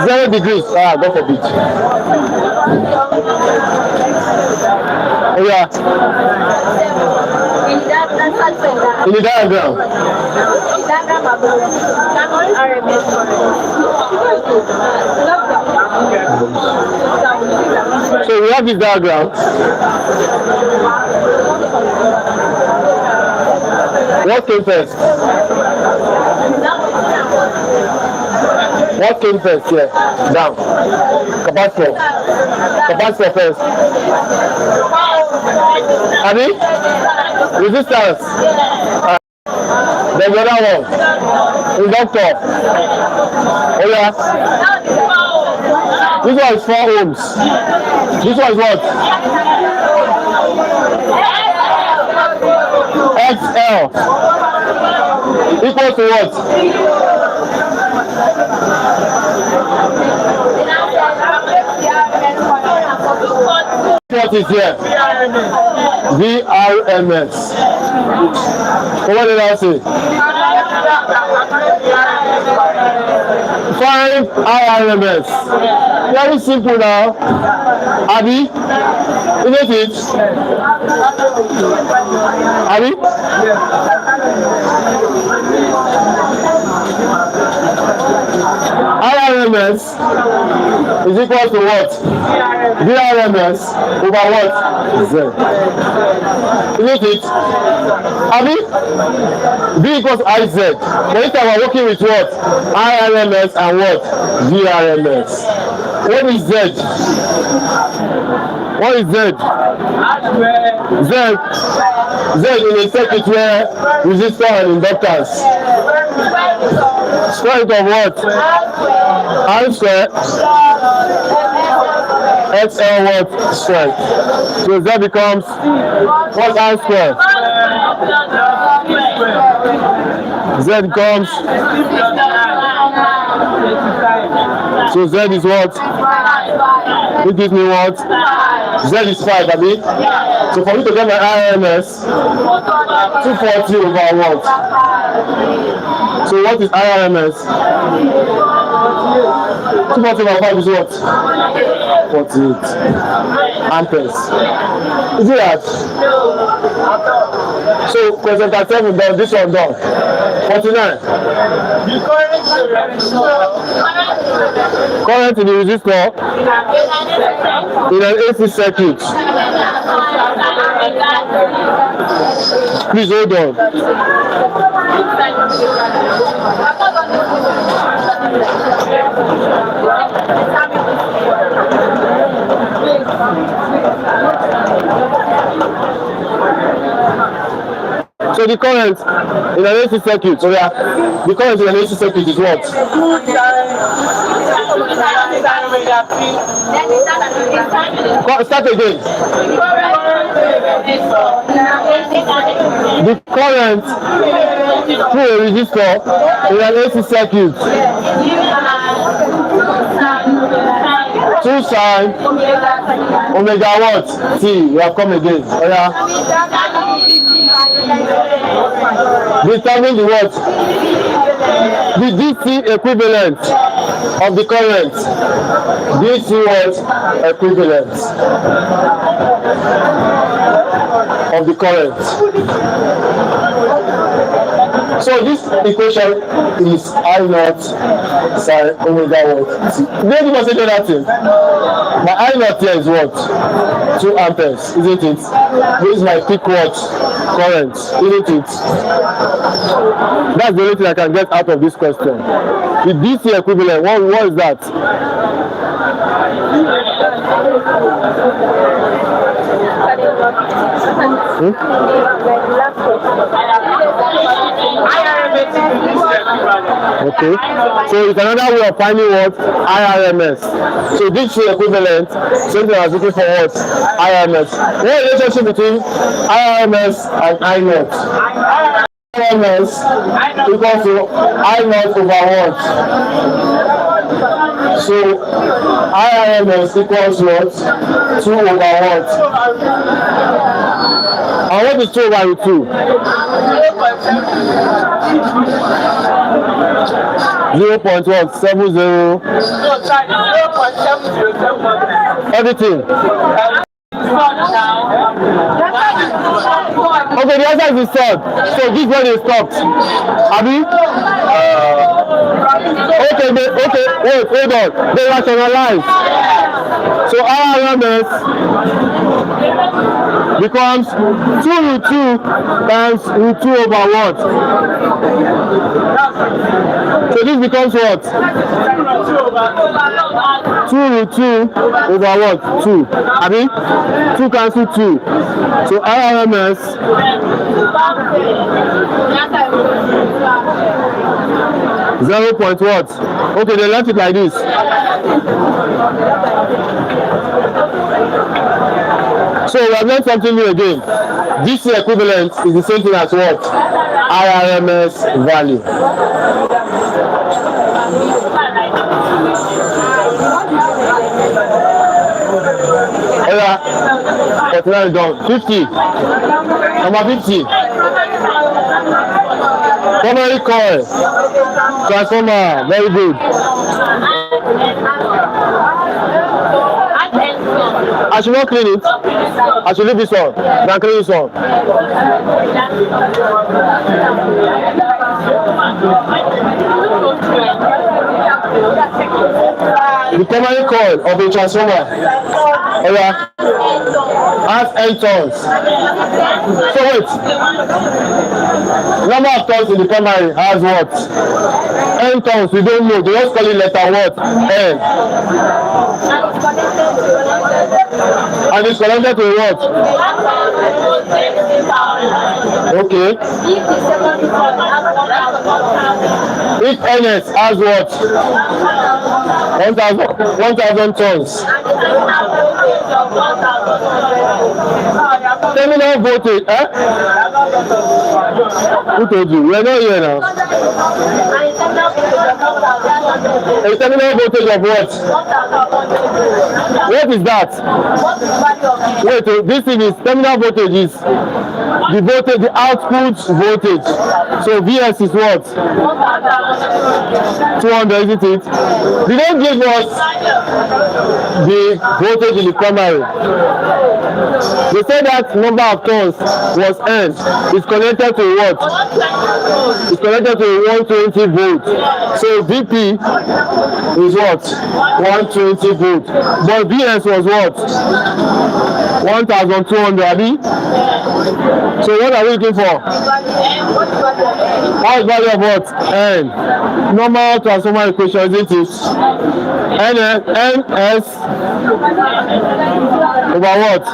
0 degrees. God forbid. Oh yeah. In the diagram. have this diagram. What came first? What came first? Yeah, down. Capacitor. Capacitor first. Abi? Resistance. Then the other one. Inductor. Oh yeah. This one is 4 ohms. This one is what? XL equals to what? What is here? VRMS. So what did I say? 5 IRMS. Very simple now. Abi, isn't it? Abi? IRMS is equal to what? VRMS over what? Z. Isn't it? Abi? V equals IZ. Next time we're working with what? IRMS and what? VRMS. What is Z? What is Z? Z. Z in a circuit where resistor and inductance. Square root of what? R square. XL what? Square. So Z becomes what? R square. Z becomes. So Z is what? It gives me what? Z is 5, Abi. So for me to get my IRMS, 240 over what? So what is IRMS? 240 over 5 is what? 48 amperes. Is it that? So question 37 done, this one done. 49. Current in the resistor in an AC circuit. Please hold on. So the current in an AC circuit, so yeah, the current in an AC circuit is what? Start again. The current through a resistor in an AC circuit. 2 sine omega what? T. We have come again. Oh yeah. Determine the what? The DC equivalent of the current. DC what? Equivalent of the current. So this equation is I naught sine omega what? T. Did anyone say that thing? My I naught here is what? 2 amperes, isn't it? This is my peak what? Current, isn't it? That's the only thing I can get out of this question. The DC equivalent, what is that? Okay, so it's another way of finding what? IRMS. So this is equivalent, same thing as looking for what? IRMS. What relationship between IRMS and I naught? IRMS equals to I naught over what? So IRMS equals what? 2 over what? And what is 2 over 2? 0.70. Everything. Okay, the answer is stopped. So this one is stopped. Abi? Okay, wait, hold on. They rationalize. So RMS becomes 2 root 2 times root 2 over what? So this becomes what? 2 root 2 over what? 2. I mean, 2 cancel 2. So RMS 0 point what? Okay, they left it like this. So we have learned something new again. This equivalent is the same thing as what? IRMS value. Yeah, done. 50. Number 50. Primary coil. Transformer. Very good. I should not clean it. I should leave this on. Then clean this on. The primary coil of a transformer has N turns. So wait. Number of turns in the primary has what? N turns. We don't know. They just call it letter what? N. And it's connected to what? Okay. If NS has what? 1,000 tons. Terminal voltage, eh? Who told you? We are not here now. A terminal voltage of what? What is that? Wait, this thing is terminal voltage is the voltage, the output voltage. So VS is what? 200, isn't it? They don't give us the voltage in the primary. They said that number of turns was N. It's connected to what? It's connected to 120 volt. So VP is what? 120 volt. But VS was what? 1,200. So what are we looking for? What is value of what? N. Normal transformer equation, isn't it? NS over what?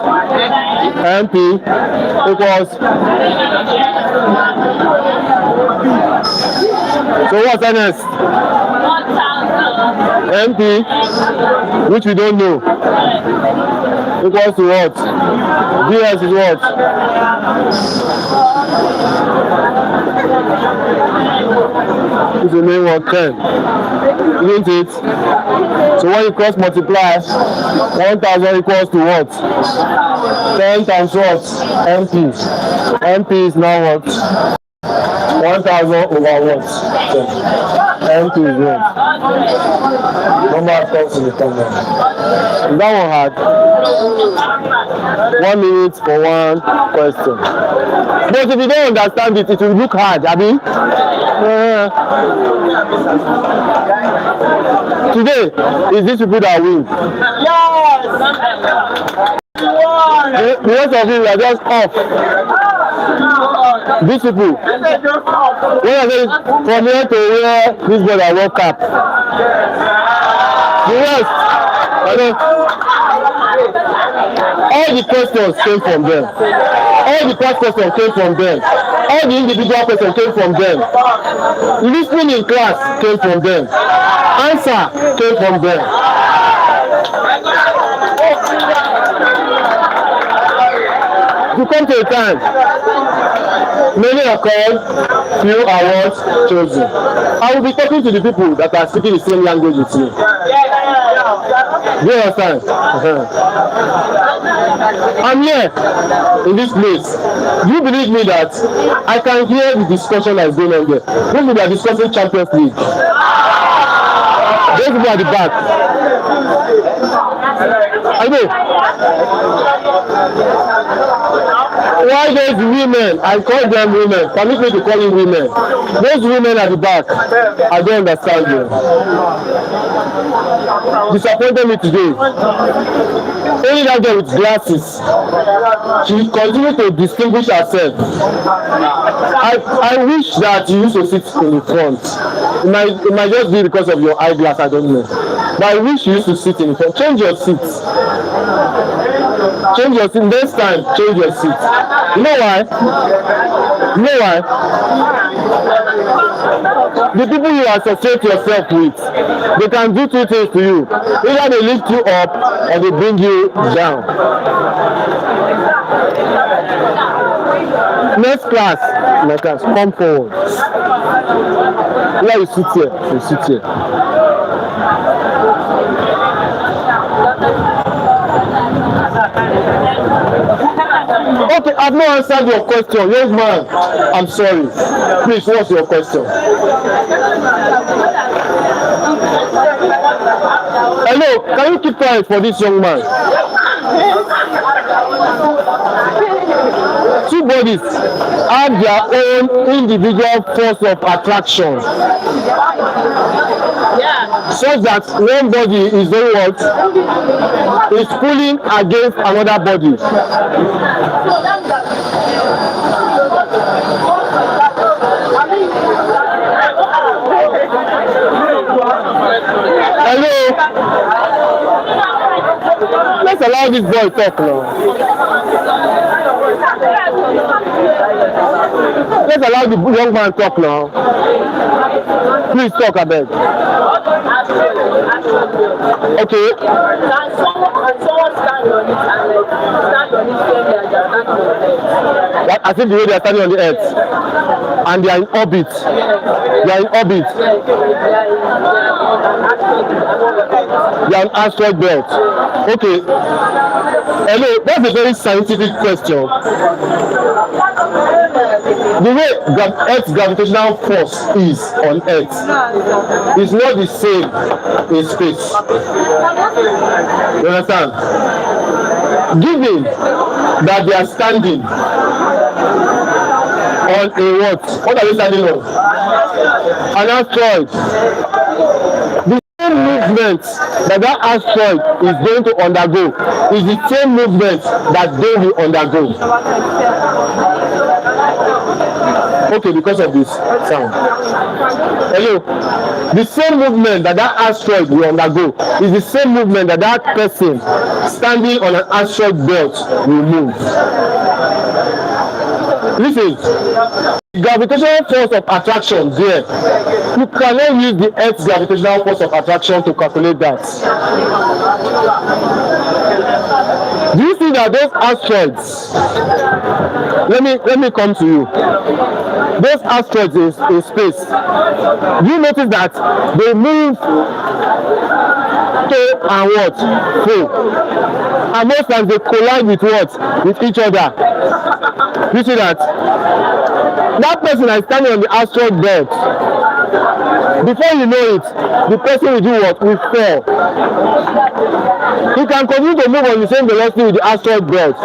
MP equals. So what's NS? MP, which we don't know, equals to what? VS is what? It's the main one, 10. Isn't it? So when you cross multiply, 1,000 equals to what? 10 times what? MP. MP is now what? 1,000 over what? 10. MP is what? Number of times in the comment. That one hard. 1 minute for one question. But if you don't understand it, it will look hard, Abby. Today is these people that win. Yes! The rest of you are just off. These people, when I say from here to where this brother woke up, the rest, all the questions came from them. All the past questions came from them. All the individual questions came from them. Listening in class came from them. Answer came from them. You come to a time, many are called, few are what chosen. I will be talking to the people that are speaking the same language with me. Do you understand? I'm here in this place. Do you believe me that I can hear the discussion that's going on there? Those people are discussing Champions League. Those people at the back. I know. why those women, I call them women, permit me to call them women. Those women at the back, I don't understand you. Disappointed me today. Only that girl with glasses. She continues to distinguish herself. I wish that you used to sit in the front. It might just be because of your eyeglass, I don't know. But I wish you used to sit in the front. Change your seat. Change your seat. Next time, change your seat. You know why? You know why? The people you associate yourself with, they can do two things to you. Either they lift you up or they bring you down. Next class, come forward. Where you sit here? You sit here. Okay, I've not answered your question. Young man, I'm sorry. Please, what's your question? Hello, can you keep quiet for this young man? Two bodies have their own individual force of attraction. Such that one body is doing what? Is pulling against another body. Hello? Let's allow this boy talk now. Let's allow the young man talk now. Please talk, I beg. Okay. Can someone stand on it and stand on it when they are standing on the earth? I think the way they are standing on the earth and they are in orbit. They are in orbit. They are an asteroid belt. Okay. Hello, that's a very scientific question. The way Earth's gravitational force is on Earth is not the same in space. You understand? Given that they are standing on a what? What are they standing on? An asteroid. The same movement that asteroid is going to undergo is the same movement that they will undergo. Okay, because of this sound. Hello. The same movement that asteroid will undergo is the same movement that person standing on an asteroid belt will move. Listen, the gravitational force of attraction there, you cannot use the Earth's gravitational force of attraction to calculate that. Do you see that those asteroids, let me come to you. Those asteroids in space, do you notice that they move to and what? Fro. And most times they collide with what? With each other. You see that? That person is standing on the asteroid belt. Before you know it, the person will do what? Will fall. He can continue to move on the same velocity with the asteroid belt,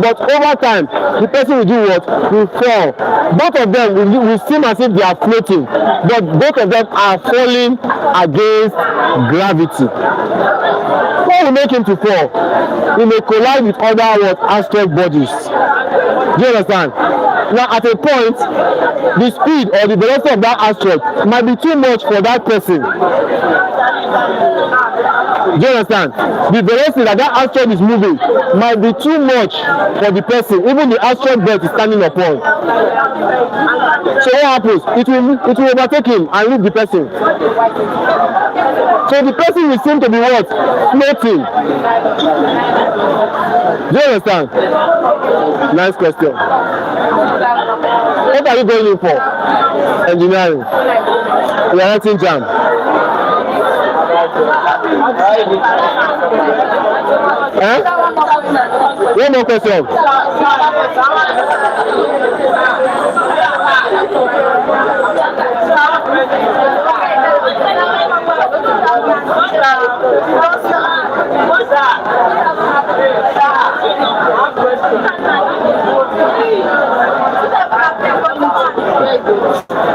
but over time, the person will do what? Will fall. Both of them will seem as if they are floating, but both of them are falling against gravity. What will make him to fall? He may collide with other what? Asteroid bodies. Do you understand? Now, at a point, the speed or the velocity of that asteroid might be too much for that person. Do you understand? The velocity that asteroid is moving might be too much for the person, even the asteroid belt is standing upon. So what happens? It will overtake him and leave the person. So the person will seem to be what? Floating. Do you understand? Nice question. What are you going in for? Engineering. You are writing JAMB. One more question.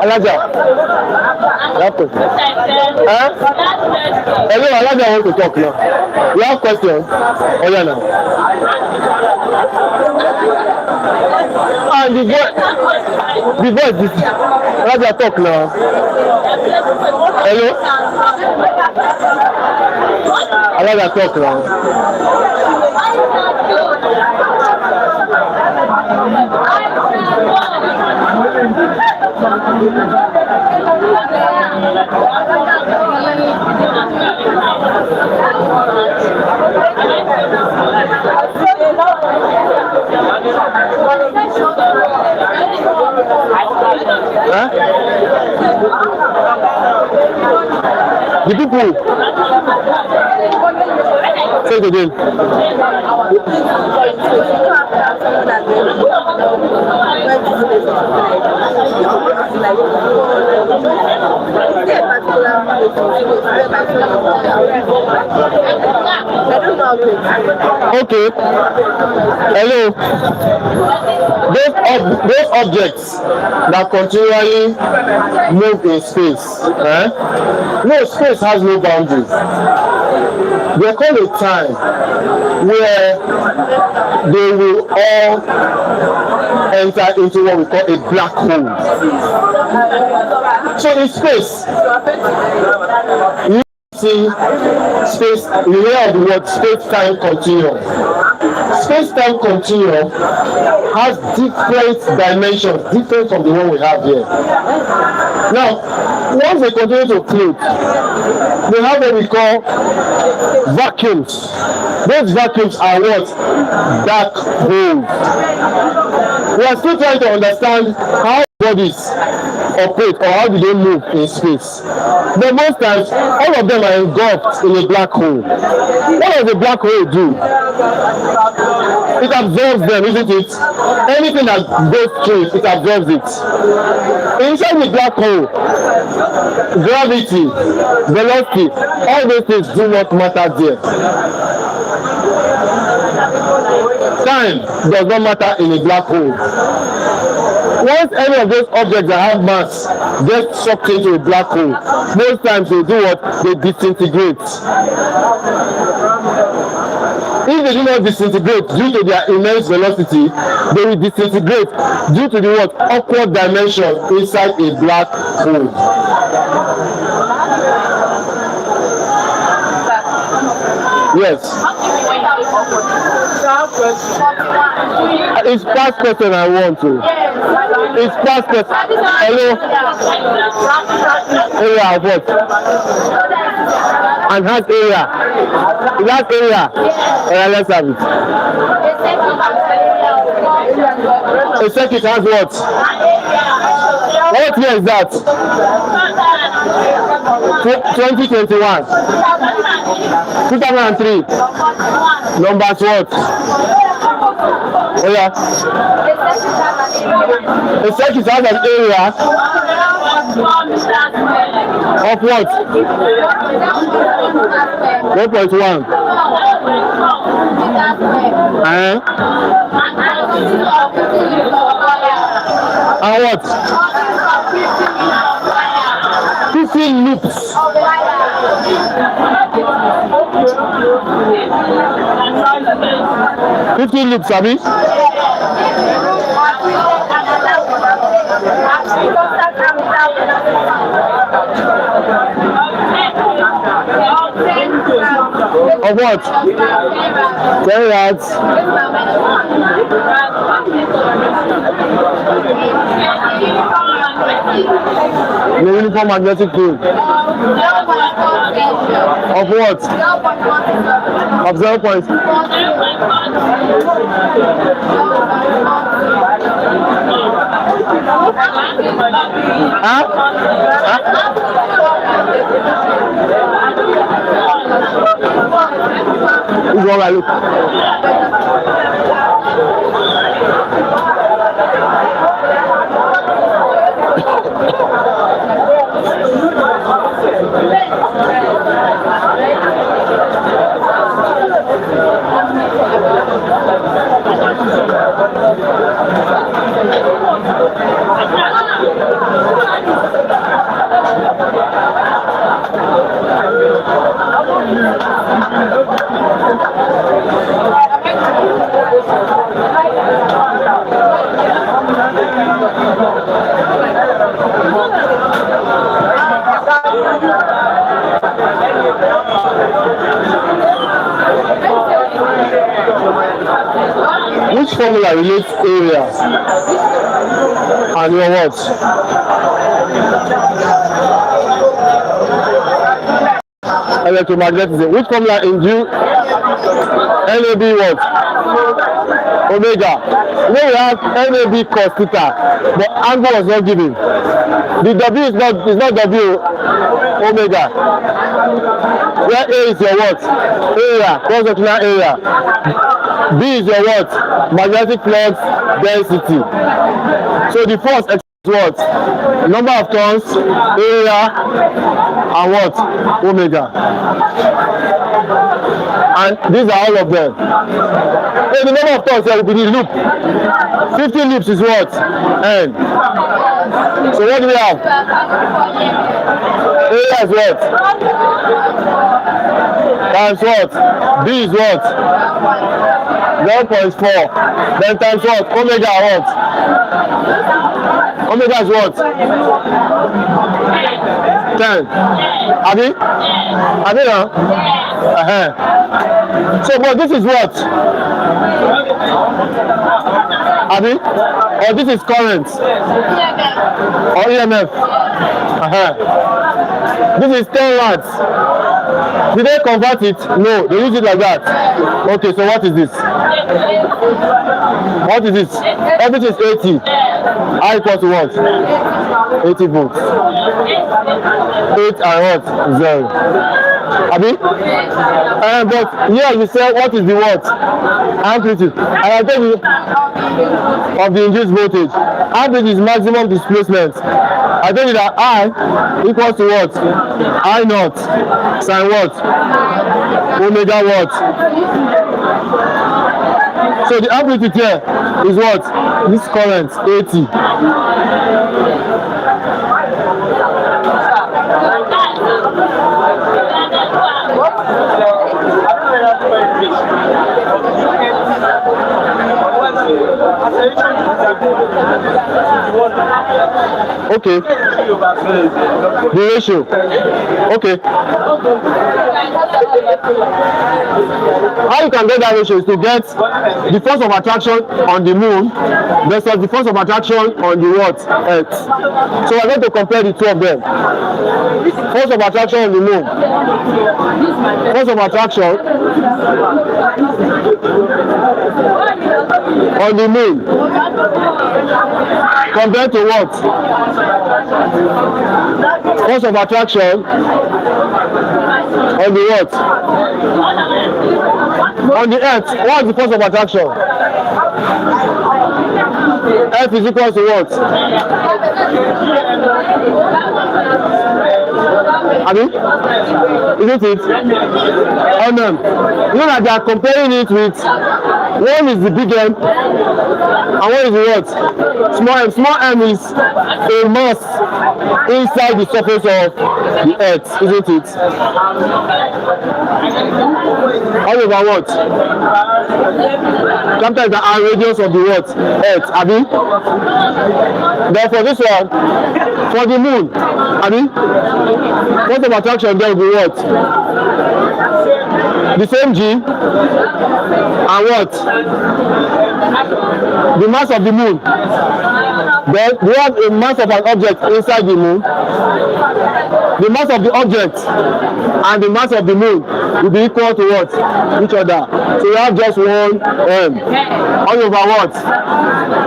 Alaja. Last question. Huh? Hello, Alaja want to talk now. Last question. Oh yeah, now. And the voice is Alaja talk now. Hello. Alaja talk now. Huh? The people. Say it again. Okay. Hello. Those objects that continually move in space. No, space has no boundaries. There comes a time where they will all enter into what we call a black hole. So in space, you see space, you hear of the word space-time continuum. Space-time continuum has different dimensions, different from the one we have here. Now, once they continue to float, they have what we call vacuums. Those vacuums are what? Dark holes. We are still trying to understand how bodies operate or how do they move in space. But most times, all of them are engulfed in a black hole. What does the black hole do? It absorbs them, isn't it? Anything that goes through it, it absorbs it. Inside the black hole, gravity, velocity, all those things do not matter there. Time does not matter in a black hole. Once any of those objects that have mass get sucked into a black hole, most times they do what? They disintegrate. If they do not disintegrate due to their immense velocity, they will disintegrate due to the what? Awkward dimension inside a black hole. Yes. It's past question I want to. It's past question. Hello. Area of what? And has area. It has area. Let's have it. A circuit has what? What year is that? 2021. 2003. Numbers what? Oh yeah. A circuit has an area of what? 1.1. And what? 15 loops. 15 loops, Abi? Of what? 10 yards. The uniform magnetic field. Of what? Of 0 point. Huh? This is what I look. which formula relates area and your what? Electromagnetism. Which formula induce NAB what? Omega. Here we have NAB cos theta, but angle was not given. The W is not W omega. Where A is your what? Area, cross-sectional area. B is your what? Magnetic flux density. So the force is what? Number of turns, area, and what? Omega. And these are all of them. So the number of turns here will be the loop. 50 loops is what? N. So what do we have? Area is what? Times what? B is what? 0.4. Then times what? Omega what? Omega is what? 10. Abi now? So, but this is what? Abi? Or this is current? Or EMF? This is 10 watts. Did they convert it? No, they use it like that. Okay, so what is this? What is this? Everything is 80. I equals to what? 80 volts. 8 and what? 0. Abi? But here you say what is the what? Amplitude. And I tell you of the induced voltage. Amplitude is maximum displacement. I tell you that I equals to what? I naught sine what? Omega what? So the amplitude here is what? This current 80. Okay. The ratio. Okay. How you can get that ratio is to get the force of attraction on the moon versus the force of attraction on the what? Earth. So we're going to compare the two of them. Force of attraction on the moon. Force of attraction on the moon compared to what? Force of attraction on the what? On the earth. What is the force of attraction? Earth is equal to what? Abi? Isn't it? Oh no. You know that they are comparing it with one is the big M and one is the what? Small m. Small m is a mass inside the surface of the earth, isn't it? All over what? Sometimes the radius of the what? Earth, Abi? Then for this one, for the moon, Abi? Force of attraction there will be what? The same G and what? The mass of the moon. Then we have a mass of an object inside the moon. The mass of the object and the mass of the moon will be equal to what? Each other. So we have just one M. All over what?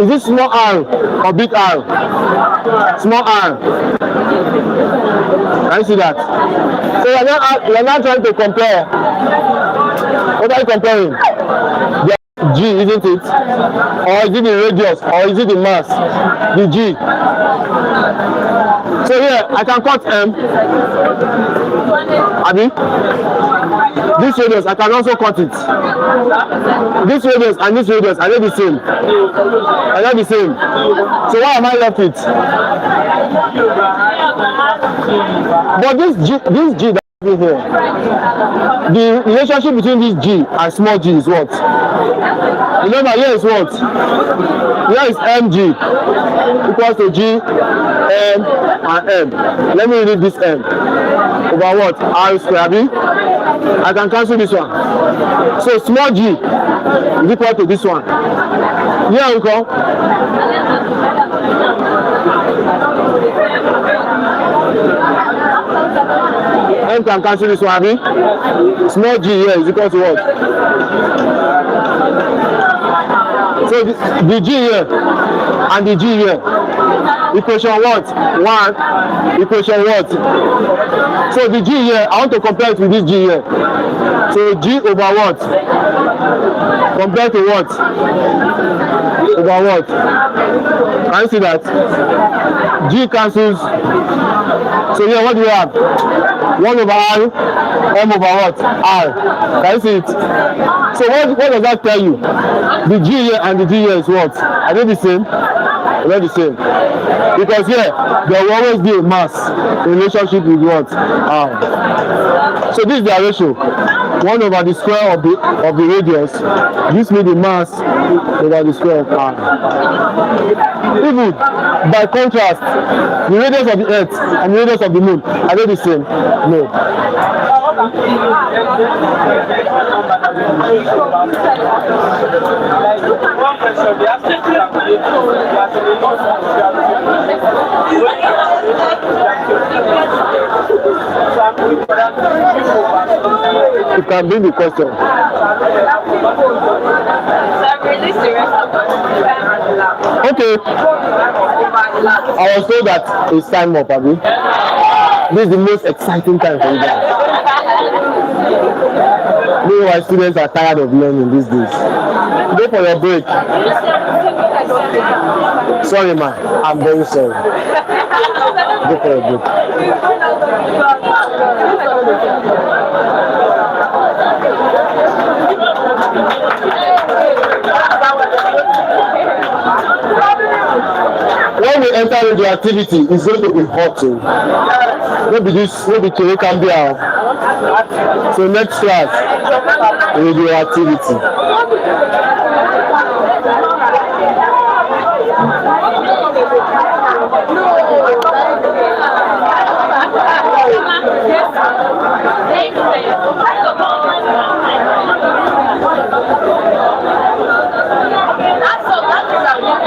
Is this small r or big R? Small r. Can you see that? So we're not trying to compare. What are you comparing? The G, isn't it? Or is it the radius? Or is it the mass? The G. So here, I can cut M. Abi? This radius, I can also cut it. This radius and this radius are they the same? Are they the same? So why am I left with? But this G that is here, the relationship between this G and small g is what? Remember, here is what? Here is mg equals to g, m, and m. Let me read this m. over what? R square, abi? I can cancel this one. So small g is equal to this one. Yeah, uncle. M can cancel this one, abi? Small g here is equal to what? So the g here and the g here. Equation what? 1. Equation what? So the g here, I want to compare it with this g here. So g over what? Compared to what? Over what? Can you see that? G cancels. So here, what do we have? 1 over r, m over what? R. Can you see it? So what does that tell you? The g here and the g here is what? Are they the same? They're the same. Because here, there will always be a mass relationship with what? R. So this is the ratio. 1 over the square of the radius gives me the mass over the square of R. Even by contrast, the radius of the earth and the radius of the moon, are they the same? No. You can bring the question. Okay. I was told that it's time up, Abby. This is the most exciting time for you guys. Meanwhile, students are tired of learning these days. Go for your break. Sorry, man. I'm very sorry. Go for your break. When we enter into activity, it's going to be hot too. Maybe Kere can be out. So next class, radio activity.